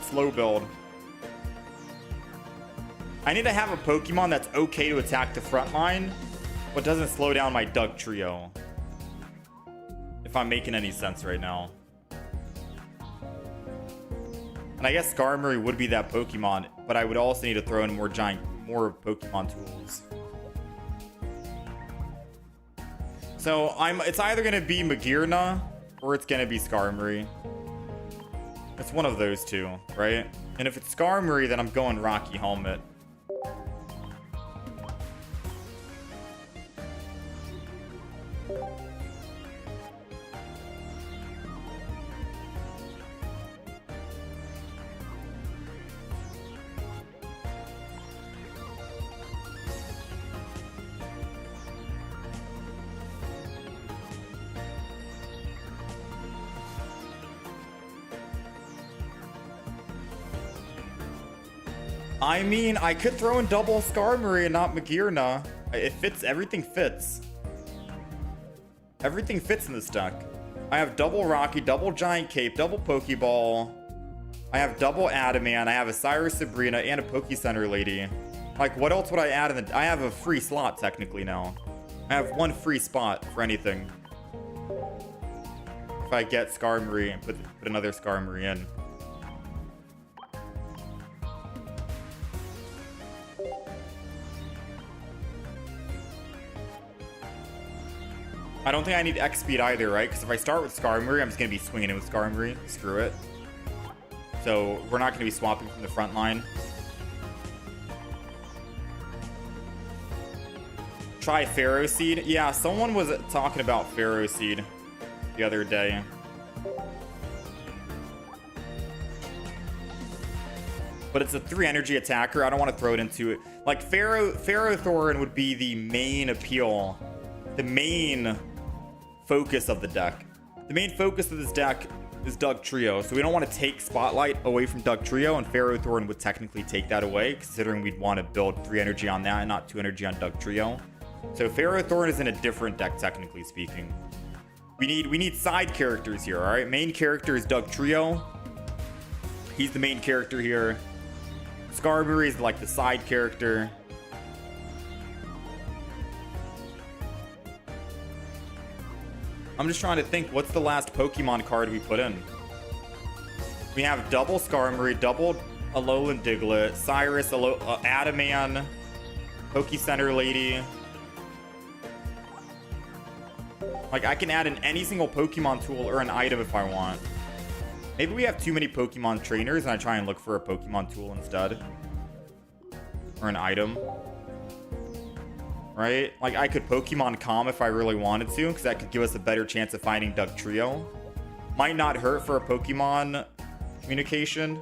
Slow build. I need to have a Pokemon that's okay to attack the front line, but doesn't slow down my Doug Trio. If I'm making any sense right now. And I guess Skarmory would be that Pokemon, but I would also need to throw in more Pokemon tools. So it's either going to be Magearna or it's going to be Skarmory. It's one of those two, right? And if it's Skarmory, then I'm going Rocky Helmet. I mean, I could throw in double Skarmory and not Magearna. It fits. Everything fits. Everything fits in this deck. I have double Rocky, double Giant Cape, double Pokeball. I have double Adamant. I have a Cyrus Sabrina and a Pokecenter Lady. Like, what else would I add in the... I have a free slot, technically, now. I have one free spot for anything. If I get Skarmory and put another Skarmory in. I don't think I need X speed either, right? Because if I start with Skarmory, I'm just going to be swinging it with Skarmory. Screw it. So we're not going to be swapping from the front line. Try Pharaoh Seed. Yeah, someone was talking about Pharaoh Seed the other day. But it's a 3 energy attacker. I don't want to throw it into it. Like, Ferrothorn would be the main appeal. The main focus of the deck. The main focus of this deck is Dugtrio, so we don't want to take Spotlight away from Dugtrio, and Ferrothorn would technically take that away, considering we'd want to build 3 energy on that and not 2 energy on Dugtrio. So Ferrothorn is in a different deck, technically speaking. We need side characters here, alright? Main character is Dugtrio. He's the main character here. Skarmory is like the side character. I'm just trying to think, what's the last Pokemon card we put in? We have double Skarmory, double Alolan Diglett, Cyrus, Adamant, Pokecenter Lady. Like, I can add in any single Pokemon tool or an item if I want. Maybe we have too many Pokemon trainers and I try and look for a Pokemon tool instead. Or an item. Right? Like, I could Pokemon Calm if I really wanted to, because that could give us a better chance of finding Dugtrio. Might not hurt for a Pokemon communication.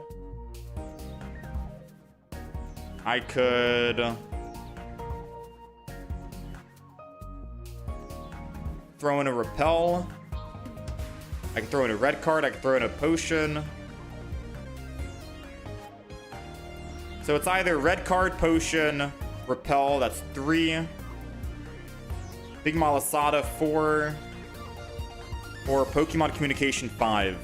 I could throw in a Repel. I could throw in a red card. I could throw in a Potion. So it's either red card, Potion, Repel, that's 3. Big Malasada, 4. Or Pokemon Communication, 5.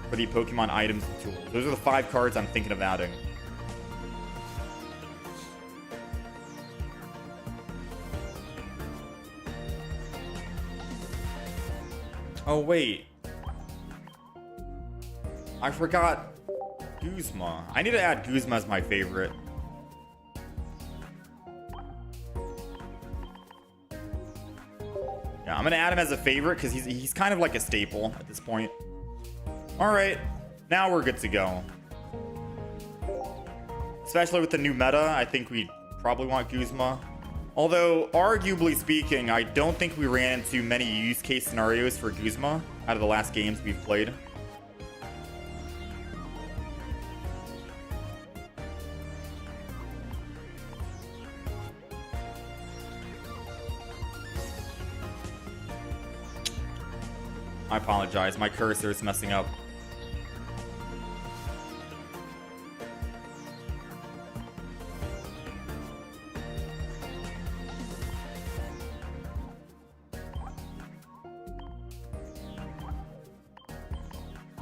For the Pokemon items and tools. Those are the 5 cards I'm thinking of adding. Oh, wait. I forgot Guzma. I need to add Guzma as my favorite. Yeah, I'm gonna add him as a favorite because he's kind of like a staple at this point. Alright, now we're good to go. Especially with the new meta, I think we probably want Guzma. Although, arguably speaking, I don't think we ran into many use case scenarios for Guzma out of the last games we've played. I apologize, my cursor is messing up.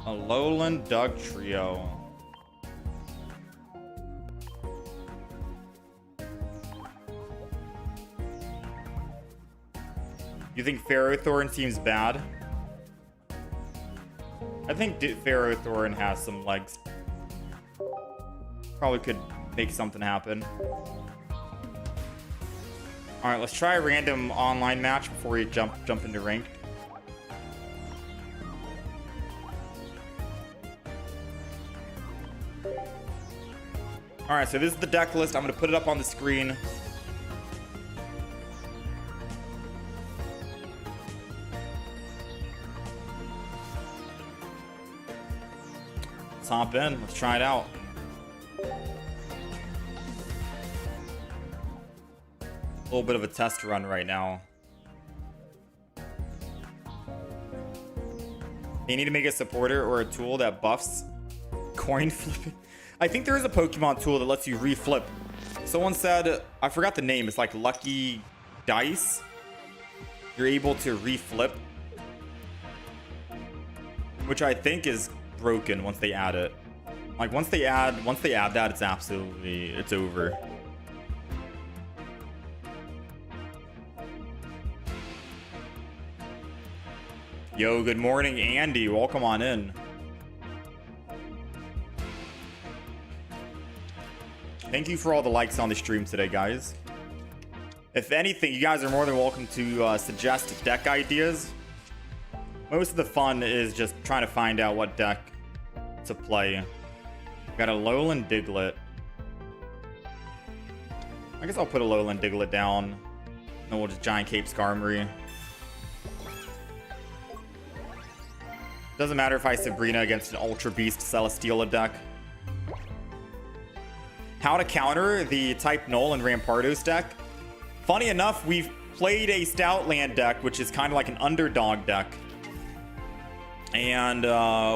Alolan Dugtrio. You think Ferrothorn seems bad? I think Ferrothorn has some legs. Probably could make something happen. Alright, let's try a random online match before we jump into ranked. Alright, so this is the deck list. I'm going to put it up on the screen. Let's hop in. Let's try it out. A little bit of a test run right now. You need to make a supporter or a tool that buffs coin flipping. I think there is a Pokemon tool that lets you reflip. Someone said, I forgot the name. It's like Lucky Dice. You're able to reflip, which I think is broken once they add it. Like once they add that, it's over. Yo, good morning, Andy. Welcome on in. Thank you for all the likes on the stream today, guys. If anything, you guys are more than welcome to suggest deck ideas. Most of the fun is just trying to find out what deck to play. Got a Lowland Diglett. I guess I'll put a Lowland Diglett down. And we'll just Giant Cape Skarmory. Doesn't matter if I Sabrina against an Ultra Beast Celesteela deck. How to counter the Type Null and Rampardos deck. Funny enough, we've played a Stoutland deck, which is kind of like an underdog deck. And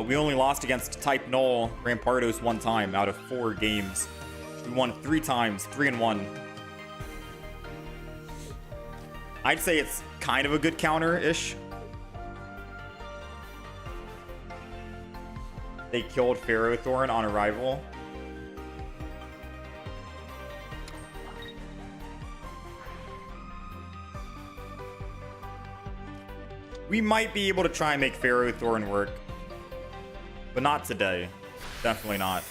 we only lost against Type Null Rampardos one time out of 4 games. We won 3 times, 3-1. I'd say it's kind of a good counter-ish. They killed Ferrothorn on arrival. We might be able to try and make Ferrothorn work, but not today. Definitely not.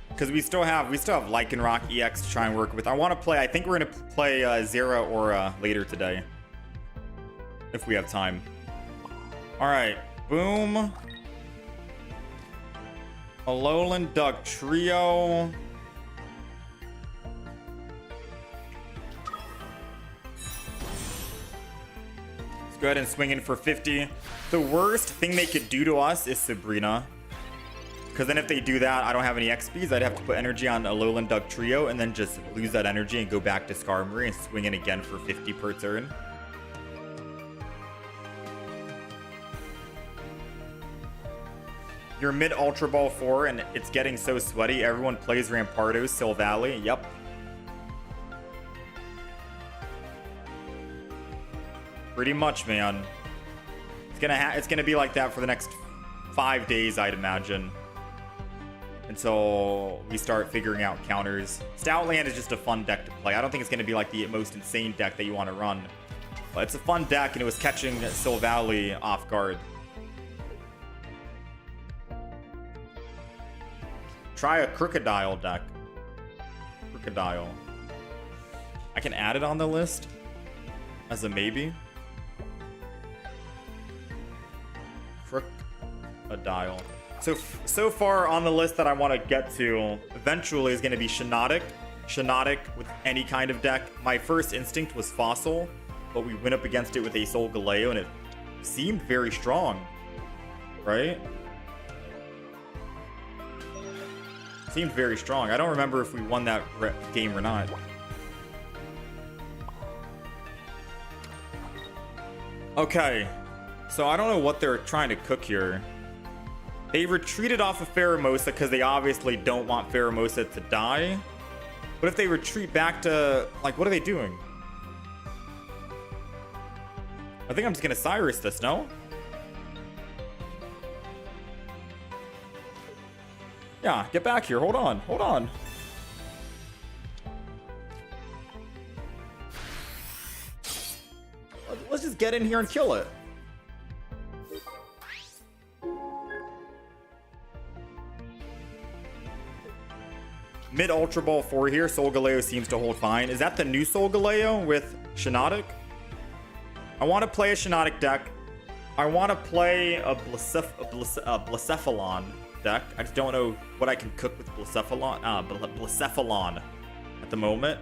Because we still have Lycanroc EX to try and work with. I think we're gonna play Zera Aura later today, if we have time. All right, boom. A Alolan Duck Trio. Go ahead and swing in for 50. The worst thing they could do to us is Sabrina. Because then if they do that, I don't have any XPs. I'd have to put energy on a Alolan Duck Trio and then just lose that energy and go back to Skarmory and swing in again for 50 per turn. You're mid Ultra Ball 4 and it's getting so sweaty. Everyone plays Rampardos, Silvally. Yep. Pretty much, man. It's gonna be like that for the next 5 days, I'd imagine, until we start figuring out counters. Stoutland is just a fun deck to play. I don't think it's gonna be like the most insane deck that you want to run, but it's a fun deck, and it was catching Silvally off guard. Try a Crocodile deck. Crocodile. I can add it on the list as a maybe. Crocodile. So far on the list that I want to get to eventually is going to be Shiinotic. Shiinotic with any kind of deck. My first instinct was Fossil, but we went up against it with a Solgaleo and it seemed very strong, right? Seemed very strong. I don't remember if we won that game or not. Okay, so I don't know what they're trying to cook here. They retreated off of Pheromosa because they obviously don't want Pheromosa to die. But if they retreat back to... like, what are they doing? I think I'm just going to Cyrus this, no? Yeah, get back here. Hold on. Hold on. Let's just get in here and kill it. Mid Ultra Ball 4 here. Solgaleo seems to hold fine. Is that the new Solgaleo with Shiinotic? I want to play a Shiinotic deck. I want to play a Blacephalon deck. I just don't know what I can cook with Blacephalon at the moment.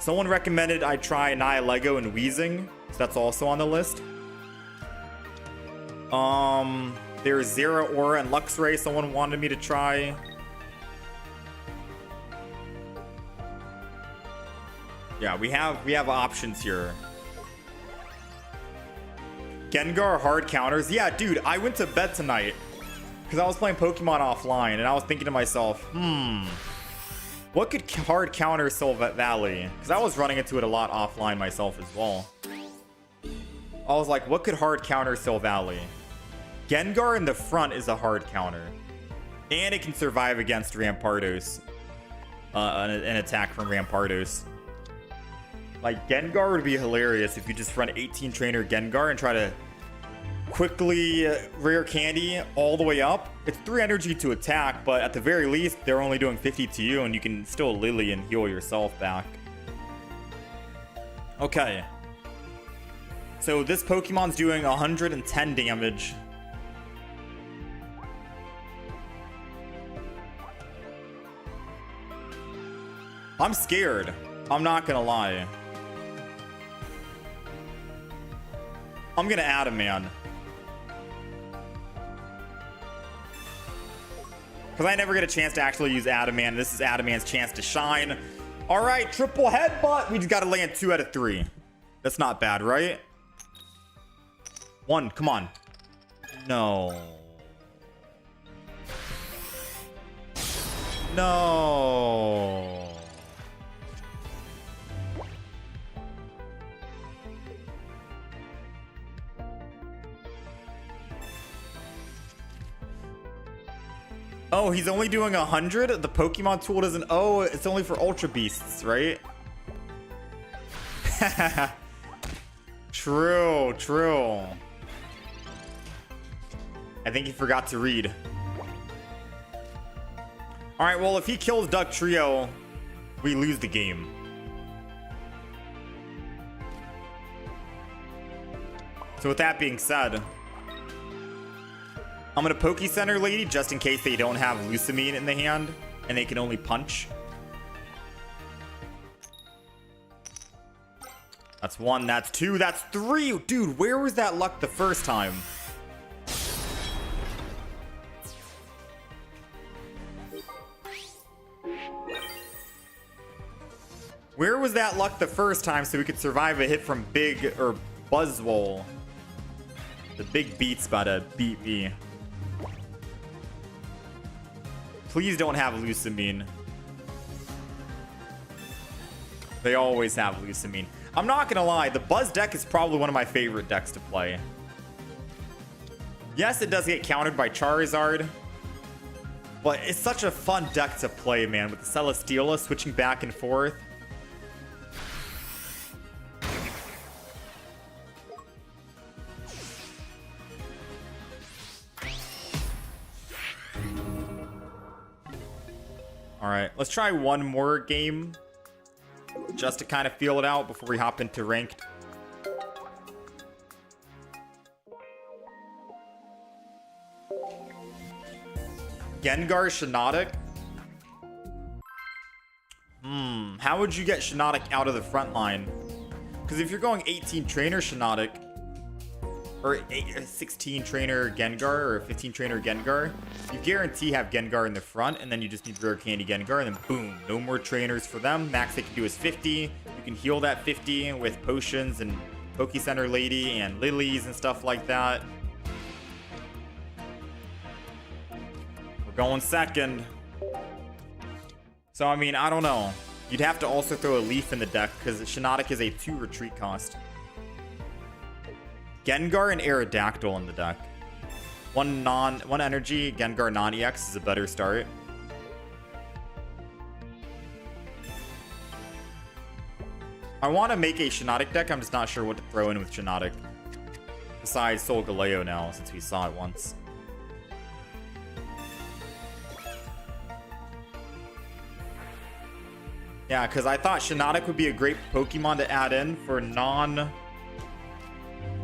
Someone recommended I try Nihilego and Weezing, so that's also on the list. There's Zera Aura and Luxray someone wanted me to try. Yeah, we have options here. Gengar hard counters. Yeah, dude, I went to bed tonight Because I was playing Pokemon offline, and I was thinking to myself, what could hard counter Silvet Valley? Because I was running into it a lot offline myself as well. I was like, what could hard counter Silvet Valley? Gengar in the front is a hard counter. And it can survive against Rampardos. An attack from Rampardos. Like, Gengar would be hilarious if you just run 18 trainer Gengar and try to quickly rare candy all the way up. It's 3 energy to attack, but at the very least, they're only doing 50 to you, and you can still Lily and heal yourself back. Okay. So this Pokemon's doing 110 damage. I'm scared. I'm not gonna lie. I'm gonna Adaman. Because I never get a chance to actually use Adaman. This is Adaman's chance to shine. All right, triple headbutt. We just got to land 2 out of 3. That's not bad, right? 1, come on. No. No. Oh, he's only doing 100? The Pokemon tool doesn't... Oh, it's only for Ultra Beasts, right? True, true. I think he forgot to read. Alright, well, if he kills Duck Trio, we lose the game. So with that being said... I'm going to Poke Center Lady just in case they don't have Lusamine in the hand and they can only punch. That's 1, that's 2, that's 3. Dude, where was that luck the first time? Where was that luck the first time so we could survive a hit from Big or Buzzwole? The big beat's about to beat me. Please don't have Lusamine. They always have Lusamine. I'm not gonna lie, the Buzz deck is probably one of my favorite decks to play. Yes, it does get countered by Charizard, but it's such a fun deck to play, man, with the Celesteela switching back and forth. All right, let's try one more game just to kind of feel it out before we hop into ranked. Gengar Shiinotic. How would you get Shiinotic out of the front line? Because if you're going 18 trainer Shiinotic, or 16 trainer Gengar, or 15 trainer Gengar, you guarantee have Gengar in the front, and then you just need Rare Candy Gengar, and then boom, no more trainers for them. Max they can do is 50. You can heal that 50 with potions and Poke Center Lady and lilies and stuff like that. We're going second. So, I mean, I don't know. You'd have to also throw a leaf in the deck, because Shiinotic is a 2 retreat cost. Gengar and Aerodactyl in the deck. One energy, Gengar non-EX is a better start. I want to make a Shiinotic deck, I'm just not sure what to throw in with Shiinotic. Besides Solgaleo now, since we saw it once. Yeah, because I thought Shiinotic would be a great Pokemon to add in for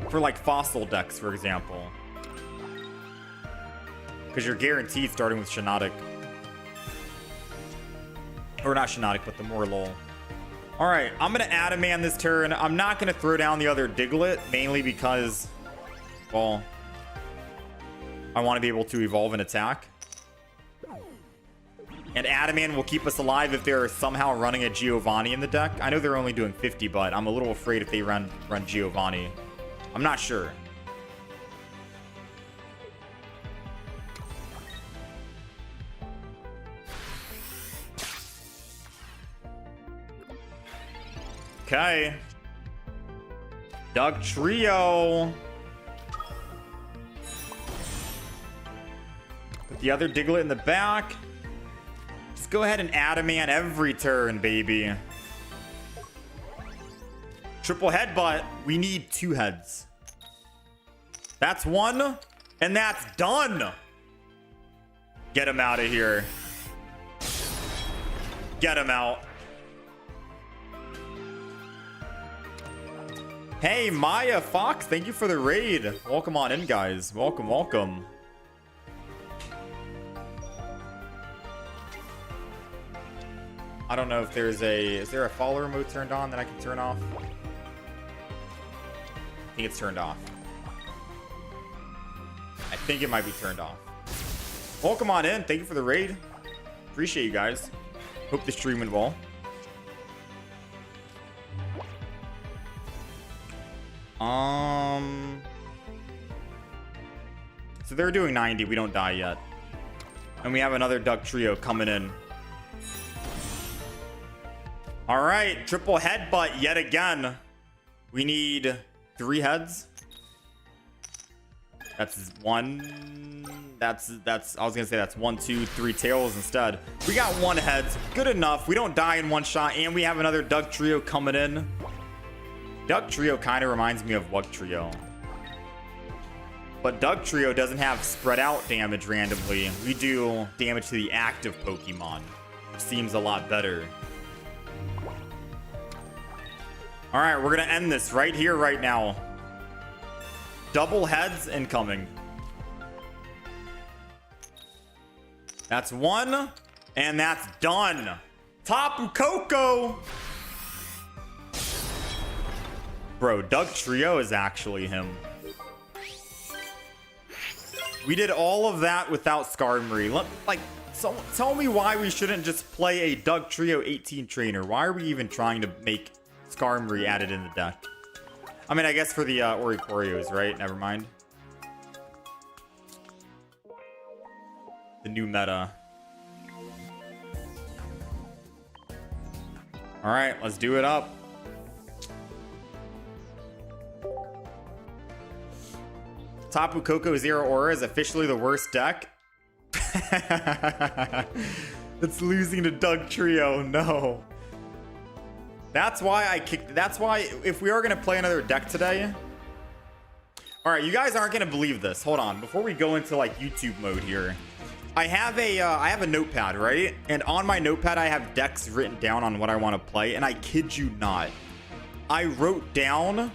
for like fossil decks, for example. Because you're guaranteed starting with Shiinotic. Or not Shiinotic, but the Morlul. Alright, I'm going to Adaman this turn. I'm not going to throw down the other Diglett, mainly because, well, I want to be able to evolve and attack. And Adaman will keep us alive if they're somehow running a Giovanni in the deck. I know they're only doing 50, but I'm a little afraid if they run Giovanni. I'm not sure. Okay. Doug Trio. Put the other Diglett in the back. Just go ahead and Adamant every turn, baby. Triple headbutt. We need 2 heads. That's 1. And that's done. Get him out of here. Get him out. Hey, Maya Fox, thank you for the raid. Welcome on in, guys. Welcome, welcome. I don't know if there's a... Is there a follower mode turned on that I can turn off? I think it's turned off. I think it might be turned off. Welcome on in. Thank you for the raid. Appreciate you guys. Hope the stream went well. So they're doing 90. We don't die yet. And we have another Duck Trio coming in. All right. Triple headbutt yet again. We need 3 heads. That's 1. That's I was gonna say that's 1, 2, 3 tails instead. We got 1 heads. Good enough. We don't die in one shot, and we have another Duck Trio coming in. Duck Trio kind of reminds me of Wug Trio. But Duck Trio doesn't have spread out damage randomly. We do damage to the active Pokemon, which seems a lot better. All right, we're gonna end this right here, right now. Double heads incoming. That's 1, and that's done. Tapu Koko. Bro, Doug Trio is actually him. We did all of that without Skarmory. So tell me why we shouldn't just play a Doug Trio 18 trainer. Why are we even trying to make Skarmory added in the deck? I mean, I guess for the Oricorios, right? Never mind. The new meta. All right, let's do it up. Tapu Koko Zero Aura is officially the worst deck. It's losing to Doug Trio. No. That's why I kicked. That's why if we are going to play another deck today. All right, you guys aren't going to believe this. Hold on. Before we go into like YouTube mode here. I have a notepad, right? And on my notepad, I have decks written down on what I want to play. And I kid you not. I wrote down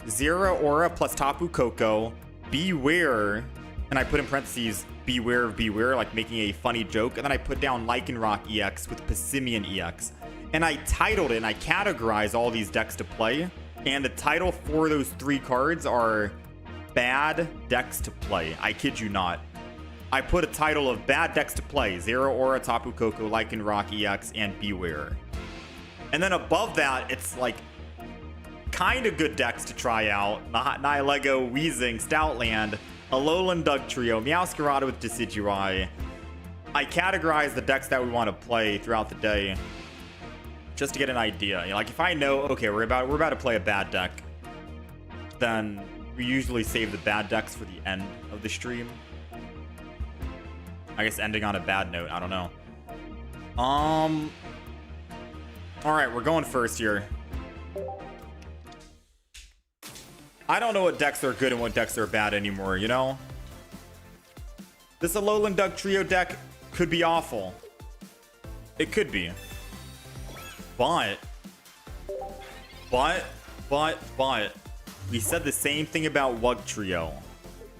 Zero Aura plus Tapu Koko, Beware, and I put in parentheses, Beware of Beware, like making a funny joke. And then I put down Lycanroc EX with Passimian EX. And I titled it and I categorized all these decks to play. And the title for those 3 cards are Bad Decks to Play. I kid you not. I put a title of Bad Decks to Play, Zero Aura, Tapu Koko, Lycanroc EX, and Beware. And then above that, it's like kind of good decks to try out. Nihilego, Weezing, Stoutland, Alolan Doug Trio, Meowscarada with Decidueye. I categorize the decks that we want to play throughout the day just to get an idea. You know, like if I know, okay, we're about to play a bad deck, then we usually save the bad decks for the end of the stream. I guess ending on a bad note. I don't know. All right, we're going first here. I don't know what decks are good and what decks are bad anymore, you know? This Alolan Doug Trio deck could be awful. It could be. But, we said the same thing about Wug Trio.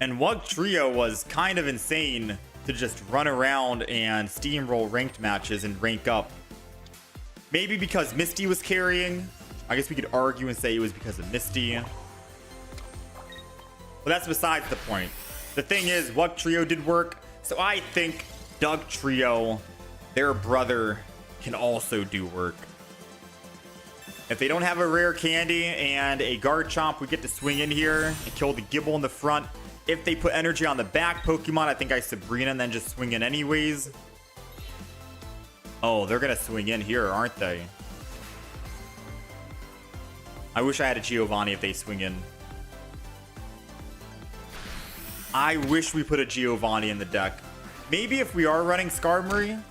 And Wug Trio was kind of insane to just run around and steamroll ranked matches and rank up. Maybe because Misty was carrying. I guess we could argue and say it was because of Misty. But that's besides the point. The thing is, Wug Trio did work. So I think Doug Trio, their brother, can also do work. If they don't have a rare candy and a Garchomp, we get to swing in here and kill the Gibble in the front. If they put energy on the back Pokemon, I think I Sabrina and then just swing in anyways. Oh, they're going to swing in here, aren't they? I wish I had a Giovanni if they swing in. I wish we put a Giovanni in the deck. Maybe if we are running Skarmory,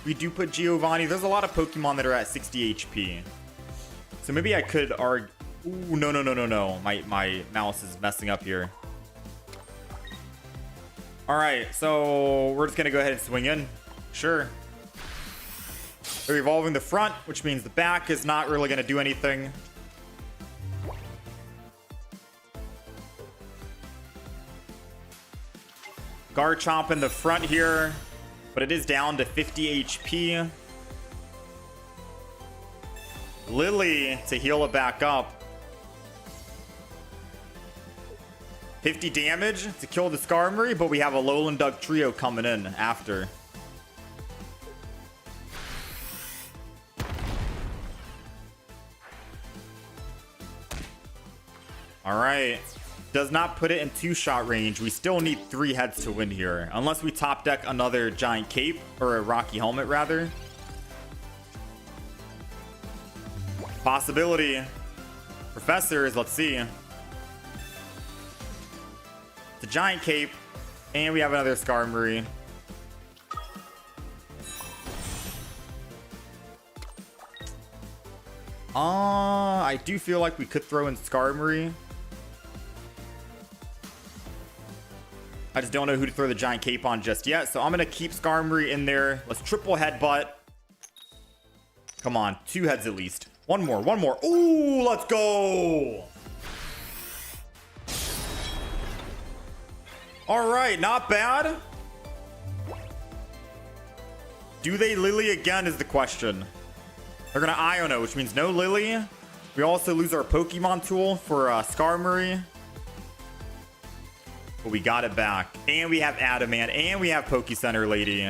we do put Giovanni. There's a lot of Pokemon that are at 60 HP. So maybe I could argue... Ooh, no. My mouse is messing up here. Alright, so we're just going to go ahead and swing in. Sure. They're evolving the front, which means the back is not really going to do anything. Garchomp in the front here, but it is down to 50 HP. Lily to heal it back up. 50 damage to kill the Skarmory, but we have a Alolan Dugtrio coming in after. Alright. Does not put it in 2-shot range. We still need 3 heads to win here. Unless we top deck another Giant Cape, or a Rocky Helmet rather. Possibility. Professors, let's see. The Giant Cape, and we have another Skarmory. I do feel like we could throw in Skarmory. I just don't know who to throw the Giant Cape on just yet, so I'm going to keep Skarmory in there. Let's triple headbutt. Come on, 2 heads at least. One more. Ooh, let's go. All right, not bad. Do they Lily again is the question. They're going to Iono, which means no Lily. We also lose our Pokemon tool for Skarmory. But we got it back. And we have Adamant. And we have Poke Center Lady.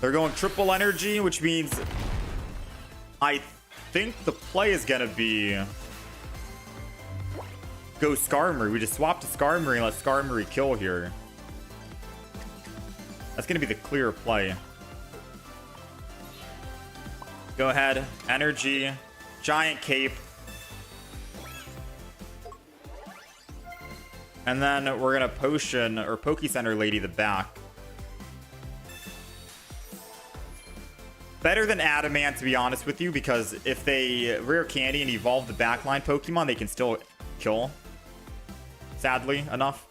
They're going triple energy, which means I think the play is going to be go Skarmory. We just swap to Skarmory and let Skarmory kill here. That's going to be the clear play. Go ahead. Energy. Giant Cape. And then we're going to Potion or Poke Center Lady the back. Better than Adamant, to be honest with you, because if they Rare Candy and evolve the backline Pokemon, they can still kill. Sadly enough.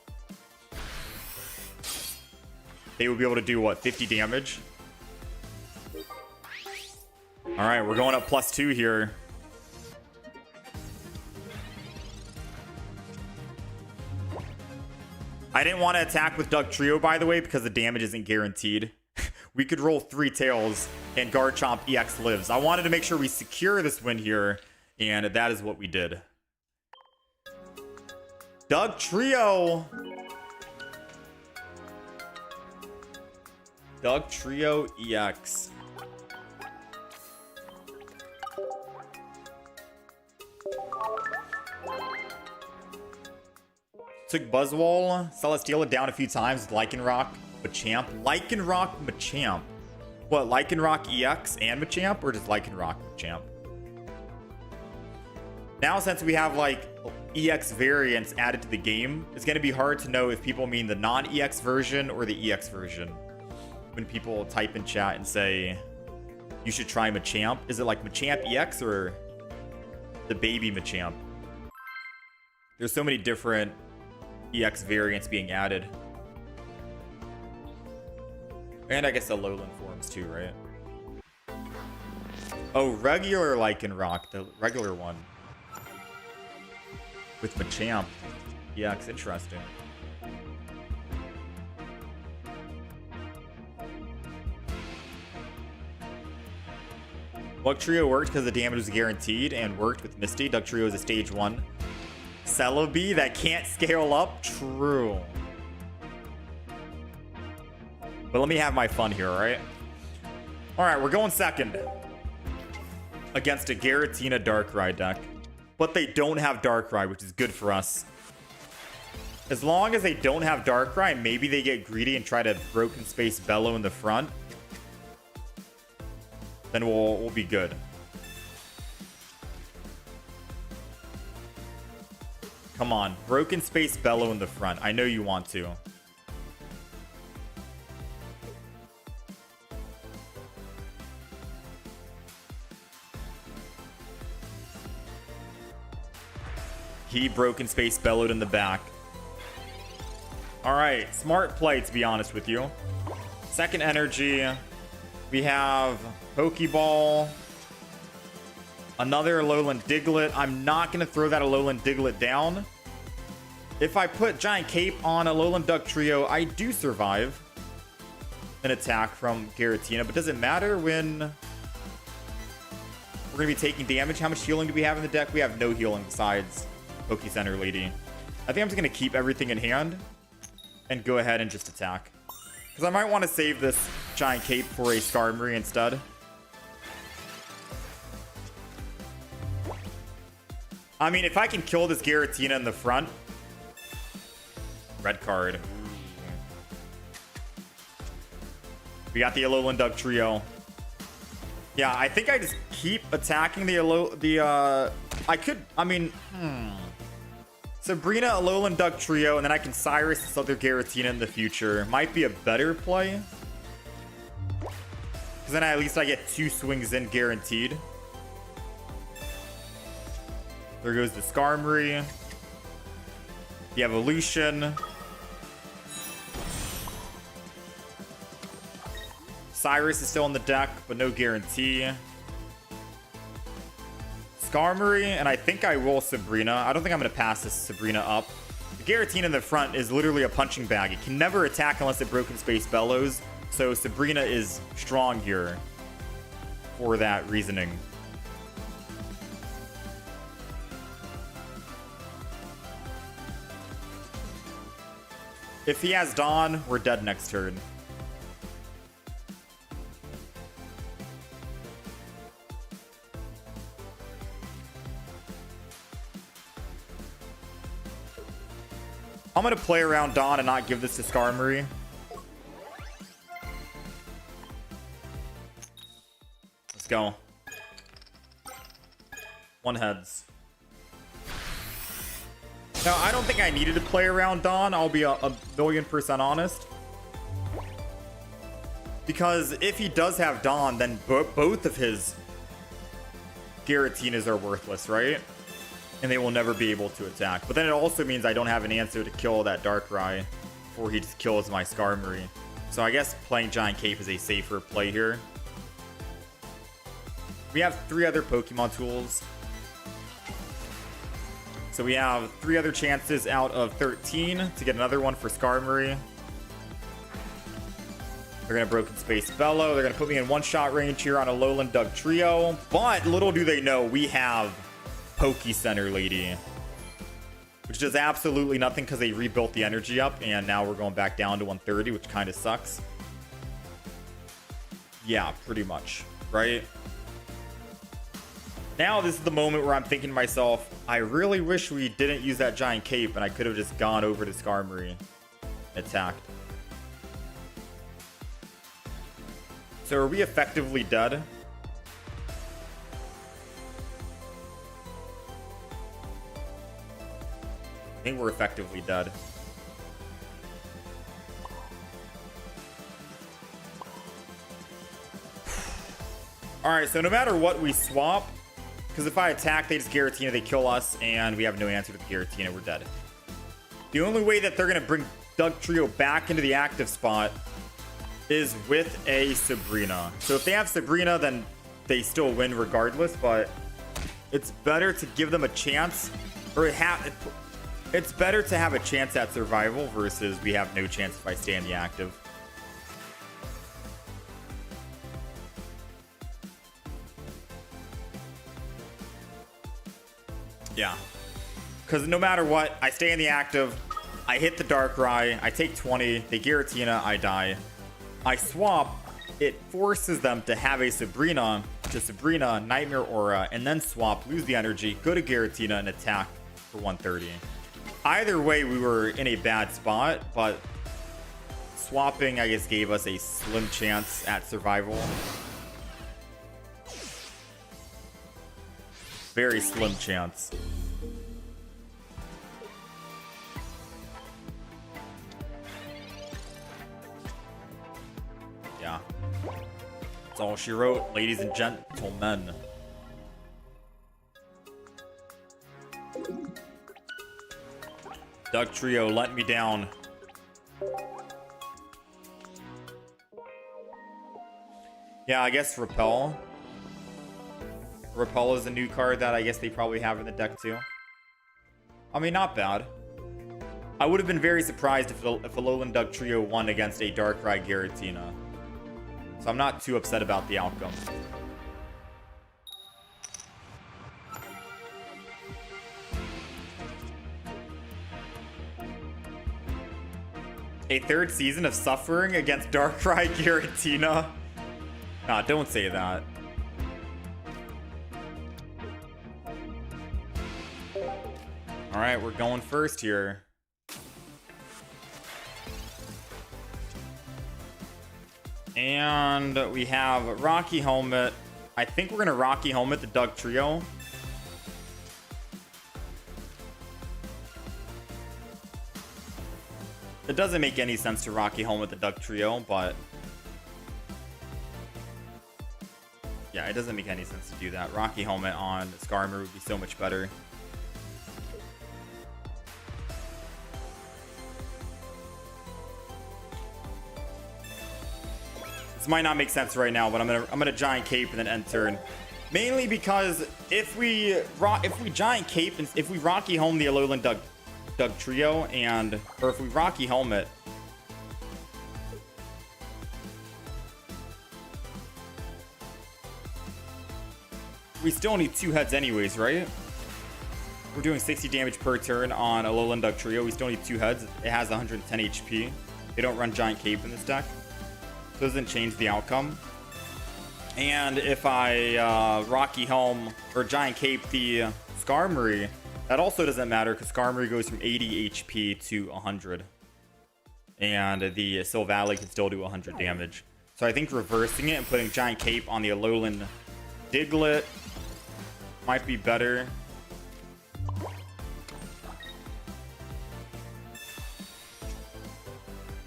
They would be able to do, what, 50 damage? Alright, we're going up +2 here. I didn't want to attack with Dugtrio, by the way, because the damage isn't guaranteed. We could roll 3 tails and Garchomp EX lives. I wanted to make sure we secure this win here, and that is what we did. Dugtrio! Dugtrio EX. Took Buzzwole, Celesteela down a few times with Lycanroc, Machamp. Lycanroc, Machamp. What, Lycanroc EX and Machamp, or just Lycanroc, Machamp? Now, since we have, like, EX variants added to the game, it's going to be hard to know if people mean the non-EX version or the EX version. When people type in chat and say, you should try Machamp. Is it like Machamp EX or the baby Machamp? There's so many different EX variants being added. And I guess the Alolan forms too, right? Oh, regular Lycanroc, the regular one. With Machamp. EX, interesting. Dugtrio worked because the damage was guaranteed and worked with Misty. Dugtrio is a stage 1. Celebi that can't scale up? True. But let me have my fun here, alright? Alright, we're going second. Against a Giratina Darkrai deck. But they don't have Darkrai, which is good for us. As long as they don't have Darkrai, maybe they get greedy and try to Broken Space Bellow in the front. Then we'll be good. Come on. Broken Space Bellow in the front. I know you want to. He Broken Space Bellowed in the back. Alright, smart play, to be honest with you. Second energy. We have Pokeball. Another Alolan Diglett. I'm not going to throw that Alolan Diglett down. If I put Giant Cape on Alolan Duck Trio, I do survive an attack from Giratina. But does it matter when we're going to be taking damage? How much healing do we have in the deck? We have no healing besides Poke Center Lady. I think I'm just going to keep everything in hand and go ahead and just attack. Because I might want to save this Giant Cape for a Skarmory instead. I mean, if I can kill this Giratina in the front. Red card. We got the Alolan Duck Trio. Yeah, I think I just keep attacking Sabrina, Alolan Duck Trio, and then I can Cyrus this other Giratina in the future. Might be a better play. Because then at least I get 2 swings in guaranteed. There goes the Skarmory. The Evolution. Cyrus is still in the deck, but no guarantee. Skarmory, and I think I roll Sabrina. I don't think I'm going to pass this Sabrina up. The Giratina in the front is literally a punching bag. It can never attack unless it Broken Space Bellows. So Sabrina is strong here for that reasoning. If he has Dawn, we're dead next turn. I'm going to play around Dawn and not give this to Skarmory. Let's go. 1 heads. Now, I don't think I needed to play around Dawn. I'll be a million% honest. Because if he does have Dawn, then both of his Giratinas are worthless, right? And they will never be able to attack. But then it also means I don't have an answer to kill that Darkrai before he just kills my Skarmory. So I guess playing Giant Cape is a safer play here. We have 3 other Pokemon tools. So we have 3 other chances out of 13 to get another one for Skarmory. They're going to Broken Space Bellow. They're going to put me in 1-shot range here on a Alolan Duck Trio. But little do they know, we have Poke Center Lady, which does absolutely nothing because they rebuilt the energy up. And now we're going back down to 130, which kind of sucks. Yeah, pretty much, right? Now this is the moment where I'm thinking to myself, I really wish we didn't use that Giant Cape and I could have just gone over to Skarmory and attacked. So are we effectively dead? I think we're effectively dead. Alright, so no matter what we swap, because if I attack, they just Giratina, they kill us, and we have no answer to the Giratina, we're dead. The only way that they're going to bring Duck Trio back into the active spot is with a Sabrina. So if they have Sabrina, then they still win regardless, but it's better to give them a chance, or it's better to have a chance at survival versus we have no chance if I stay in the active. Yeah, because no matter what, I stay in the active, I hit the Darkrai, I take 20, they Giratina, I die. I swap, it forces them to have a Sabrina to Sabrina, Nightmare Aura, and then swap, lose the energy, go to Giratina, and attack for 130. Either way, we were in a bad spot, but swapping, I guess, gave us a slim chance at survival. Very slim chance. all she wrote, ladies and gentlemen. Duck Trio let me down. Yeah, I guess Repel. Repel is a new card that I guess they probably have in the deck too. I mean, not bad. I would have been very surprised if Alolan Duck Trio won against a Darkrai Giratina. So I'm not too upset about the outcome. A third season of suffering against Darkrai Giratina? Nah, don't say that. Alright, we're going first here. And we have Rocky Helmet. I think we're going to Rocky Helmet the Duck Trio. It doesn't make any sense to Rocky Helmet the Duck Trio, but... yeah, it doesn't make any sense to do that. Rocky Helmet on Skarmory would be so much better. This might not make sense right now, but I'm gonna Giant Cape and then end turn. Mainly because if we Giant Cape and if we Rocky Helmet the Alolan Duck Trio or if we Rocky Helmet, we still need 2 heads anyways, right? We're doing 60 damage per turn on Alolan Duck Trio. We still need 2 heads. It has 110 HP. They don't run Giant Cape in this deck. Doesn't change the outcome. And if I Rocky Helm or Giant Cape the Skarmory, that also doesn't matter because Skarmory goes from 80 HP to 100. And the Silvally can still do 100 damage. So I think reversing it and putting Giant Cape on the Alolan Diglett might be better.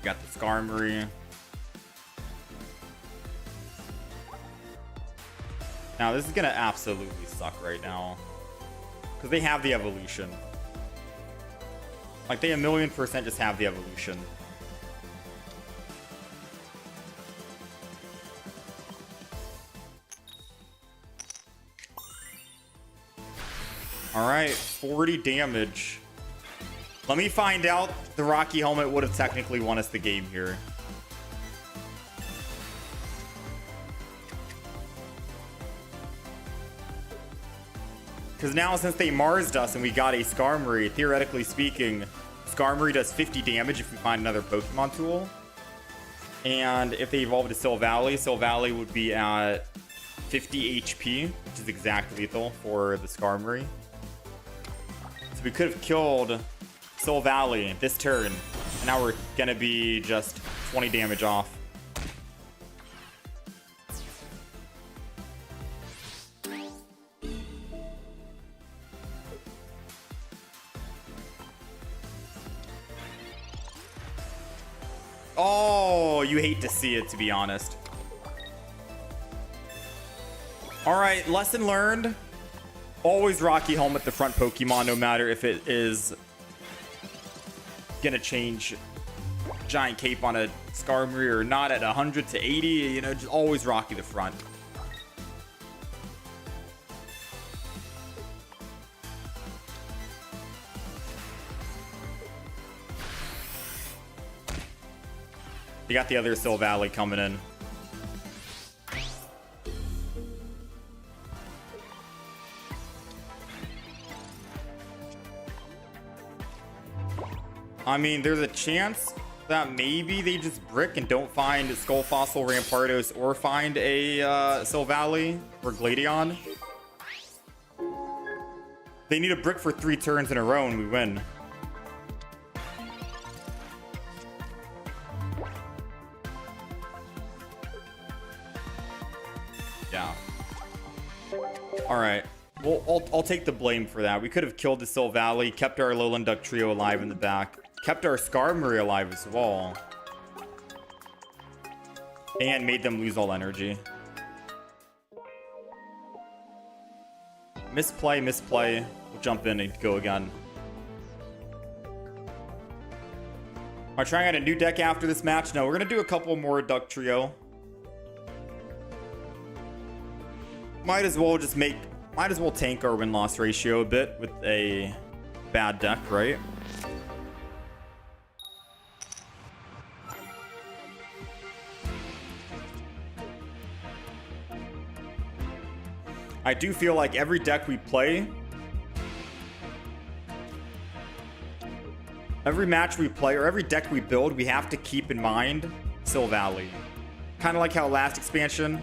Got the Skarmory. Now, this is going to absolutely suck right now. Because they have the evolution. Like, they 1,000,000% just have the evolution. Alright, 40 damage. Let me find out. The Rocky Helmet would have technically won us the game here. Because now, since they Mars'd us and we got a Skarmory, theoretically speaking, Skarmory does 50 damage if we find another Pokemon tool. And if they evolve to Silvally, Silvally would be at 50 HP, which is exact lethal for the Skarmory. So we could have killed Silvally this turn. And now we're going to be just 20 damage off. Oh, you hate to see it, to be honest. Alright, lesson learned. Always Rocky Helmet the front Pokemon, no matter if it is gonna change Giant Cape on a Skarmory or not at 100 to 80. You know, just always Rocky the front. You got the other Silvally coming in. I mean, there's a chance that maybe they just brick and don't find Skull Fossil, Rampardos, or find a Silvally or Gladion. They need a brick for 3 turns in a row and we win. Yeah. All right. Well, I'll take the blame for that. We could have killed the Silvally, kept our Alolan Duck Trio alive in the back, kept our Skarmory alive as well, and made them lose all energy. Misplay, misplay. We'll jump in and go again. Am I trying out a new deck after this match? No, we're going to do a couple more Duck Trio. Might as well tank our win-loss ratio a bit with a bad deck, right? I do feel like every deck we play, every match we play, or every deck we build, we have to keep in mind Sil Valley. Kind of like how last expansion.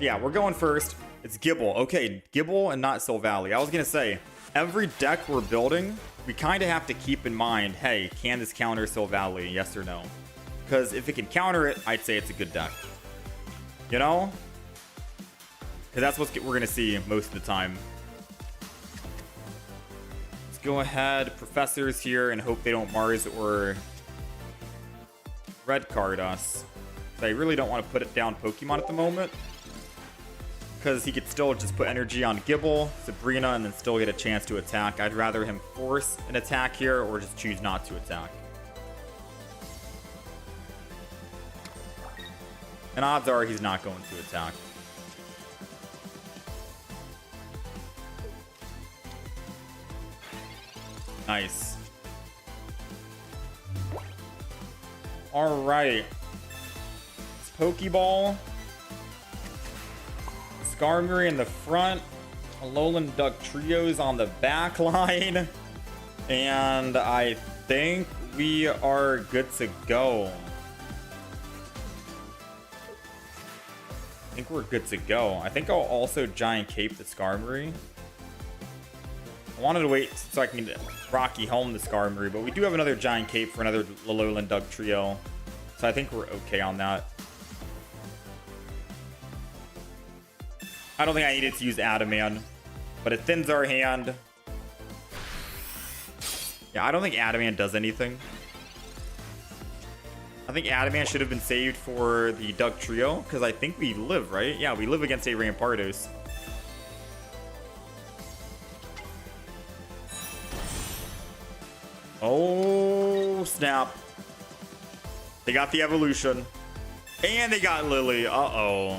Yeah, we're going first. It's Gibble. Okay, Gibble and not Sil Valley. I was going to say, every deck we're building, we kind of have to keep in mind, hey, can this counter Sil Valley? Yes or no? Because if it can counter it, I'd say it's a good deck. You know? Because that's what we're going to see most of the time. Let's go ahead, Professors here, and hope they don't Mars or red card us. I really don't want to put it down Pokemon at the moment, because he could still just put energy on Gibble, Sabrina, and then still get a chance to attack. I'd rather him force an attack here or just choose not to attack. And odds are he's not going to attack. Nice. All right. It's Pokeball. Skarmory in the front. Alolan Duck Trios on the back line. And I think we are good to go. I think we're good to go. I think I'll also Giant Cape the Skarmory. I wanted to wait so I can Rocky Helm the Skarmory, but we do have another Giant Cape for another Alolan Duck Trio. So I think we're okay on that. I don't think I needed to use Adamant, but it thins our hand. Yeah, I don't think Adamant does anything. I think Adamant should have been saved for the Duck Trio, because I think we live, right? Yeah, we live against a Rampardos. Oh, snap. They got the evolution. And they got Lily. Uh-oh.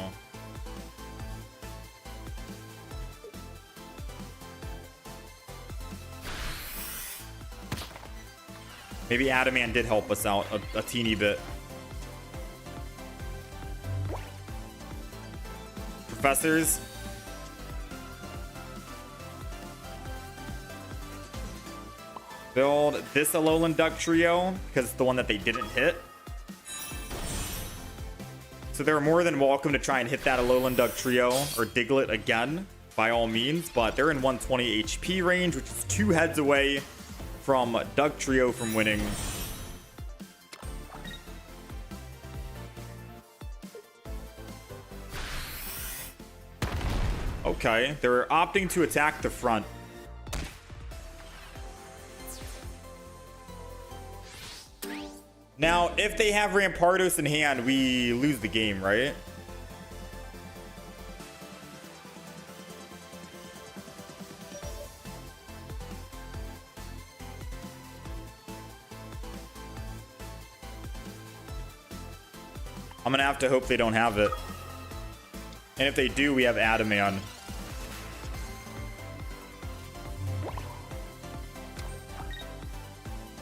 Maybe Adamant did help us out a teeny bit. Professors. Build this Alolan Duck Trio, because it's the one that they didn't hit. So they're more than welcome to try and hit that Alolan Duck Trio or Diglett again, by all means. But they're in 120 HP range, which is 2 heads away from Duck Trio from winning. Okay, they're opting to attack the front. Now, if they have Rampardos in hand, we lose the game, right? I'm gonna have to hope they don't have it. And if they do, we have Adamant.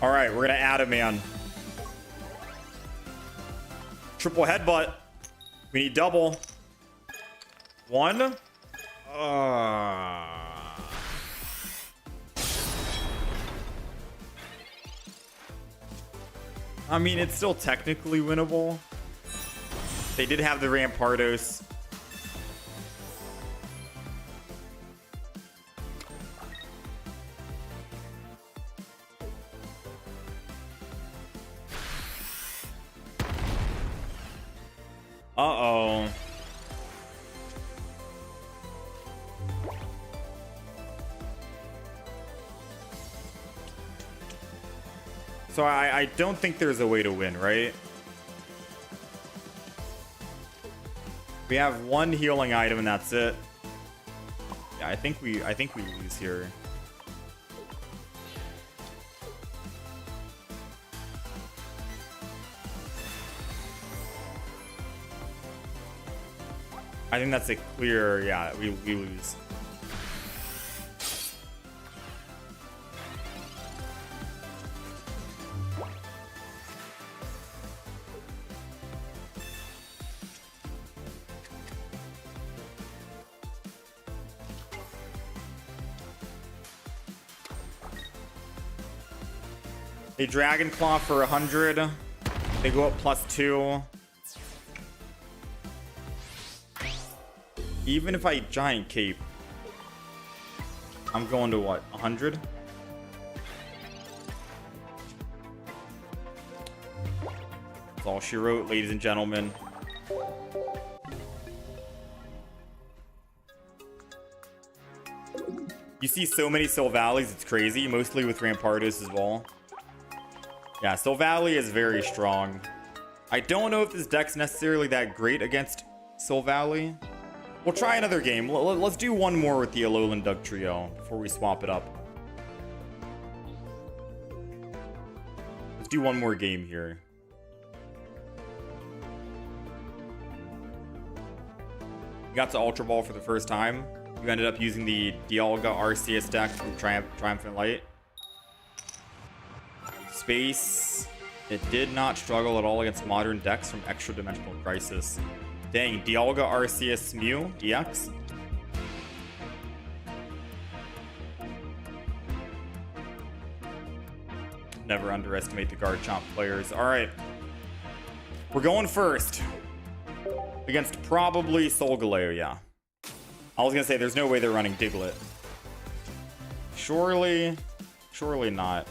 All right, we're gonna Adamant. Triple headbutt. We need double. 1. I mean, it's still technically winnable. They did have the Rampardos. Uh-oh. So I don't think there's a way to win, right? We have 1 healing item and that's it. I think we lose here. I think that's a clear, yeah, we lose. A Dragon Claw for 100. They go up +2. Even if I Giant Cape, I'm going to what? 100? That's all she wrote, ladies and gentlemen. You see so many Sylvallies, it's crazy. Mostly with Rampardos as well. Yeah, Sylvalli is very strong. I don't know if this deck's necessarily that great against Sylvalli. We'll try another game. Let's do one more with the Alolan Dugtrio before we swap it up. Let's do one more game here. We got to Ultra Ball for the first time. We ended up using the Dialga Arceus deck from Triumphant Light. Space. It did not struggle at all against modern decks from Extradimensional Crisis. Dang, Dialga Arceus Mew EX. Never underestimate the Garchomp players. Alright. We're going first. Against probably Solgaleo, yeah. I was gonna say there's no way they're running Diglett. Surely not.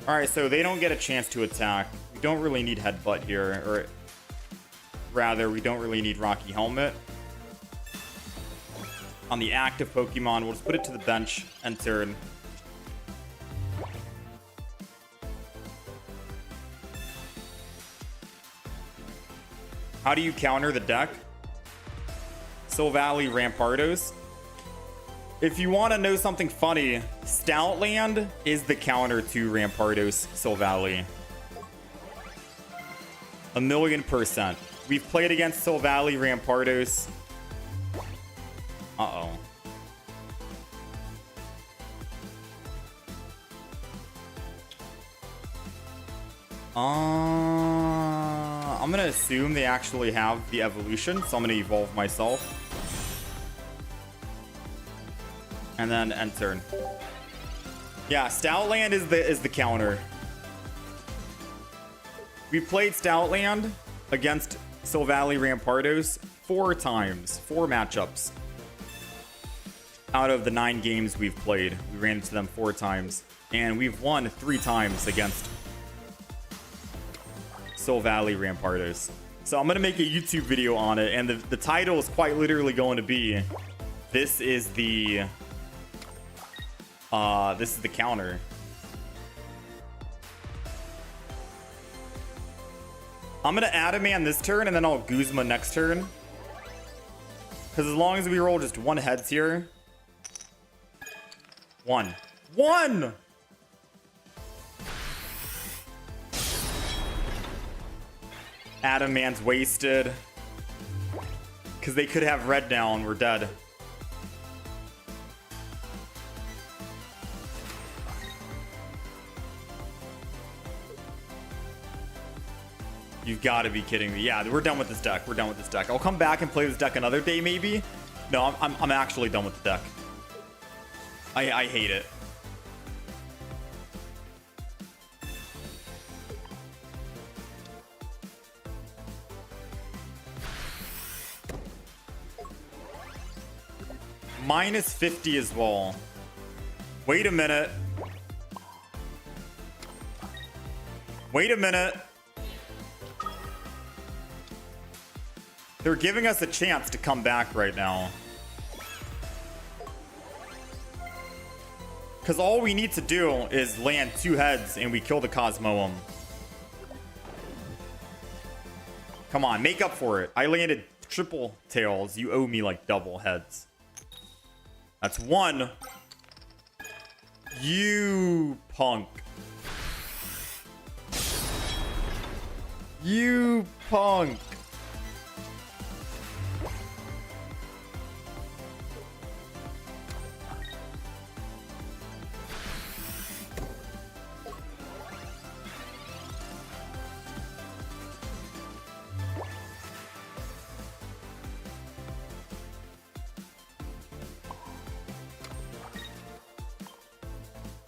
Alright, so they don't get a chance to attack. We don't really need Headbutt here, or rather, we don't really need Rocky Helmet. On the active Pokemon, we'll just put it to the bench and turn. How do you counter the deck? Sylvalli Rampardos. If you want to know something funny, Stoutland is the counter to Rampardos Sylvalli. 1,000,000%. We've played against Sylvalli Rampardos. Uh-oh. I'm gonna assume they actually have the evolution, so I'm gonna evolve myself. And then end turn. Yeah, Stoutland is the counter. We played Stoutland against Sylvalli Rampardos 4 times, 4 matchups. Out of the 9 games we've played, we ran into them 4 times. And we've won 3 times against Sylvalli Rampardos. So I'm going to make a YouTube video on it, and the title is quite literally going to be, this is the counter. I'm going to Adaman this turn, and then I'll Guzma next turn. Because as long as we roll just 1 heads here. 1. Adaman's wasted. Because they could have red down. We're dead. You've got to be kidding me. Yeah, we're done with this deck. I'll come back and play this deck another day, maybe. No, I'm actually done with the deck. I hate it. -50 as well. Wait a minute. They're giving us a chance to come back right now. Because all we need to do is land 2 heads and we kill the Cosmoem. Come on, make up for it. I landed triple tails. You owe me like double heads. That's one. You punk. You punk.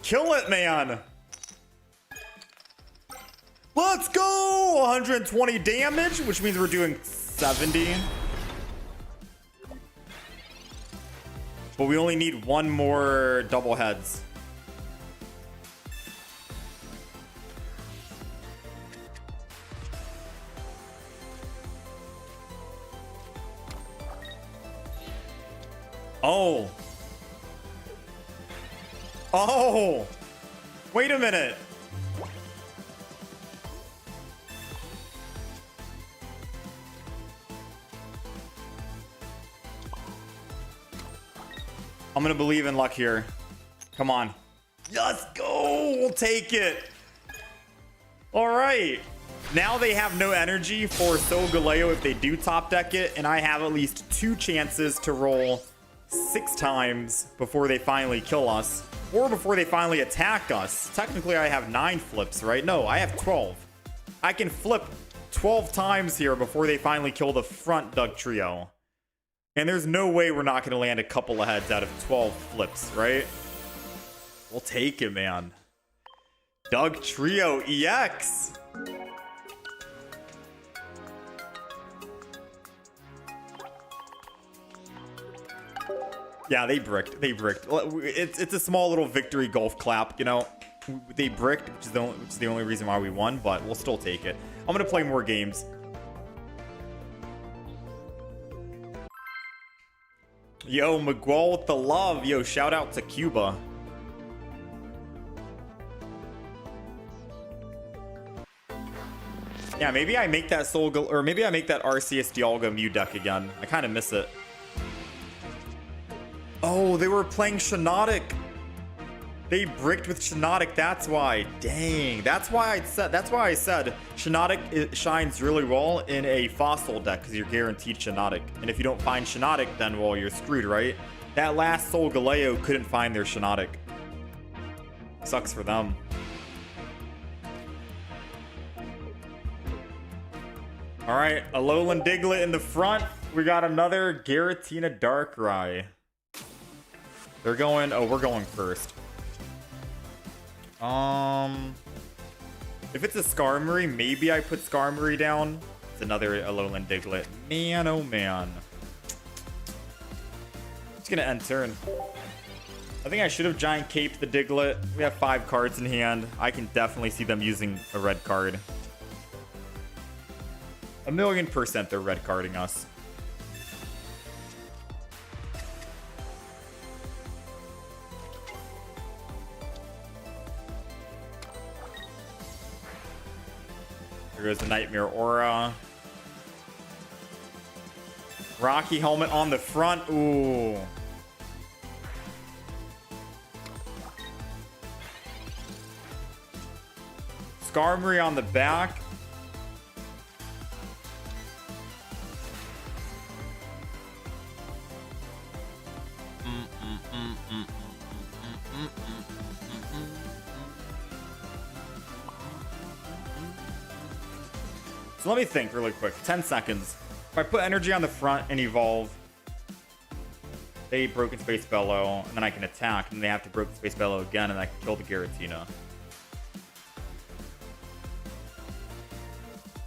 Kill it, man. Let's go. 120 damage, which means we're doing 70. But we only need one more double heads. Oh. Oh. Wait a minute. I'm gonna believe in luck here. Come on. Let's go. We'll take it. All right. Now they have no energy for Solgaleo if they do top deck it, and I have at least 2 chances to roll 6 times before they finally kill us, or before they finally attack us. Technically, I have 9 flips, right? No, I have 12. I can flip 12 times here before they finally kill the front Dugtrio. And there's no way we're not going to land a couple of heads out of 12 flips, right? We'll take it, man. Dugtrio EX. Yeah, they bricked. They bricked. It's a small little victory golf clap, you know. They bricked, which is the only reason why we won, but we'll still take it. I'm going to play more games. Yo, Miguel with the love. Yo, shout out to Cuba. Yeah, maybe I make that or maybe I make that Arceus Dialga Mew deck again. I kind of miss it. Oh, they were playing Shiinotic. They bricked with Shiinotic, that's why. Dang, that's why I said Shiinotic shines really well in a fossil deck because you're guaranteed Shiinotic. And if you don't find Shiinotic, then well, you're screwed, right? That last Solgaleo couldn't find their Shiinotic. Sucks for them. All right, Alolan Diglett in the front. We got another Giratina Darkrai. They're going, oh, we're going first. If it's a Skarmory, maybe I put Skarmory down. It's another Alolan Diglett. Man, oh man. It's gonna end turn. I think I should have Giant Caped the Diglett. We have 5 cards in hand. I can definitely see them using a red card. 1,000,000% they're red carding us. There goes the Nightmare Aura. Rocky Helmet on the front. Ooh. Skarmory on the back. So let me think really quick. 10 seconds. If I put energy on the front and evolve, they Broken Space Bellow, and then I can attack, and they have to Broken Space Bellow again, and I can kill the Giratina.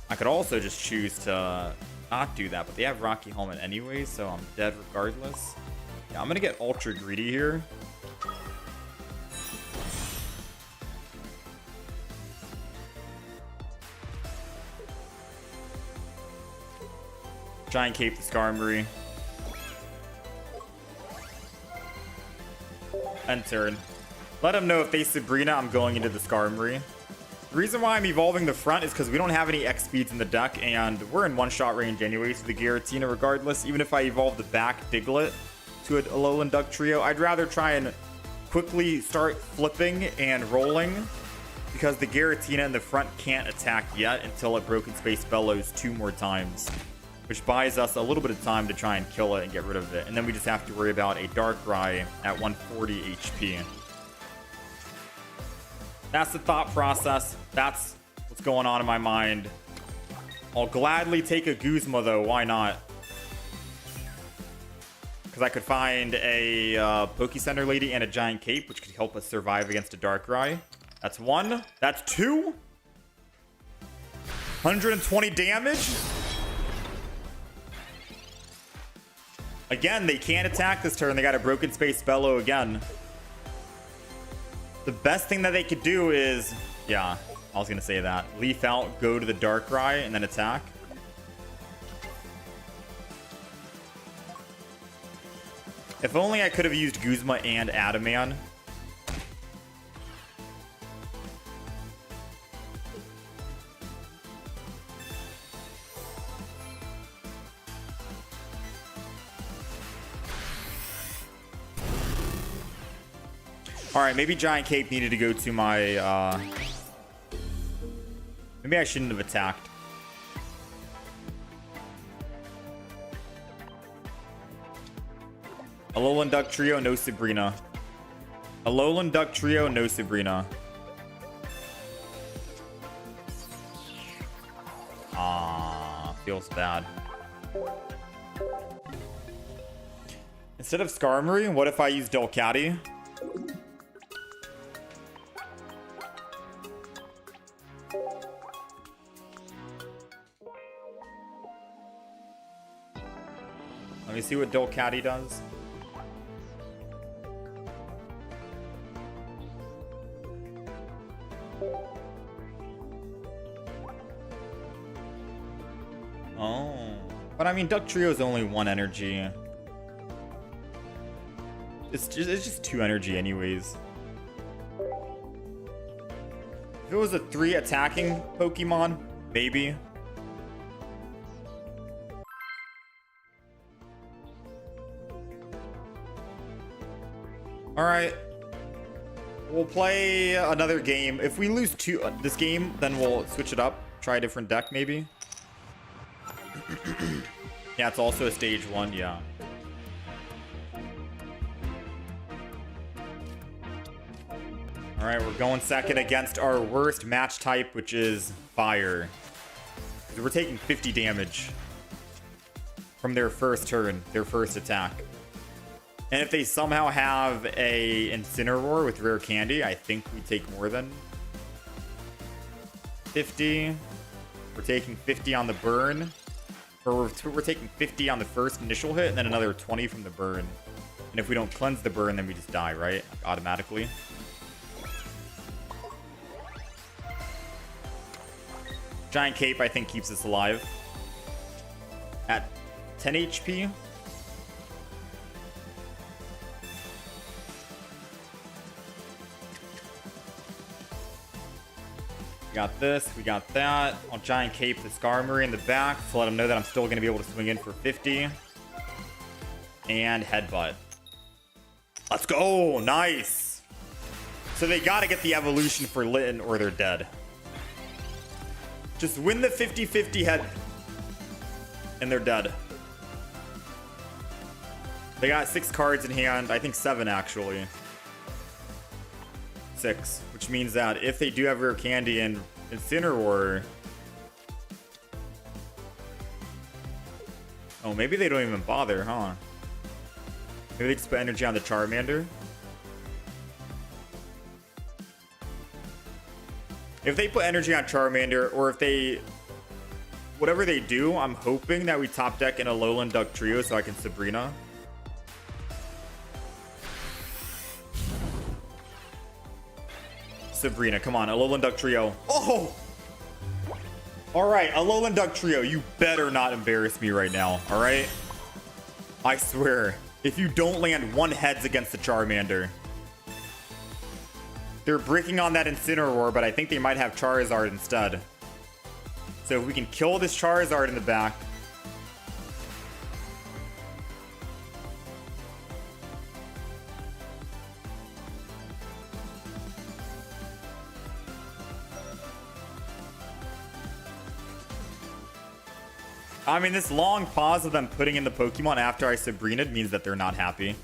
I could also just choose to not do that, but they have Rocky Helmet anyway, so I'm dead regardless. Yeah, I'm gonna get ultra greedy here. Giant Cape the Skarmory. End turn. Let them know if they Sabrina, I'm going into the Skarmory. The reason why I'm evolving the front is because we don't have any X speeds in the deck, and we're in one-shot range anyway, so the Giratina regardless. Even if I evolve the back Diglett to a Alolan Duck Trio. I'd rather try and quickly start flipping and rolling because the Giratina in the front can't attack yet until it Broken Space Bellows 2 more times, which buys us a little bit of time to try and kill it and get rid of it. And then we just have to worry about a Darkrai at 140 HP. That's the thought process. That's what's going on in my mind. I'll gladly take a Guzma, though. Why not? Because I could find a Poke Center Lady and a Giant Cape, which could help us survive against a Darkrai. That's 1. That's 2. 120 damage. Again, they can't attack this turn. They got a Broken Space Bellow again. The best thing that they could do is... Yeah, I was going to say that. Leaf out, go to the Darkrai, and then attack. If only I could have used Guzma and Adaman. Alright, maybe Giant Cape needed to go to my... Maybe I shouldn't have attacked. Alolan Duck Trio, no Sabrina. Alolan Duck Trio, no Sabrina. Ah, feels bad. Instead of Skarmory, what if I use Delcatty? Let me see what Delcatty does. Oh. But I mean, Duck Trio is only 1 energy. It's just 2 energy anyways. If it was a 3 attacking Pokemon, maybe. Alright. We'll play another game. If we lose this game, then we'll switch it up. Try a different deck, maybe. Yeah, it's also a stage 1, yeah. Alright, we're going second against our worst match type, which is Fire. We're taking 50 damage from their first turn, their first attack. And if they somehow have a Incineroar with Rare Candy, I think we take more than 50. We're taking 50 on the burn. Or we're taking 50 on the first initial hit, and then another 20 from the burn. And if we don't cleanse the burn, then we just die, right? Automatically. Giant Cape, I think, keeps us alive. At 10 HP. We got this, we got that. I'll Giant Cape the Skarmory in the back to let him know that I'm still going to be able to swing in for 50. And Headbutt. Let's go! Nice! So they got to get the evolution for Litten or they're dead. Just win the 50-50 head. And they're dead. They got 6 cards in hand. I think 7 actually. 6, which means that if they do have Rare Candy and Incineroar... Oh, maybe they don't even bother, huh? Maybe they just put energy on the Charmander. If they put energy on Charmander, or if they... Whatever they do, I'm hoping that we top deck in a Alolan Duck Trio so I can Sabrina. Sabrina, come on, Alolan Duck Trio. Oh! Alright, Alolan Duck Trio, you better not embarrass me right now, alright? I swear, if you don't land 1 heads against the Charmander. They're breaking on that Incineroar, but I think they might have Charizard instead. So if we can kill this Charizard in the back. I mean, this long pause of them putting in the Pokemon after I Sabrina'd means that they're not happy.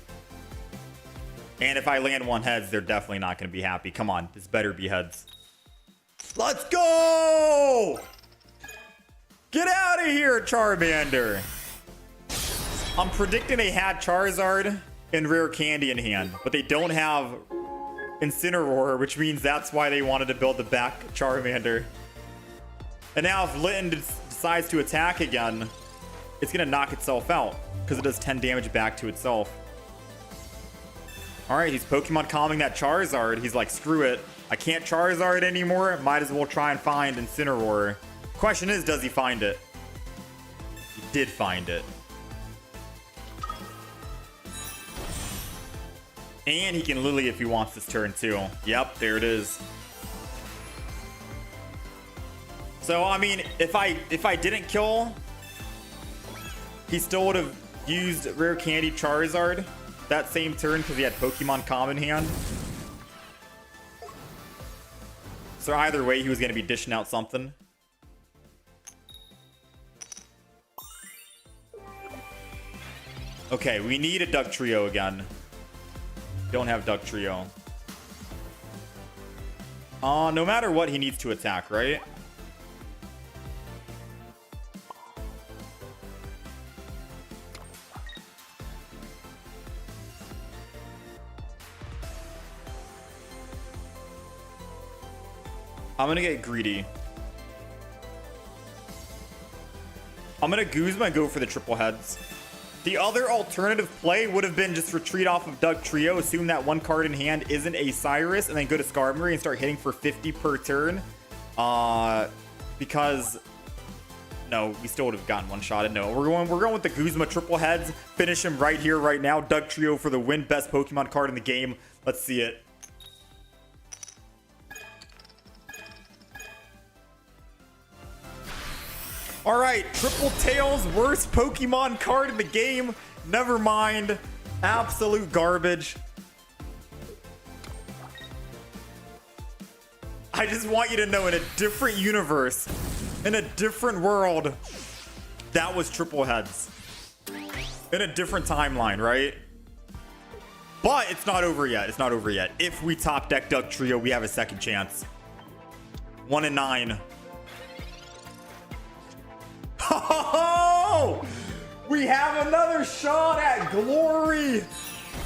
And if I land one heads, they're definitely not going to be happy. Come on, this better be heads. Let's go! Get out of here, Charmander. I'm predicting they had Charizard and Rare Candy in hand, but they don't have Incineroar, which means that's why they wanted to build the back Charmander. And now if Litten decides to attack again, it's going to knock itself out because it does 10 damage back to itself. All right, he's Pokemon calming that Charizard. He's like, screw it. I can't Charizard anymore. Might as well try and find Incineroar. Question is, does he find it? He did find it. And he can Lily if he wants this turn too. Yep, there it is. So, I mean, if I didn't kill, he still would have used Rare Candy Charizard that same turn because he had Pokemon Calm in hand. So either way, he was going to be dishing out something. Okay, we need a Duck Trio again. Don't have Duck Trio. No matter what, he needs to attack, right? I'm gonna get greedy. I'm gonna Guzma and go for the triple heads. The other alternative play would have been just retreat off of Duck Trio, assume that one card in hand isn't a Cyrus, and then go to Skarmory and start hitting for 50 per turn. Because no, we still would have gotten one shot. No, we're going with the Guzma triple heads. Finish him right here, right now. Duck Trio for the win. Best Pokemon card in the game. Let's see it. All right, Triple Tails, worst Pokemon card in the game. Never mind. Absolute garbage. I just want you to know, in a different universe, in a different world, that was triple heads. In a different timeline, right? But it's not over yet. It's not over yet. If we top deck Duck Trio, we have a second chance. 1 in 9. Oh, we have another shot at glory,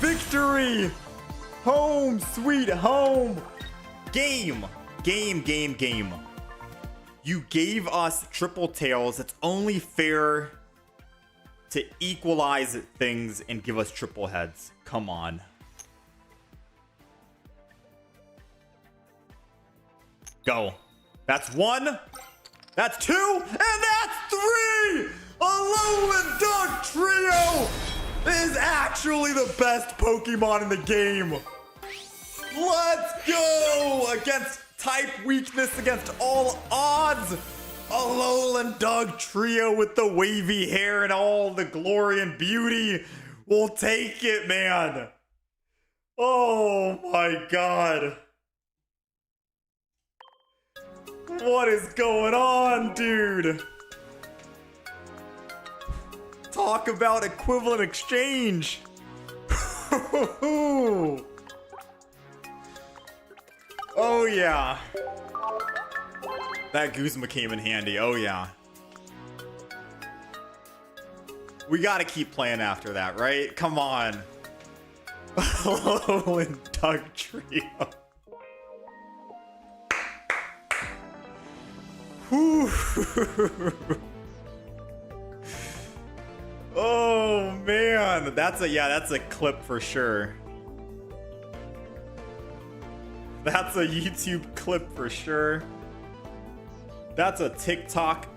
victory, home sweet home. Game. You gave us Triple Tails. It's only fair to equalize things and give us triple heads. Come on. Go. That's 1. That's 2, and that's 3! Alolan Duck Trio is actually the best Pokemon in the game. Let's go! Against type weakness, against all odds. Alolan Duck Trio with the wavy hair and all the glory and beauty. We'll take it, man. Oh my god. What is going on, dude? Talk about equivalent exchange. Oh yeah. That Guzma came in handy. Oh yeah. We gotta keep playing after that, right? Come on. Alolan Duck Trio. Oh man, that's a clip for sure. That's a YouTube clip for sure. That's a TikTok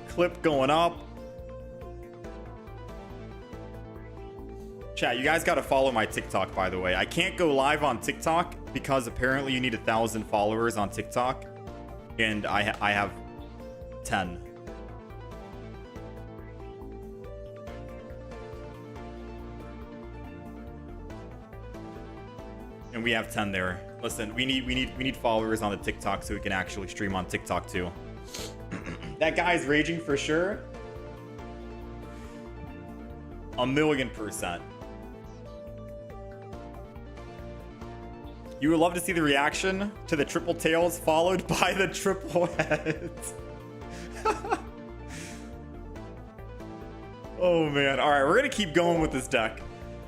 clip going up. Chat, you guys gotta follow my TikTok, by the way. I can't go live on TikTok because apparently you need 1,000 followers on TikTok, and I have 10. And we have 10 there. Listen, we need followers on the TikTok so we can actually stream on TikTok too. That guy's raging for sure. 1,000,000%. You would love to see the reaction to the triple tails followed by the triple heads. Oh man. All right, we're gonna keep going with this deck.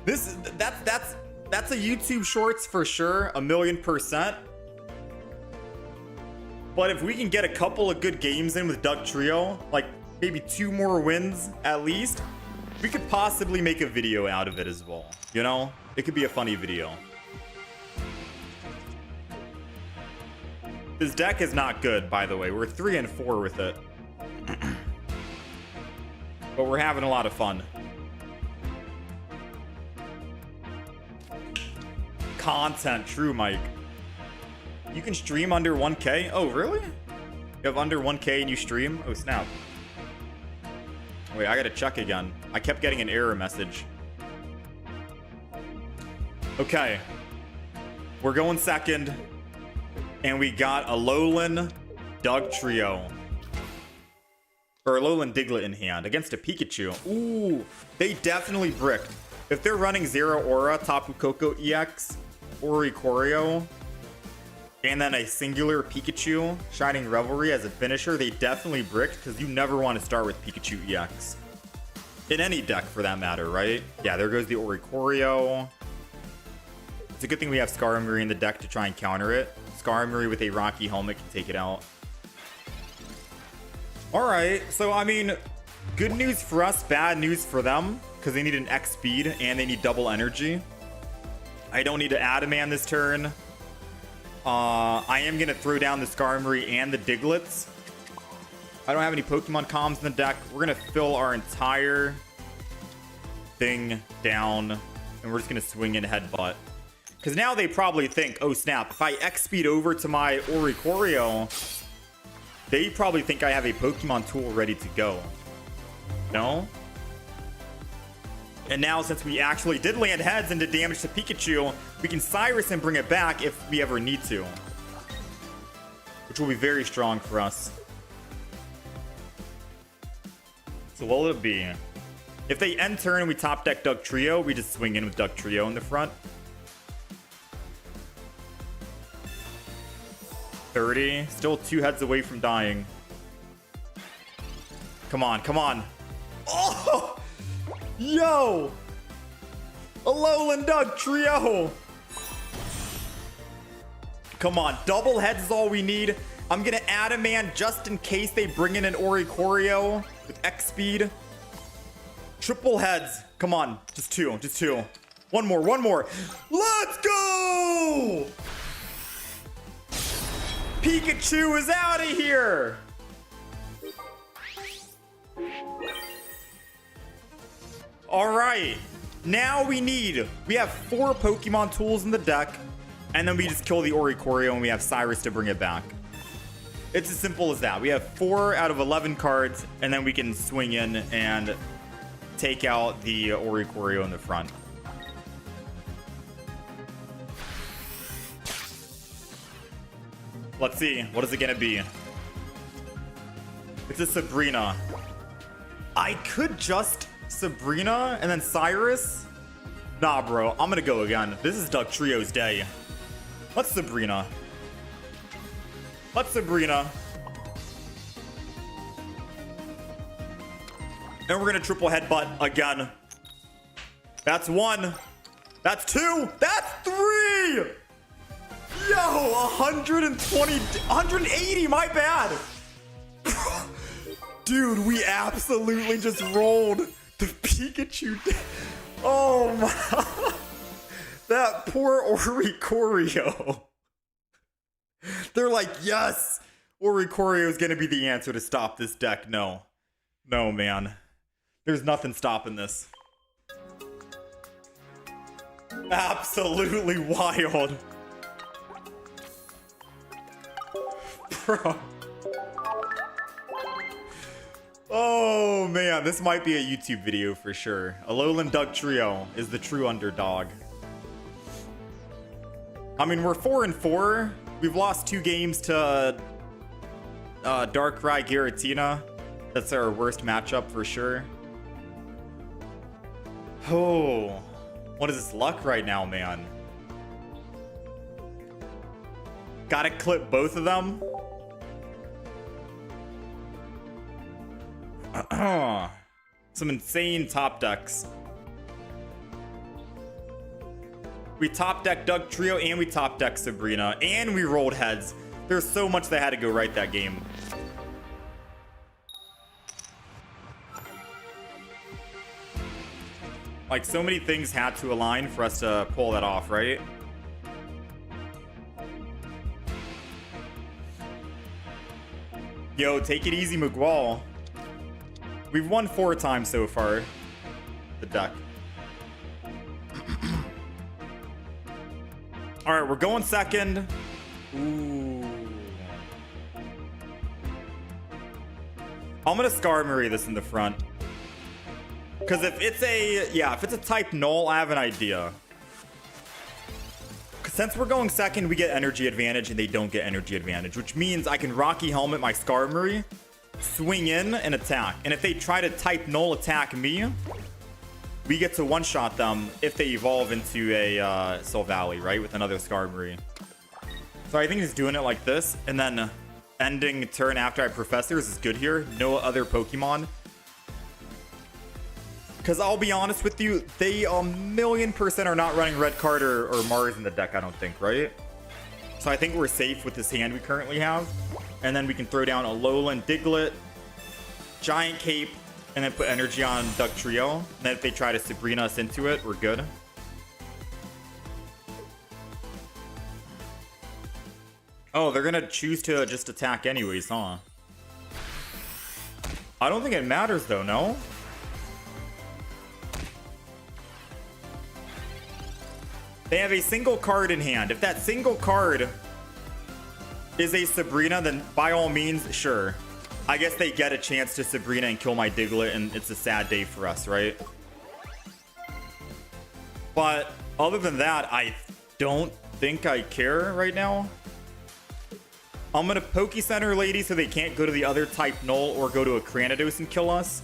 That's a YouTube Shorts for sure, 1,000,000%. But if we can get a couple of good games in with Dugtrio, like maybe 2 more wins at least, we could possibly make a video out of it as well. You know, it could be a funny video. This deck is not good, by the way. We're 3 and 4 with it. But we're having a lot of fun. Content, true, Mike. You can stream under 1K? Oh, really? You have under 1K and you stream? Oh, snap. Wait, I gotta check again. I kept getting an error message. Okay. We're going second. And we got a Alolan Dugtrio. Or Alolan Diglett in hand against a Pikachu. Ooh, they definitely bricked. If they're running Zero Aura, Tapu Koko EX, Oricorio, and then a singular Pikachu, Shining Revelry as a finisher, they definitely bricked because you never want to start with Pikachu EX. In any deck for that matter, right? Yeah, there goes the Oricorio. It's a good thing we have Skarmory in the deck to try and counter it. Skarmory with a Rocky Helmet can take it out. Alright, so I mean, good news for us, bad news for them, because they need an X speed and they need double energy. I don't need to Adamant this turn. I am going to throw down the Skarmory and the Digletts. I don't have any Pokemon comms in the deck. We're going to fill our entire thing down, and we're just going to swing in Headbutt. Because now they probably think, oh snap, if I X speed over to my Oricorio, they probably think I have a Pokemon tool ready to go. No? And now since we actually did land heads and did damage to Pikachu, we can Cyrus and bring it back if we ever need to. Which will be very strong for us. So what will it be? If they end turn and we top deck Dugtrio, we just swing in with Dugtrio in the front. 30. Still 2 heads away from dying. Come on, come on. Oh! Yo! Alolan Dugtrio! Come on, double heads is all we need. I'm gonna Adamant just in case they bring in an Oricorio with X speed. Triple heads. Come on, just 2, just 2. One more, one more. Let's go! Pikachu is out of here! Alright, now we have 4 Pokemon tools in the deck, and then we just kill the Oricorio and we have Cyrus to bring it back. It's as simple as that. We have 4 out of 11 cards, and then we can swing in and take out the Oricorio in the front. Let's see. What is it going to be? It's a Sabrina. I could just Sabrina and then Cyrus. Nah, bro. I'm going to go again. This is Dugtrio's day. Let's Sabrina. Let's Sabrina. And we're going to triple headbutt again. That's 1. That's 2. That's 3. Yo, 120, 180, my bad. Dude, we absolutely just rolled the Pikachu. Oh my. That poor Oricorio. They're like, yes, Oricorio is going to be the answer to stop this deck. No. No, man. There's nothing stopping this. Absolutely wild. Bro. Oh man, this might be a YouTube video for sure. Alolan Dugtrio is the true underdog. I mean, we're 4 and 4. We've lost 2 games to Darkrai Giratina. That's our worst matchup for sure. Oh, what is this luck right now, man? Gotta clip both of them. Some insane top decks. We top deck Doug Trio and we top deck Sabrina and we rolled heads. There's so much that had to go right that game. Like, so many things had to align for us to pull that off, right? Yo, take it easy, Miguel. We've won 4 times so far. The deck. All right, we're going second. Ooh. I'm gonna Scar Murray this in the front. Because if it's a type null, I have an idea. Since we're going second, we get energy advantage and they don't get energy advantage, which means I can Rocky Helmet my Scar Murray, swing in and attack. And if they try to type null attack me, we get to one-shot them if they evolve into a Soul Valley, right? With another Scar Murray. So I think he's doing it like this, and then ending turn after I Professors is good here. No other Pokemon. Because I'll be honest with you, they 1,000,000% are not running Red Card or Mars in the deck, I don't think, right? So I think we're safe with this hand we currently have. And then we can throw down a Alolan Diglett, Giant Cape, and then put energy on Doug Trio. And then if they try to Sabrina us into it, we're good. Oh, they're going to choose to just attack anyways, huh? I don't think it matters, though, no? They have a single card in hand. If that single card is a Sabrina, then by all means, sure. I guess they get a chance to Sabrina and kill my Diglett, and it's a sad day for us, right? But other than that, I don't think I care right now. I'm going to Poke Center Lady so they can't go to the other type null or go to a Cranidos and kill us.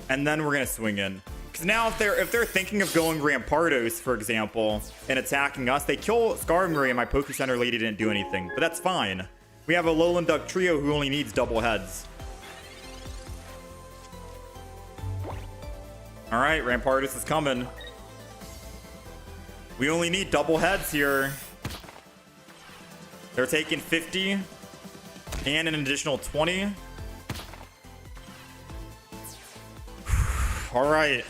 And then we're going to swing in. Because now if they're thinking of going Rampardos, for example, and attacking us, they kill Scar Murray and my Poke Center Lady didn't do anything. But that's fine. We have a Alolan Duck Trio who only needs double heads. Alright, Rampardos is coming. We only need double heads here. They're taking 50 and an additional 20. Alright.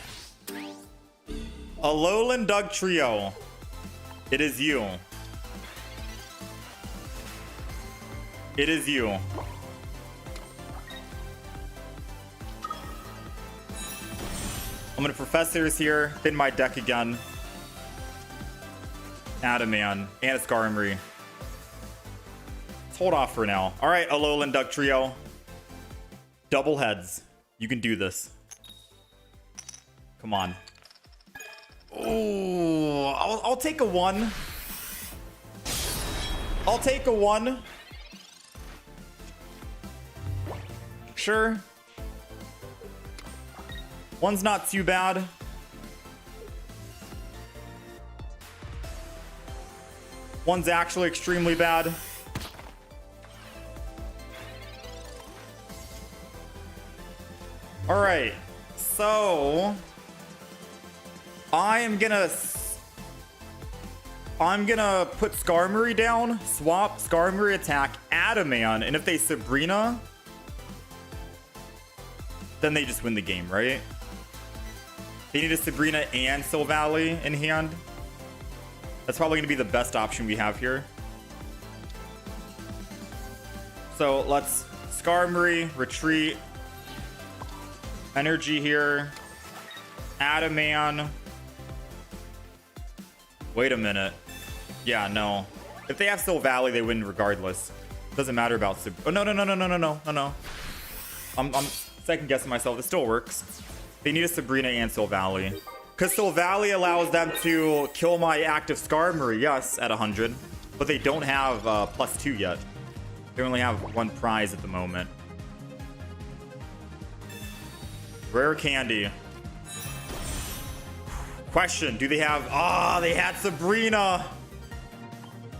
Alolan Doug Trio. It is you. It is you. I'm gonna Professors here. Thin my deck again. Adaman. And a Scar Murray. Let's hold off for now. Alright, Alolan Doug Trio. Double heads. You can do this. Come on. Oh, I'll take a 1. I'll take a 1. Sure. 1's not too bad. One's actually extremely bad. All right. So I'm gonna put Scar Murray down, swap Scar Murray attack, Adaman, and if they Sabrina, then they just win the game, right? They need a Sabrina and Soul Valley in hand. That's probably gonna be the best option we have here. So let's Scar Murray, retreat, energy here, Adaman. Wait a minute. Yeah, no. If they have Soul Valley, they win regardless. Doesn't matter about oh, no. I'm second guessing myself. This still works. They need a Sabrina and Soul Valley. Because Soul Valley allows them to kill my active Scar Murray, yes, at 100. But they don't have +2 yet. They only have 1 prize at the moment. Rare candy. Question, do they have... Ah, they had Sabrina.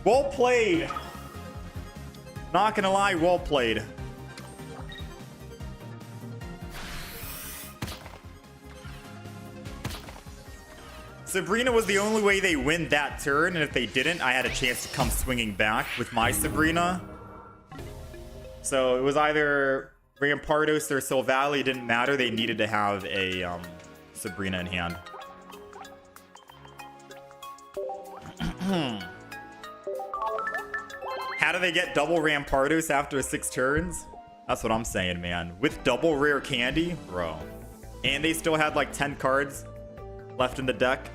Well played. Not gonna lie, well played. Sabrina was the only way they win that turn, and if they didn't, I had a chance to come swinging back with my Sabrina. So it was either Rampardos or Silvally. It didn't matter. They needed to have a Sabrina in hand. How do they get double Rampardos after 6 turns? That's what I'm saying, man. With double rare candy? Bro. And they still had like 10 cards left in the deck.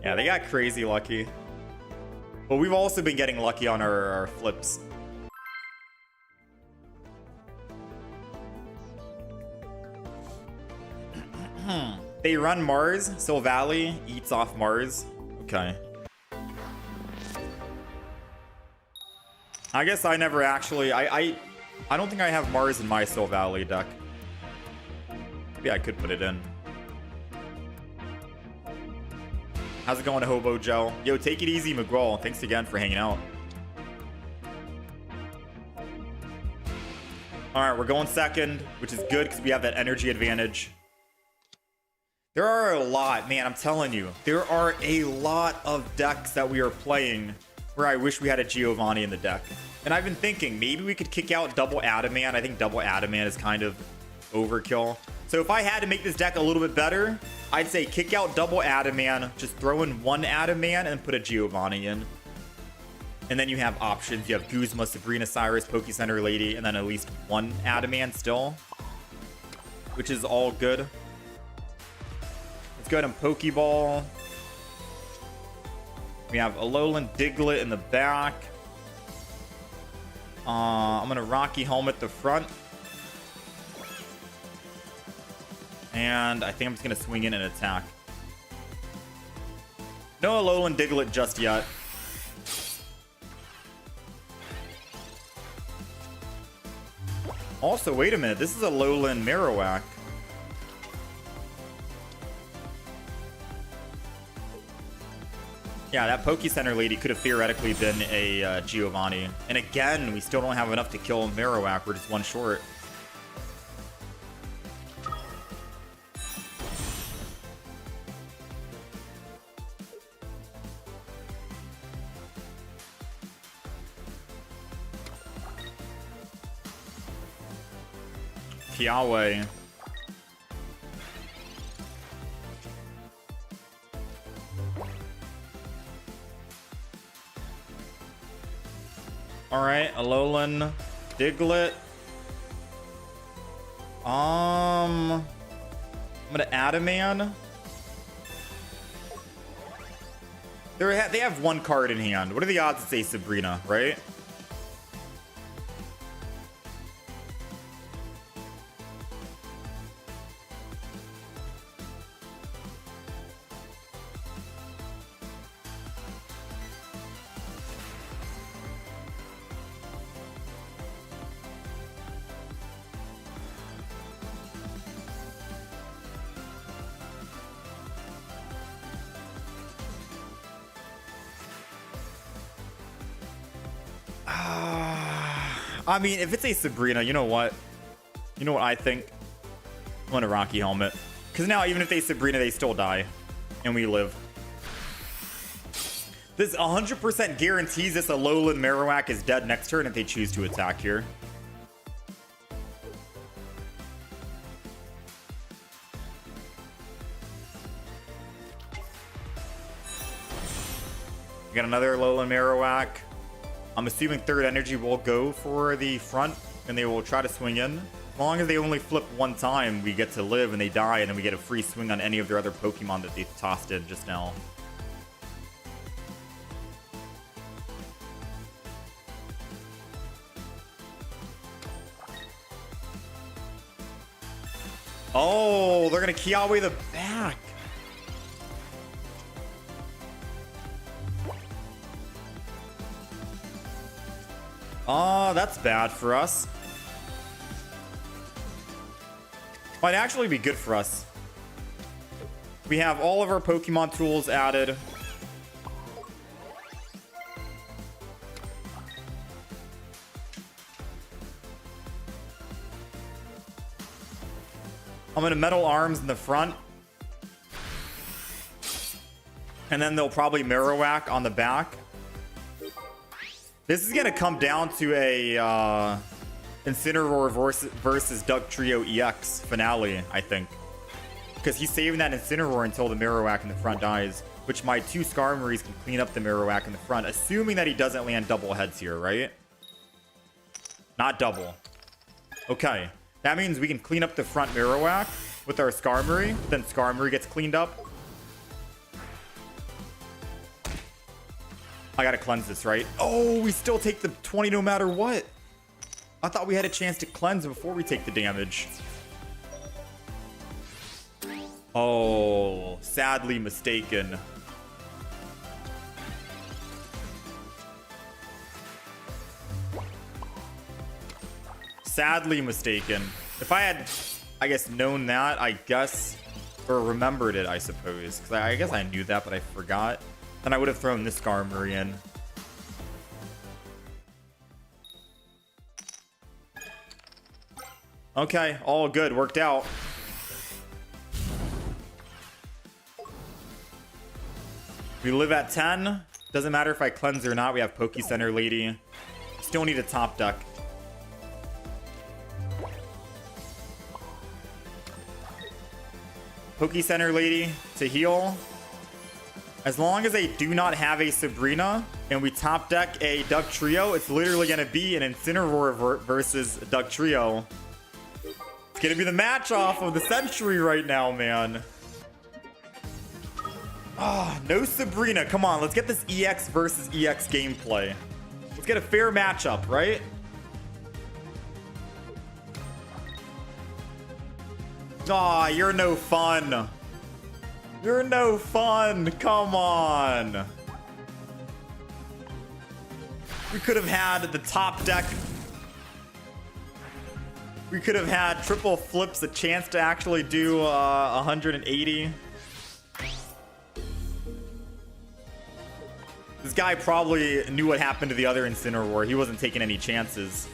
Yeah, they got crazy lucky. But we've also been getting lucky on our flips. They run Mars. Silvally eats off Mars. Okay. I guess I never actually... I don't think I have Mars in my Silvally deck. Maybe I could put it in. How's it going, Hobo Joe? Yo, take it easy, McGraw. Thanks again for hanging out. Alright, we're going second, which is good because we have that energy advantage. There are a lot, man, I'm telling you. There are a lot of decks that we are playing where I wish we had a Giovanni in the deck. And I've been thinking, maybe we could kick out double Adamant. I think double Adamant is kind of overkill. So if I had to make this deck a little bit better, I'd say kick out double Adamant, just throw in one Adamant and put a Giovanni in. And then you have options. You have Guzma, Sabrina, Cyrus, Pokecenter Lady, and then at least one Adamant still, which is all good. Let's go ahead and Pokeball. We have Alolan Diglett in the back. I'm going to Rocky Helmet the front. And I think I'm just going to swing in and attack. No Alolan Diglett just yet. Also, wait a minute. This is Alolan Marowak. Yeah, that Pokecenter Lady could have theoretically been a Giovanni. And again, we still don't have enough to kill Marowak. We're just one short. Kiawe. Alright, Alolan Diglett. I'm gonna Adamant. They have one card in hand. What are the odds it's a Sabrina, right? I mean, if it's a Sabrina, you know what? You know what I think? I'm gonna Rocky Helmet. Because now, even if they Sabrina, they still die. And we live. This 100% guarantees this Alolan Marowak is dead next turn if they choose to attack here. We got another Alolan Marowak. I'm assuming third energy will go for the front and they will try to swing in. As long as they only flip one time, we get to live and they die, and then we get a free swing on any of their other Pokemon that they tossed in just now. Oh, they're going to Kiawe the back. That's bad for us. Might actually be good for us. We have all of our Pokemon tools added. I'm gonna Metal Arms in the front. And then they'll probably Marowak on the back. This is gonna come down to a Incineroar versus Dugtrio EX finale, I think. Because he's saving that Incineroar until the Marowak in the front dies. Which my 2 Skarmories can clean up the Marowak in the front. Assuming that he doesn't land double heads here, right? Not double. Okay. That means we can clean up the front Marowak with our Skarmory. Then Skarmory gets cleaned up. I gotta cleanse this, right? Oh, we still take the 20 no matter what. I thought we had a chance to cleanse before we take the damage. Oh, sadly mistaken. Sadly mistaken. If I had, I guess, known that, I guess, or remembered it, I suppose. Because I guess I knew that, but I forgot. Then I would have thrown this Skarmory in. Okay, all good. Worked out. We live at 10. Doesn't matter if I cleanse or not. We have Poke Center Lady. Still need a top deck. Poke Center Lady to heal. As long as they do not have a Sabrina and we top deck a Dugtrio, it's literally going to be an Incineroar versus Dugtrio. It's going to be the match off of the century right now, man. Ah, oh, no Sabrina. Come on, let's get this EX versus EX gameplay. Let's get a fair matchup, right? Aw, you're no fun. You're no fun. Come on. We could have had the top deck. We could have had triple flips, a chance to actually do 180. This guy probably knew what happened to the other Incineroar. He wasn't taking any chances.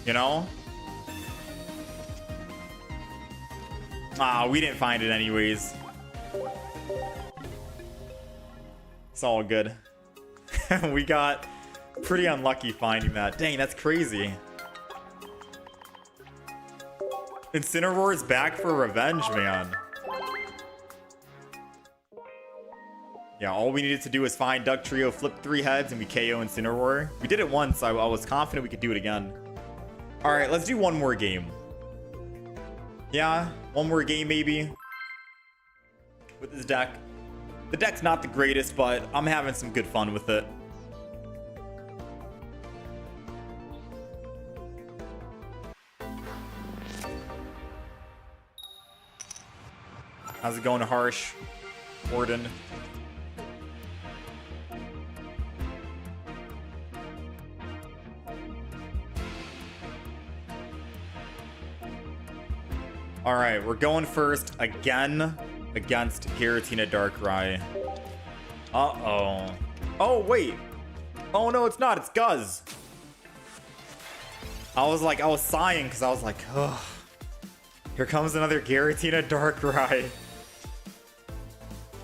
You know? Ah, we didn't find it anyways. It's all good. We got pretty unlucky finding that. Dang, that's crazy. Incineroar is back for revenge, man. Yeah, all we needed to do was find Dugtrio, flip 3 heads, and we KO Incineroar. We did it once, so I was confident we could do it again. All right, let's do one more game. Yeah, one more game maybe with this deck. The deck's not the greatest, but I'm having some good fun with it. How's it going, Harsh? Warden. All right, we're going first again against Giratina Darkrai. Uh-oh. Oh, wait. Oh, no, it's not. It's Guzz. I was sighing because I was like, ugh. Here comes another Giratina Darkrai.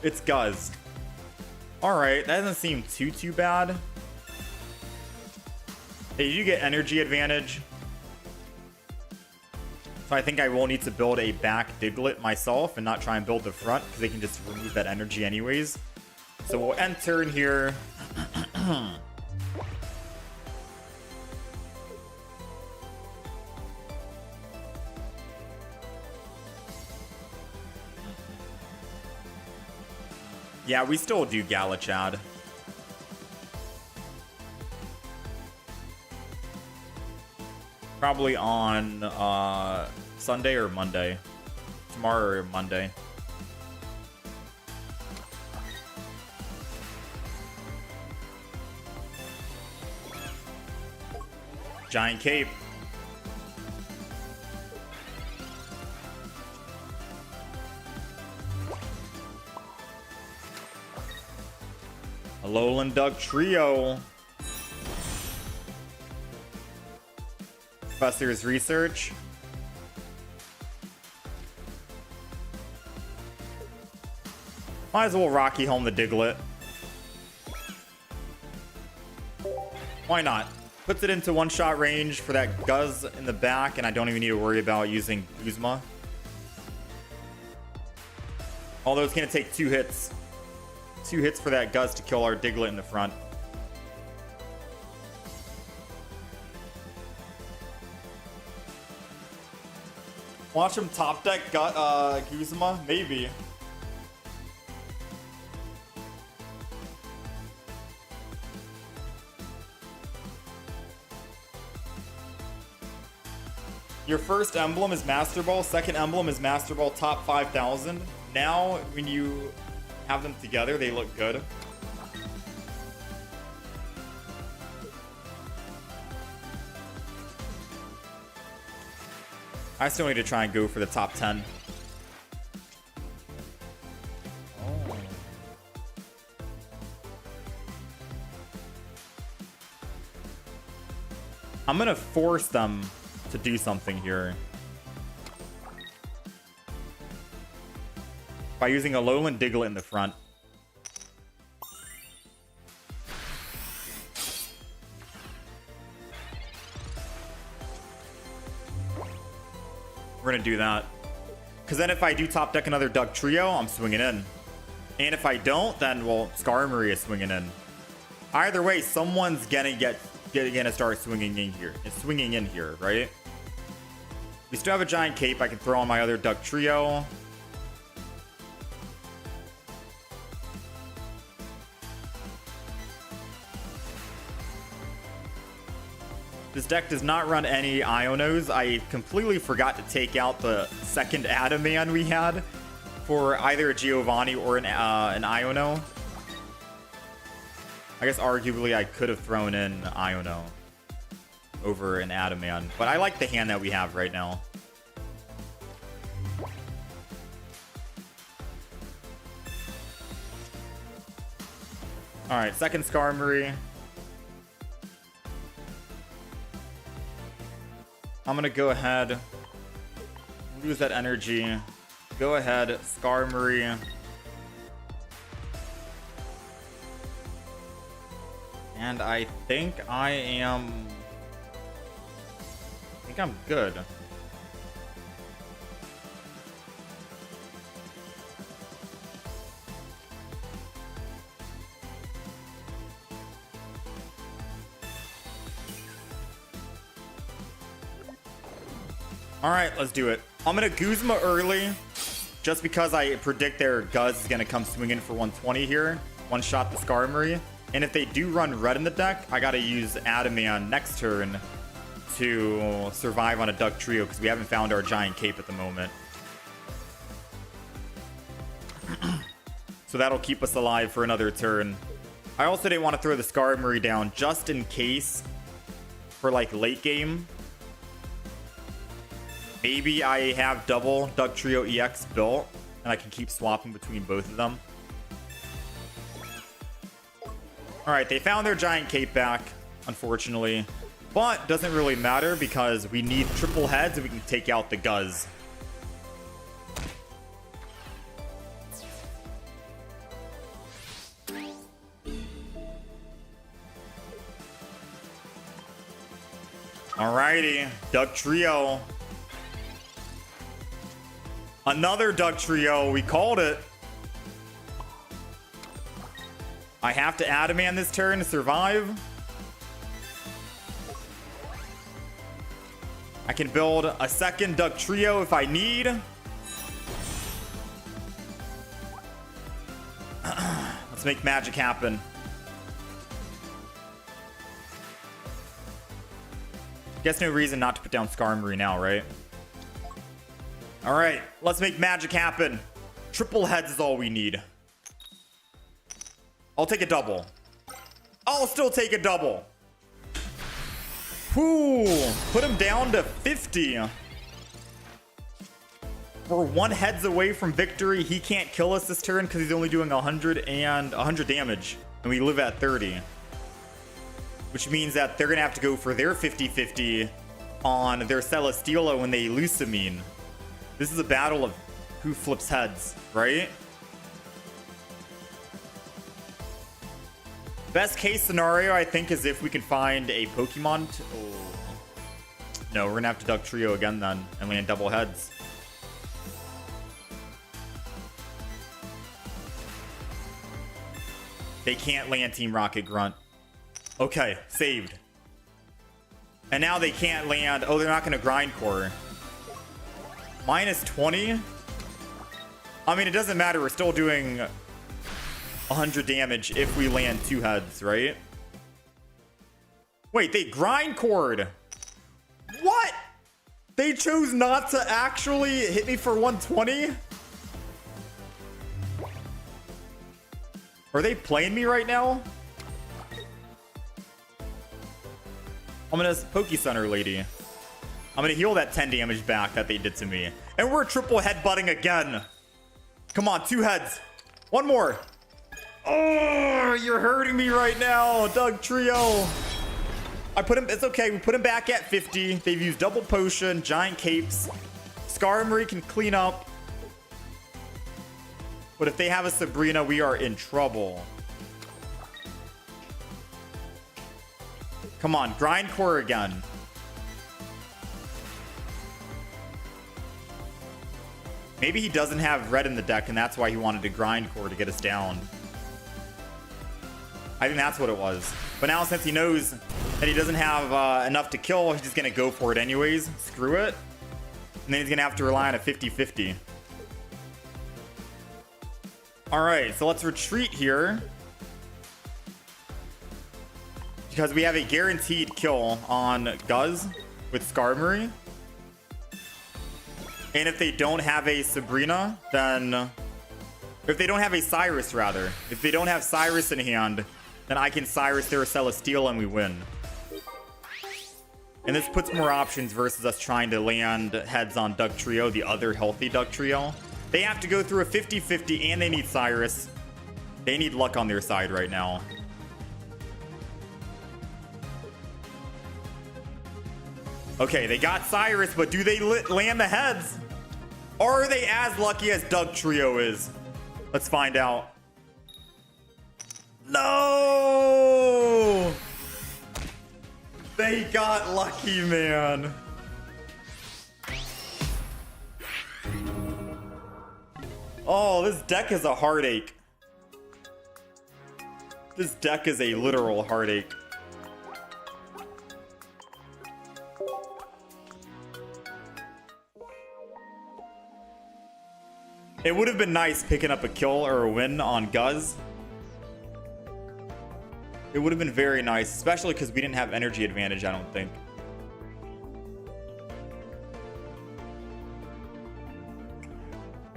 It's Guzz. All right, that doesn't seem too bad. Hey, you get energy advantage. So I think I will need to build a back Diglett myself and not try and build the front because they can just remove that energy anyways. So we'll enter in here. Yeah, we still do Galachad. Probably on Sunday or Monday. Tomorrow or Monday. Giant Cape. Alolan Duck Trio. Professor's Research. Might as well Rocky Helm the Diglett. Why not? Puts it into one-shot range for that Guzz in the back, and I don't even need to worry about using Guzma. Although it's going to take 2 hits. 2 hits for that Guzz to kill our Diglett in the front. Watch him top deck Guzma? Maybe. Your first emblem is Master Ball, second emblem is Master Ball top 5,000. Now, when you have them together, they look good. I still need to try and go for the top 10. Oh. I'm gonna force them to do something here by using a Alolan Diglett in the front. We're gonna do that because then if I do top deck another Duck Trio, I'm swinging in, and if I don't, then well, Skarmory is swinging in. Either way, someone's gonna start swinging in here, right? We still have a Giant Cape. I can throw on my other Duck Trio. This deck does not run any Ionos. I completely forgot to take out the second Adaman we had for either a Giovanni or an Iono. I guess arguably I could have thrown in Iono over an Adaman, but I like the hand that we have right now. All right, second Skarmory. I'm gonna go ahead, lose that energy. Go ahead, Skarmory. And I think I'm good. All right, let's do it. I'm gonna Guzma early, just because I predict their Guzz is gonna come swinging for 120 here. One shot the Skarmory. And if they do run red in the deck, I gotta use Adaman next turn to survive on a Duck Trio, because we haven't found our Giant Cape at the moment. So that'll keep us alive for another turn. I also didn't want to throw the Skarmory down just in case for like late game. Maybe I have double Duck Trio EX built and I can keep swapping between both of them. Alright, they found their Giant Cape back, unfortunately. But doesn't really matter because we need triple heads and we can take out the Guzz. Alrighty, Duck Trio. Another Duck Trio, we called it. I have to Adaman this turn to survive. I can build a second Duck Trio if I need. Let's make magic happen. Guess no reason not to put down Skarmory now, right? Alright, let's make magic happen. Triple heads is all we need. I'll take a double. I'll still take a double. Whew, put him down to 50. We're 1 heads away from victory. He can't kill us this turn because he's only doing 100 damage. and we live at 30. Which means that they're going to have to go for their 50-50 on their Celesteela when they Lusamine. This is a battle of who flips heads, right? Best case scenario, I think, is if we can find a Pokemon. No, we're going to have to duck Trio again then and land double heads. They can't land Team Rocket Grunt. Okay, saved. And now they can't land. Oh, they're not going to grind core. Minus 20? I mean, it doesn't matter. We're still doing 100 damage if we land 2 heads, right? Wait, they grind cored. What? They chose not to actually hit me for 120? Are they playing me right now? I'm gonna Poke Center lady. I'm gonna heal that 10 damage back that they did to me. And we're triple headbutting again. Come on, 2 heads. 1 more. Oh, you're hurting me right now, Doug Trio. I put him, it's okay. We put him back at 50. They've used double potion, giant capes. Skarmory can clean up. But if they have a Sabrina, we are in trouble. Come on, grind core again. Maybe he doesn't have red in the deck, and that's why he wanted to grind core to get us down. I think that's what it was. But now, since he knows that he doesn't have enough to kill, he's just going to go for it anyways. Screw it. And then he's going to have to rely on a 50-50. All right, so let's retreat here. Because we have a guaranteed kill on Guz with Skarmory. And if they don't have a Sabrina, then... If they don't have a Cyrus, rather. If they don't have Cyrus in hand, then I can Cyrus their Celesteela and we win. And this puts more options versus us trying to land heads on Duck Trio, the other healthy Duck Trio. They have to go through a 50-50 and they need Cyrus. They need luck on their side right now. Okay, they got Cyrus, but do they land the heads? Or are they as lucky as Doug Trio is? Let's find out. No! They got lucky, man. Oh, this deck is a heartache. This deck is a literal heartache. It would have been nice picking up a kill or a win on Guz. It would have been very nice, especially because we didn't have energy advantage, I don't think.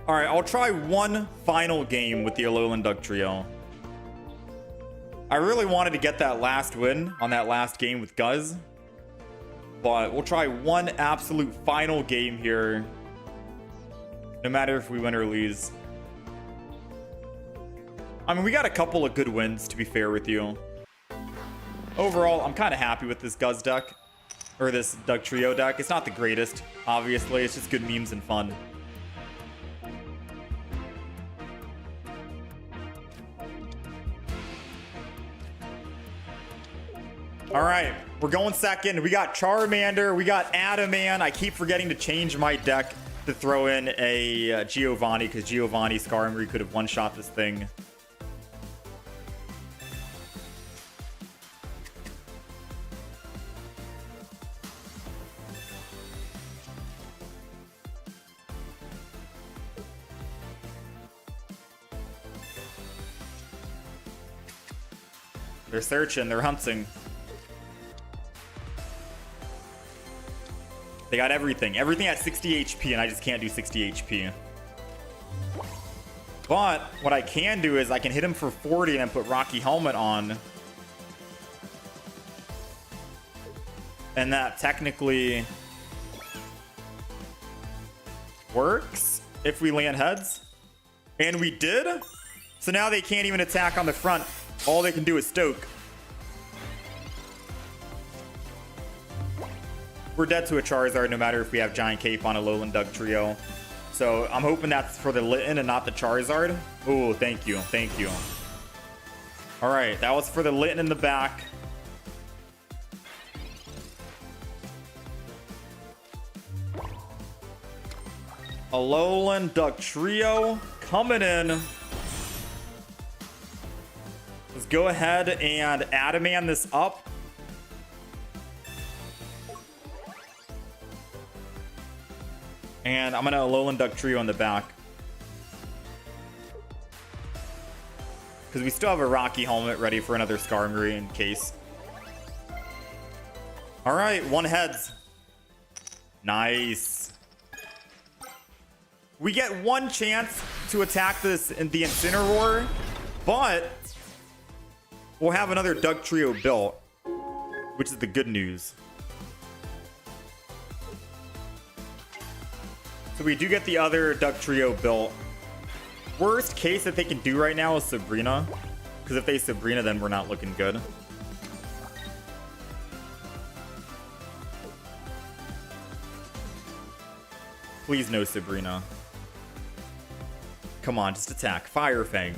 All right, I'll try one final game with the Alolan Duck Trio. I really wanted to get that last win on that last game with Guz. But we'll try one absolute final game here. No matter if we win or lose. I mean, we got a couple of good wins, to be fair with you. Overall, I'm kind of happy with this Guz deck. Or this Duck Trio deck. It's not the greatest, obviously. It's just good memes and fun. All right, we're going second. We got Charmander. We got Adaman. I keep forgetting to change my deck to throw in a Giovanni, because Giovanni Skarmory could have one-shot this thing. They're searching, they're hunting. They got everything. Everything at 60 HP, and I just can't do 60 HP. But what I can do is I can hit him for 40 and then put Rocky Helmet on. And that technically works if we land heads. And we did. So now they can't even attack on the front. All they can do is stoke. We're dead to a Charizard no matter if we have Giant Cape on a Alolan Dugtrio. So I'm hoping that's for the Litten and not the Charizard. Oh, thank you. Thank you. All right, that was for the Litten in the back. Alolan Dugtrio coming in. Let's go ahead and Adamant this up. And I'm going to Alolan Dugtrio in the back. Because we still have a Rocky Helmet ready for another Skarmory in case. Alright, one heads. Nice. We get one chance to attack this in the Incineroar, but we'll have another Dugtrio built, which is the good news. So we do get the other Dugtrio built. Worst case that they can do right now is Sabrina. Because if they Sabrina, then we're not looking good. Please no Sabrina. Come on, just attack. Fire Fang.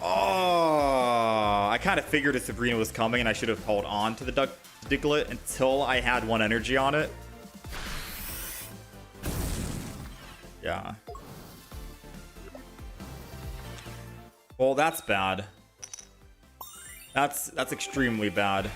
Oh, I kind of figured a Sabrina was coming and I should have held on to the Diglett until I had one energy on it. Yeah. Well, that's bad. That's extremely bad.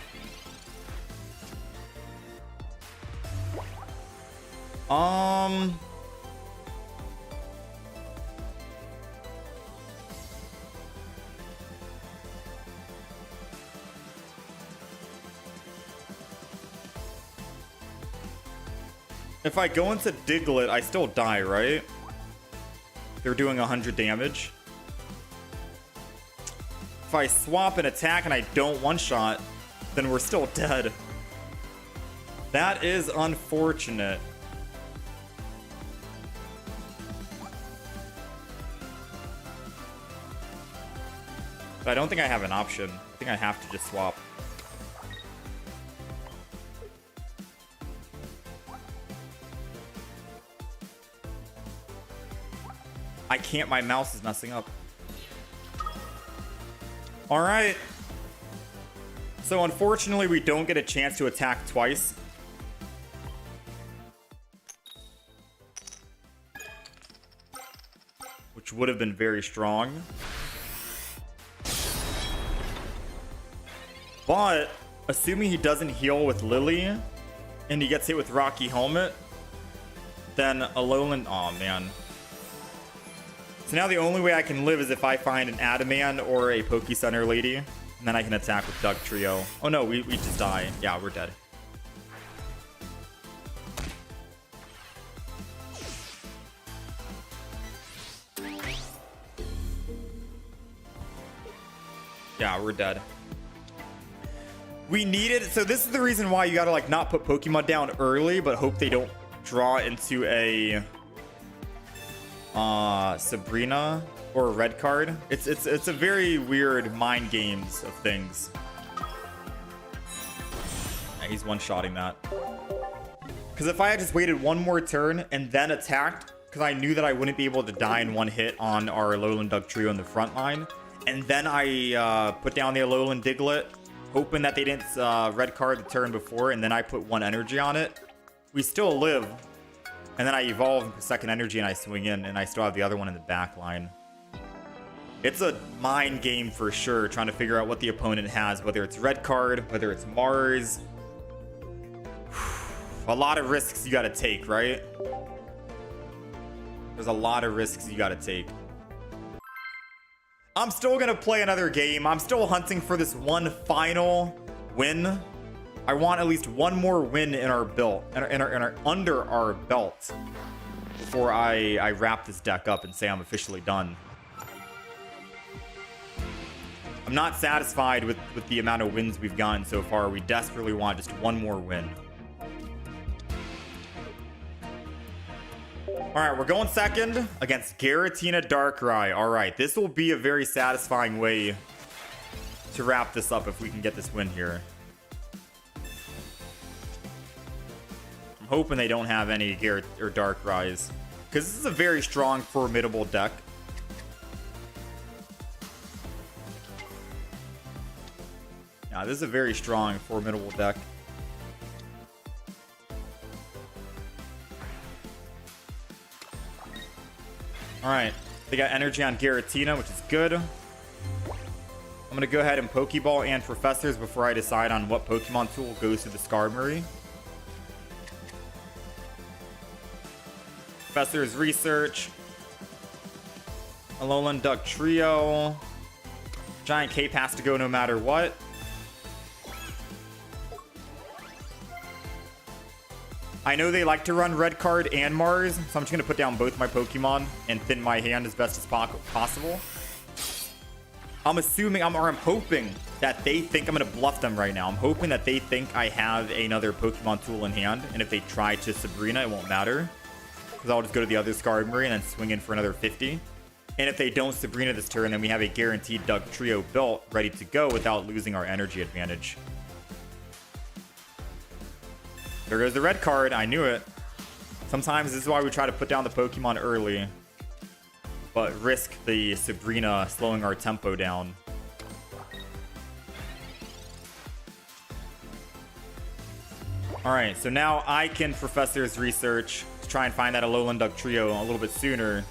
If I go into Diglett, I still die, right? They're doing 100 damage. If I swap an attack and I don't one-shot, then we're still dead. That is unfortunate. But I don't think I have an option. I think I have to just swap. I can't, my mouse is messing up. All right. So unfortunately, we don't get a chance to attack twice. Which would have been very strong. But assuming he doesn't heal with Lily and he gets hit with Rocky Helmet, then Alolan, oh man. So now the only way I can live is if I find an Adamant or a Pokecenter Lady, and then I can attack with Dugtrio. Oh no, we just die. Yeah, we're dead. Yeah, we're dead. We needed, so this is the reason why you gotta like not put Pokemon down early, but hope they don't draw into a Sabrina or a red card. It's a very weird mind games of things. Yeah, he's one-shotting that. Because if I had just waited one more turn and then attacked, because I knew that I wouldn't be able to die in one hit on our Alolan Dugtrio in the front line, and then I put down the Alolan Diglett, hoping that they didn't red card the turn before, and then I put one energy on it, we still live. And then I evolve second energy and I swing in, and I still have the other one in the back line. It's a mind game for sure, trying to figure out what the opponent has, whether it's red card, whether it's Mars. A lot of risks you gotta take, right? There's a lot of risks you gotta take. I'm still gonna play another game. I'm still hunting for this one final win. I want at least one more win in our belt, under our belt, before I wrap this deck up and say I'm officially done. I'm not satisfied with the amount of wins we've gotten so far. We desperately want just one more win. All right, we're going second against Giratina Darkrai. All right, this will be a very satisfying way to wrap this up if we can get this win here. I'm hoping they don't have any Garrett or Dark Rise, because this is a very strong, formidable deck. Yeah, this is a very strong, formidable deck. Alright, they got energy on Giratina, which is good. I'm going to go ahead and Pokeball and Professors before I decide on what Pokemon tool goes to the Skarmory. Professor's Research. Alolan Duck Trio. Giant Cape has to go no matter what. I know they like to run Red Card and Mars, so I'm just going to put down both my Pokemon and thin my hand as best as possible. I'm assuming, I'm hoping that they think I'm going to bluff them right now. I'm hoping that they think I have another Pokemon tool in hand, and if they try to Sabrina, it won't matter. Because I'll just go to the other Skarmory and then swing in for another 50. And if they don't Sabrina this turn, then we have a guaranteed Duck Trio built, ready to go without losing our energy advantage. There goes the red card. I knew it. Sometimes this is why we try to put down the Pokemon early, but risk the Sabrina slowing our tempo down. Alright, so now I can Professor's Research to try and find that Alolan Duck Trio a little bit sooner.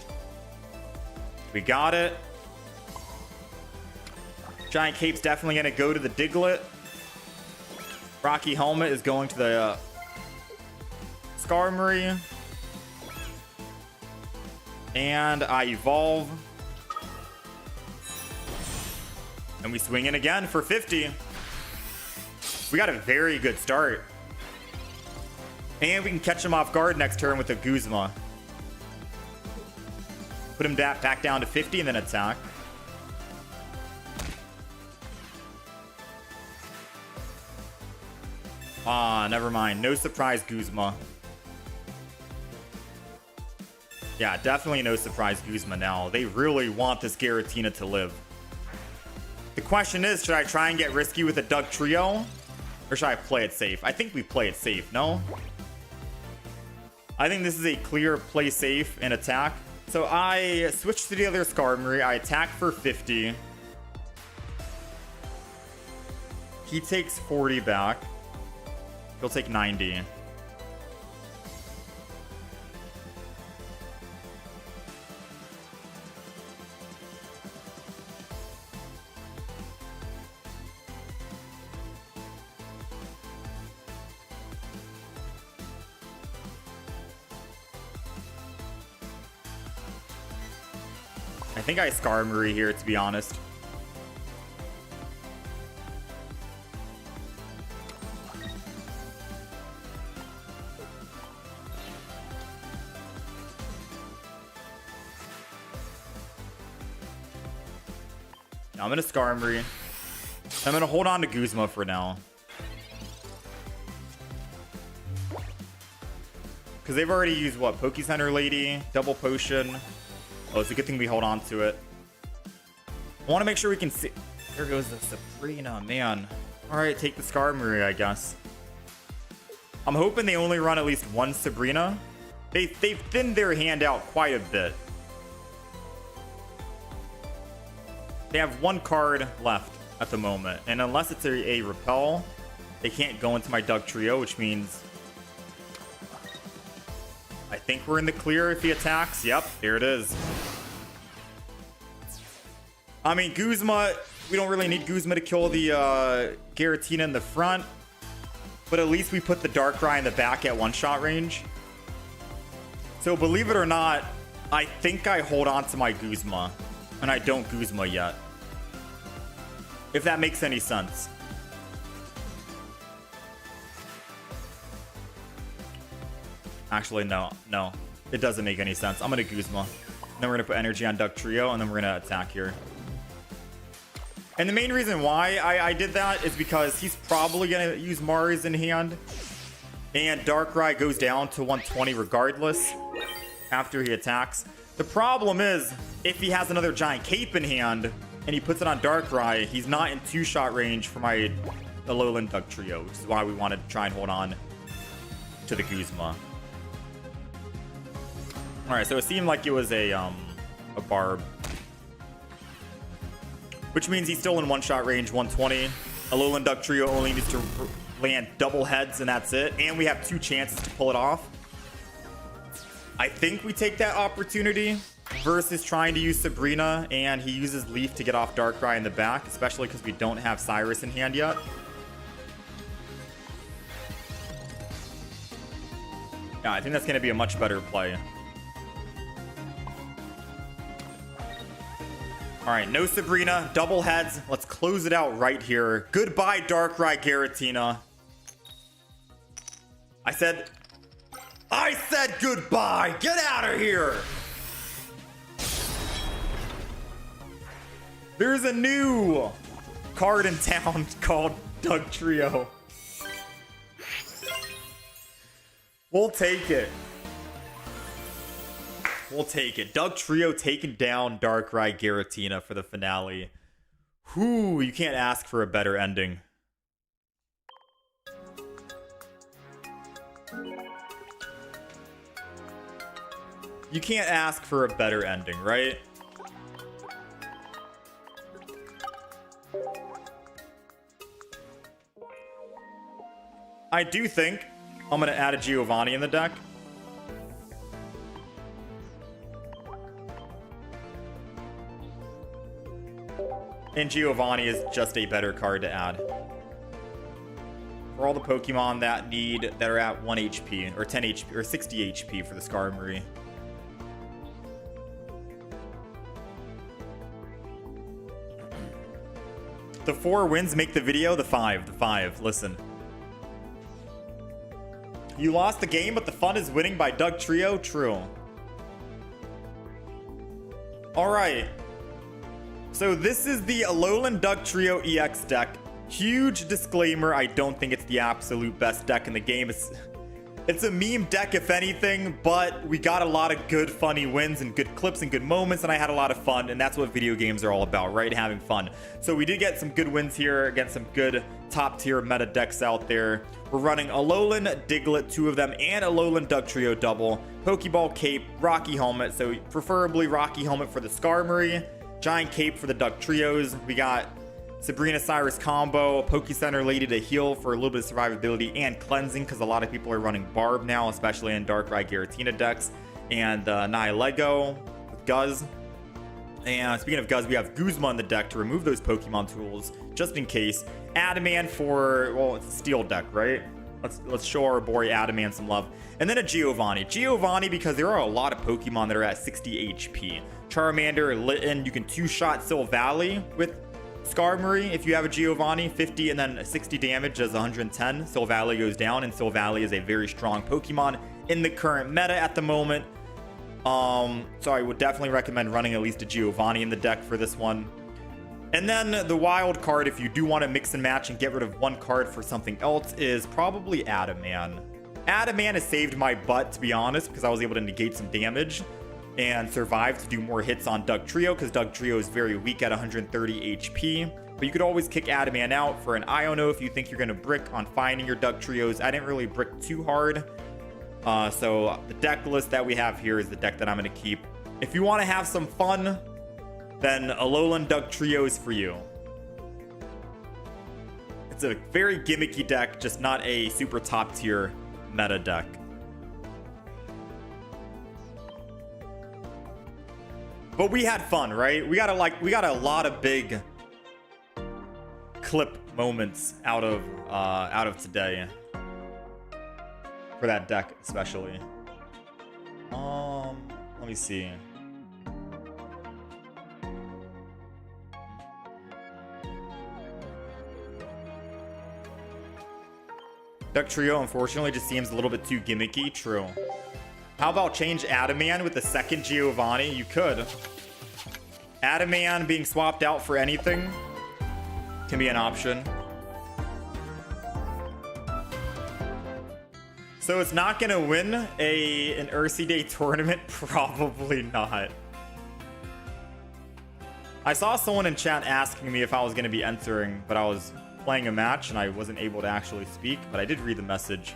We got it. Giant Cape's definitely going to go to the Diglett. Rocky Helmet is going to the Skarmory. And I evolve. And we swing in again for 50. We got a very good start. And we can catch him off guard next turn with a Guzma. Put him back down to 50 and then attack. Ah, never mind. No surprise Guzma. Yeah, definitely no surprise Guzma now. They really want this Giratina to live. The question is, should I try and get risky with a Duck Trio? Or should I play it safe? I think we play it safe, no? I think this is a clear play safe and attack. So I switch to the other Skarmory. I attack for 50. He takes 40 back. He'll take 90. I think I Skarmory here, to be honest. I'm gonna Skarmory. I'm gonna hold on to Guzma for now. Because they've already used, what? Poke Center Lady, Double Potion. Oh, it's a good thing we hold on to it. I want to make sure we can see. There goes the Sabrina, man. Alright, take the Skarmory, I guess. I'm hoping they only run at least one Sabrina. They've thinned their hand out quite a bit. They have one card left at the moment. And unless it's a Repel, they can't go into my Duck Trio, which means I think we're in the clear if he attacks. Yep, here it is. I mean, Guzma, we don't really need Guzma to kill the Giratina in the front. But at least we put the Darkrai in the back at one-shot range. So believe it or not, I think I hold on to my Guzma. And I don't Guzma yet. If that makes any sense. Actually, no. It doesn't make any sense. I'm going to Guzma. Then we're going to put energy on Duck Trio, and then we're going to attack here. And the main reason why I did that is because he's probably going to use Mars in hand. And Darkrai goes down to 120 regardless after he attacks. The problem is, if he has another Giant Cape in hand, and he puts it on Darkrai, he's not in 2-shot range for my Alolan Dugtrio, which is why we wanted to try and hold on to the Guzma. Alright, so it seemed like it was a Barb. Which means he's still in 1-shot range, 120. Alolan Dugtrio only needs to land double heads, and that's it. And we have 2 chances to pull it off. I think we take that opportunity versus trying to use Sabrina, and he uses Leaf to get off Darkrai in the back, especially because we don't have Cyrus in hand yet. Yeah, I think that's going to be a much better play. All right, no Sabrina, double heads. Let's close it out right here. Goodbye, Darkrai Giratina. I said goodbye. Get out of here. There's a new card in town called Dugtrio. We'll take it. We'll take it. Dugtrio taking down Darkrai Giratina for the finale. Whew, you can't ask for a better ending. You can't ask for a better ending, right? I do think I'm going to add a Giovanni in the deck. And Giovanni is just a better card to add. For all the Pokemon that are at 1 HP, or 10 HP, or 60 HP for the Skarmory. The 4 wins make the video. The 5. Listen. You lost the game, but the fun is winning by Dugtrio. True. Alright. So this is the Alolan Dugtrio EX deck. Huge disclaimer, I don't think it's the absolute best deck in the game. It's a meme deck, if anything, but we got a lot of good, funny wins and good clips and good moments, and I had a lot of fun, and that's what video games are all about, right? Having fun. So we did get some good wins here against some good top-tier meta decks out there. We're running Alolan Diglett, 2 of them, and Alolan Dugtrio double, Pokeball Cape, Rocky Helmet, so preferably Rocky Helmet for the Skarmory, Giant Cape for the Dugtrios. We got Sabrina Cyrus combo, Pokecenter Lady to heal for a little bit of survivability and cleansing, because a lot of people are running Barb now, especially in Darkrai Giratina decks, and Nihilego with Guz. And speaking of Guz, we have Guzma in the deck to remove those Pokemon tools, just in case. Adamant for, well, it's a steel deck, right? Let's show our boy Adamant some love. And then a Giovanni. Giovanni, because there are a lot of Pokemon that are at 60 HP. Charmander, Litten, you can 2-shot Silvally with Skarmory if you have a Giovanni. 50 and then 60 damage does 110. Silvally goes down, and Silvally is a very strong Pokemon in the current meta at the moment. So I would definitely recommend running at least a Giovanni in the deck for this one. And then the wild card, if you do want to mix and match and get rid of one card for something else, is probably Adamant. Adamant has saved my butt, to be honest, because I was able to negate some damage and survive to do more hits on Dugtrio, because Dugtrio is very weak at 130 HP. But you could always kick Adamant out for an Iono if you think you're going to brick on finding your Dugtrios. I didn't really brick too hard. So the deck list that we have here is the deck that I'm going to keep. If you want to have some fun, then Alolan Dugtrio is for you. It's a very gimmicky deck, just not a super top tier meta deck. But we had fun, right? We got a lot of big clip moments out of today for that deck, especially. Let me see. Dugtrio, unfortunately, just seems a little bit too gimmicky. True. How about change Adamant with the second Giovanni? You could. Adamant being swapped out for anything can be an option. So it's not going to win an Ursi Day tournament? Probably not. I saw someone in chat asking me if I was going to be entering, but I was playing a match and I wasn't able to actually speak, but I did read the message.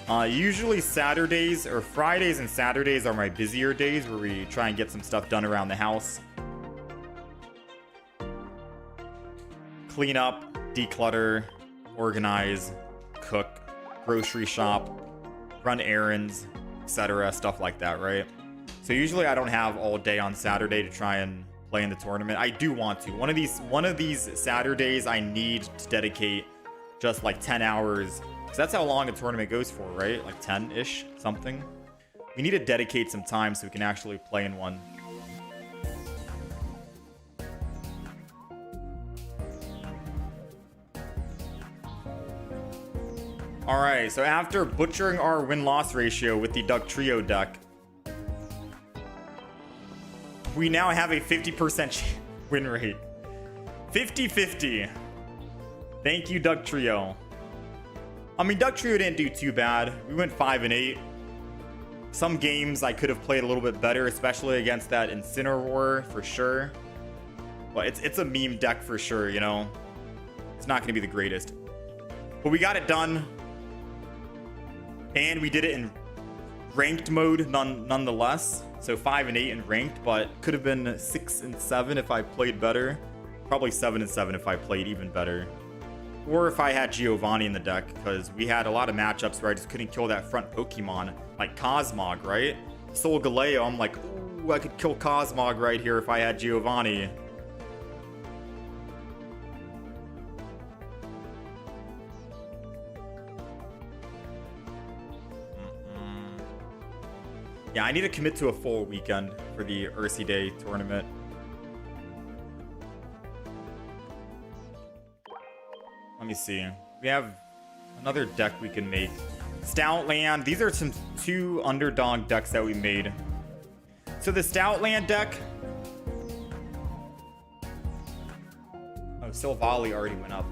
Usually Saturdays or Fridays and Saturdays are my busier days where we try and get some stuff done around the house. Clean up, declutter, organize, cook, grocery shop, run errands, etc. Stuff like that, right? So usually I don't have all day on Saturday to try and play in the tournament. I do want to. One of these Saturdays I need to dedicate just like 10 hours. So that's how long a tournament goes for, right? Like 10-ish, something. We need to dedicate some time so we can actually play in one. Alright, so after butchering our win-loss ratio with the Duck Trio deck, we now have a 50% win rate. 50-50. Thank you, Duck Trio. I mean, Duck Trio didn't do too bad. We went 5-8. Some games I could have played a little bit better, especially against that Incineroar for sure. But it's a meme deck for sure, you know? It's not going to be the greatest. But we got it done. And we did it in ranked mode nonetheless. So 5-8 in ranked, but could have been 6-7 if I played better. Probably 7-7 if I played even better. Or if I had Giovanni in the deck, because we had a lot of matchups where I just couldn't kill that front Pokemon, like Cosmog, right? Solgaleo, I'm like, ooh, I could kill Cosmog right here if I had Giovanni. Yeah, I need to commit to a full weekend for the Ursi Day tournament. Let me see. We have another deck we can make. Stoutland. These are some two underdog decks that we made. So the Stoutland deck. Oh, Silvally already went up.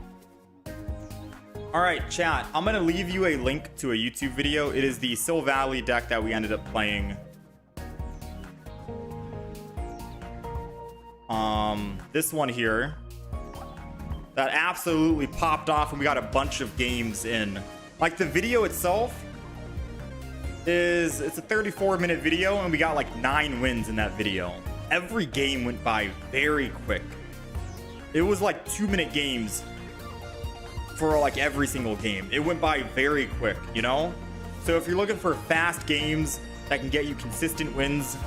All right, chat. I'm going to leave you a link to a YouTube video. It is the Silvally deck that we ended up playing. This one here. That absolutely popped off and we got a bunch of games in. Like the video itself it's a 34-minute video and we got like 9 wins in that video. Every game went by very quick. It was like 2-minute games for like every single game. It went by very quick, you know? So if you're looking for fast games that can get you consistent wins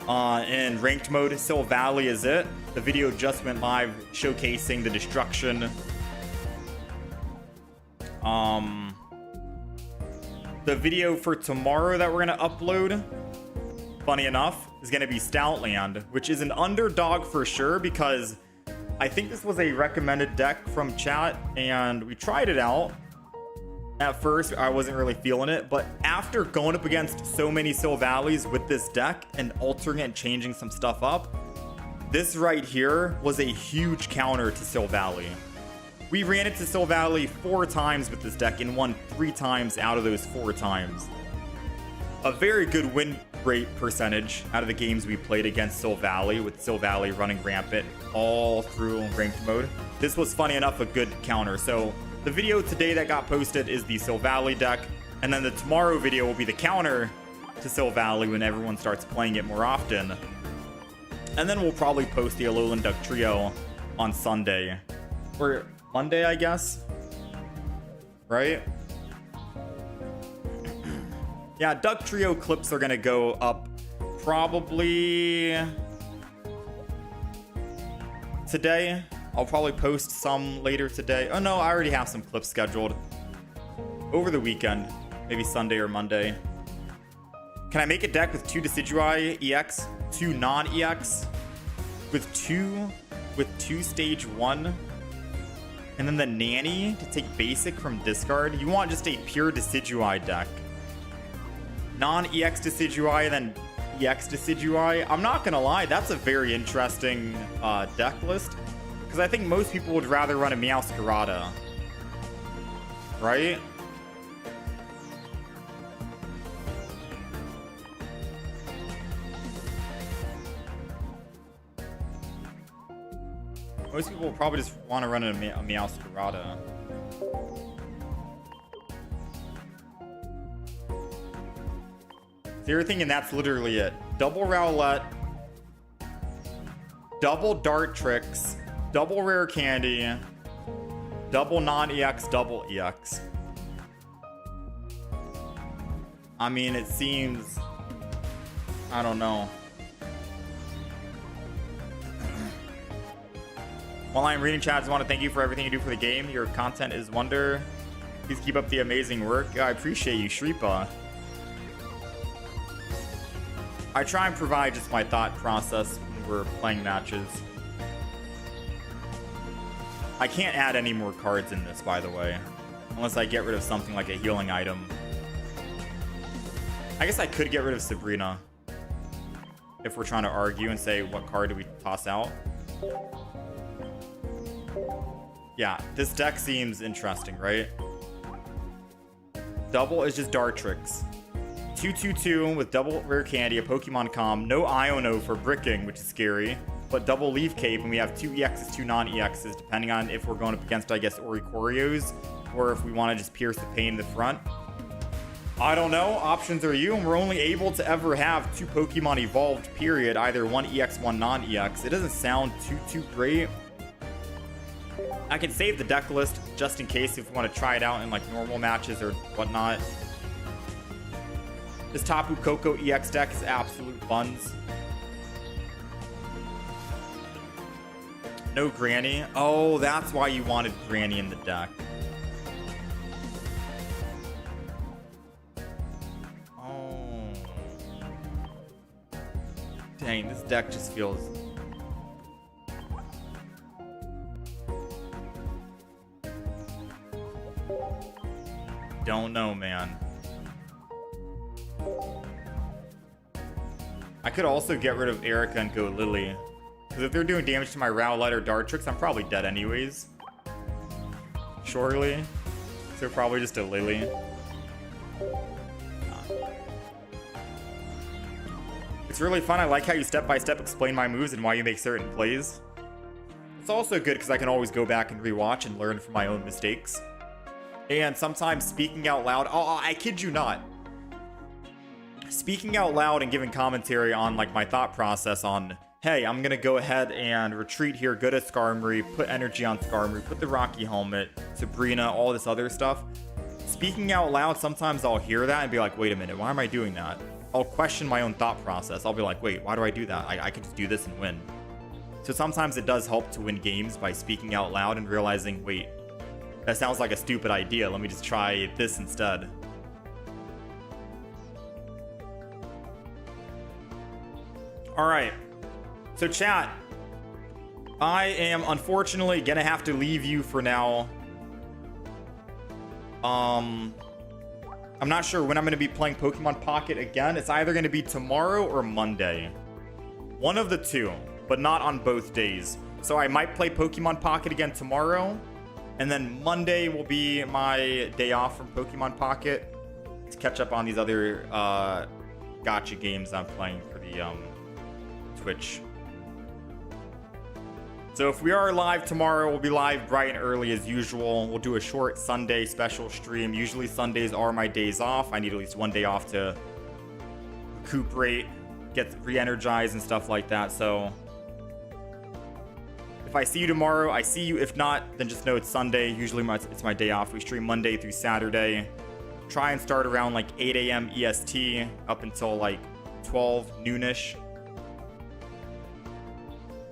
in ranked mode, Silvally is it. The video just went live showcasing the destruction. The video for tomorrow that we're gonna upload, funny enough, is gonna be Stoutland, which is an underdog for sure because I think this was a recommended deck from chat and we tried it out. At first, I wasn't really feeling it, but after going up against so many Silvallies with this deck and altering it and changing some stuff up, this right here was a huge counter to Silvally. We ran into Silvally 4 times with this deck and won 3 times out of those 4 times. A very good win rate percentage out of the games we played against Silvally, with Silvally running rampant all through ranked mode. This was, funny enough, a good counter. So the video today that got posted is the Silvally deck, and then the tomorrow video will be the counter to Silvally when everyone starts playing it more often. And then we'll probably post the Alolan Duck Trio on Sunday. Or Monday, I guess. Right? Yeah, Duck Trio clips are gonna go up probably today. I'll probably post some later today. Oh no, I already have some clips scheduled over the weekend. Maybe Sunday or Monday. Can I make a deck with 2 Decidueye EX, 2 non-EX, with two stage 1, and then the Nanny to take basic from discard? You want just a pure Decidueye deck. Non-EX Decidueye, then EX Decidueye. I'm not gonna lie, that's a very interesting deck list. Because I think most people would rather run a Meowscarada. Right? Most people will probably just want to run a Meowscarada. So you're thinking that's literally it. Double Rowlet, double Dart Tricks, double Rare Candy, double non-EX, double EX. I mean, it seems... I don't know. While I'm reading chats, I want to thank you for everything you do for the game. Your content is wonder. Please keep up the amazing work. I appreciate you, Shripa. I try and provide just my thought process when we're playing matches. I can't add any more cards in this, by the way. Unless I get rid of something like a healing item. I guess I could get rid of Sabrina. If we're trying to argue and say, what card do we toss out? Yeah, this deck seems interesting, right? Double is just Dart Tricks. 2/2/2 with double Rare Candy, a Pokemon Com, no Iono for bricking, which is scary, but double Leaf Cape, and we have 2 EXs, 2 non-EXs, depending on if we're going up against, I guess, Oricorios, or if we want to just pierce the pain in the front. I don't know. Options are you, and we're only able to ever have 2 Pokemon evolved, period. Either 1 EX, 1 non-EX. It doesn't sound too great. I can save the deck list just in case if we want to try it out in like normal matches or whatnot. This Tapu Koko EX deck is absolute buns. No Granny. Oh, that's why you wanted Granny in the deck. Oh. Dang, this deck just feels... Don't know, man. I could also get rid of Erica and go Lily. Because if they're doing damage to my Rowlet or Dart Tricks, I'm probably dead anyways. Surely. So probably just a Lily. It's really fun. I like how you step-by-step explain my moves and why you make certain plays. It's also good because I can always go back and rewatch and learn from my own mistakes. And sometimes speaking out loud... Oh, I kid you not. Speaking out loud and giving commentary on like my thought process on, hey, I'm gonna go ahead and retreat here, go to Skarmory, put energy on Skarmory, put the Rocky Helmet, Sabrina, all this other stuff. Speaking out loud, sometimes I'll hear that and be like, wait a minute, why am I doing that? I'll question my own thought process. I'll be like, wait, why do I do that? I could just do this and win. So sometimes it does help to win games by speaking out loud and realizing, wait, that sounds like a stupid idea. Let me just try this instead. All right. So chat, I am unfortunately gonna have to leave you for now. I'm not sure when I'm gonna be playing Pokemon Pocket again. It's either gonna be tomorrow or Monday. One of the two, but not on both days. So I might play Pokemon Pocket again tomorrow. And then Monday will be my day off from Pokemon Pocket to catch up on these other gacha games I'm playing for the Twitch. So if we are live tomorrow, we'll be live bright and early as usual. We'll do a short Sunday special stream. Usually Sundays are my days off. I need at least one day off to recuperate, get re-energized and stuff like that. So if I see you tomorrow, I see you. If not, then just know it's Sunday. Usually it's my day off. We stream Monday through Saturday. Try and start around like 8 a.m. EST up until like 12 noonish.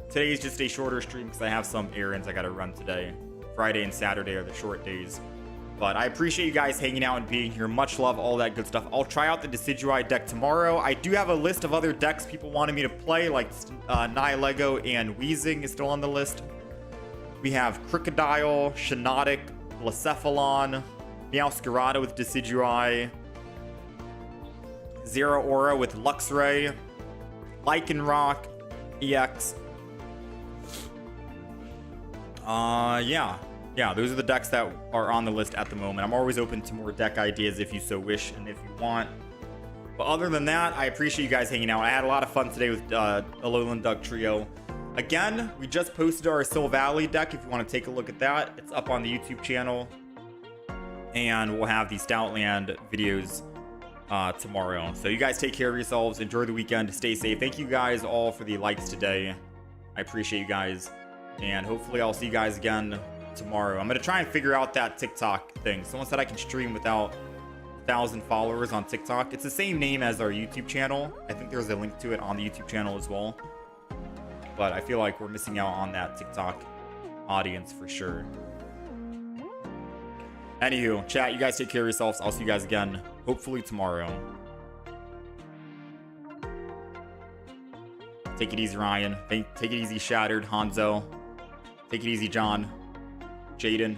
Today is just a shorter stream because I have some errands I got to run today. Friday and Saturday are the short days. But I appreciate you guys hanging out and being here. Much love, all that good stuff. I'll try out the Decidueye deck tomorrow. I do have a list of other decks people wanted me to play, like Nihilego and Weezing is still on the list. We have Crocodile, Shiinotic, Blacephalon, Meowscarada with Decidueye, Zeraora with Luxray, Lycanroc, EX. Yeah, those are the decks that are on the list at the moment. I'm always open to more deck ideas if you so wish and if you want. But other than that, I appreciate you guys hanging out. I had a lot of fun today with Alolan Duck Trio. Again, we just posted our Sil Valley deck if you want to take a look at that. It's up on the YouTube channel. And we'll have the Stoutland videos tomorrow. So you guys take care of yourselves. Enjoy the weekend. Stay safe. Thank you guys all for the likes today. I appreciate you guys. And hopefully I'll see you guys again tomorrow. I'm going to try and figure out that TikTok thing. Someone said I can stream without 1,000 followers on TikTok. It's the same name as our YouTube channel. I think there's a link to it on the YouTube channel as well. But I feel like we're missing out on that TikTok audience for sure. Anywho, chat, you guys take care of yourselves. I'll see you guys again, hopefully tomorrow. Take it easy, Ryan. Take it easy, Shattered, Hanzo. Take it easy, John. Jaden.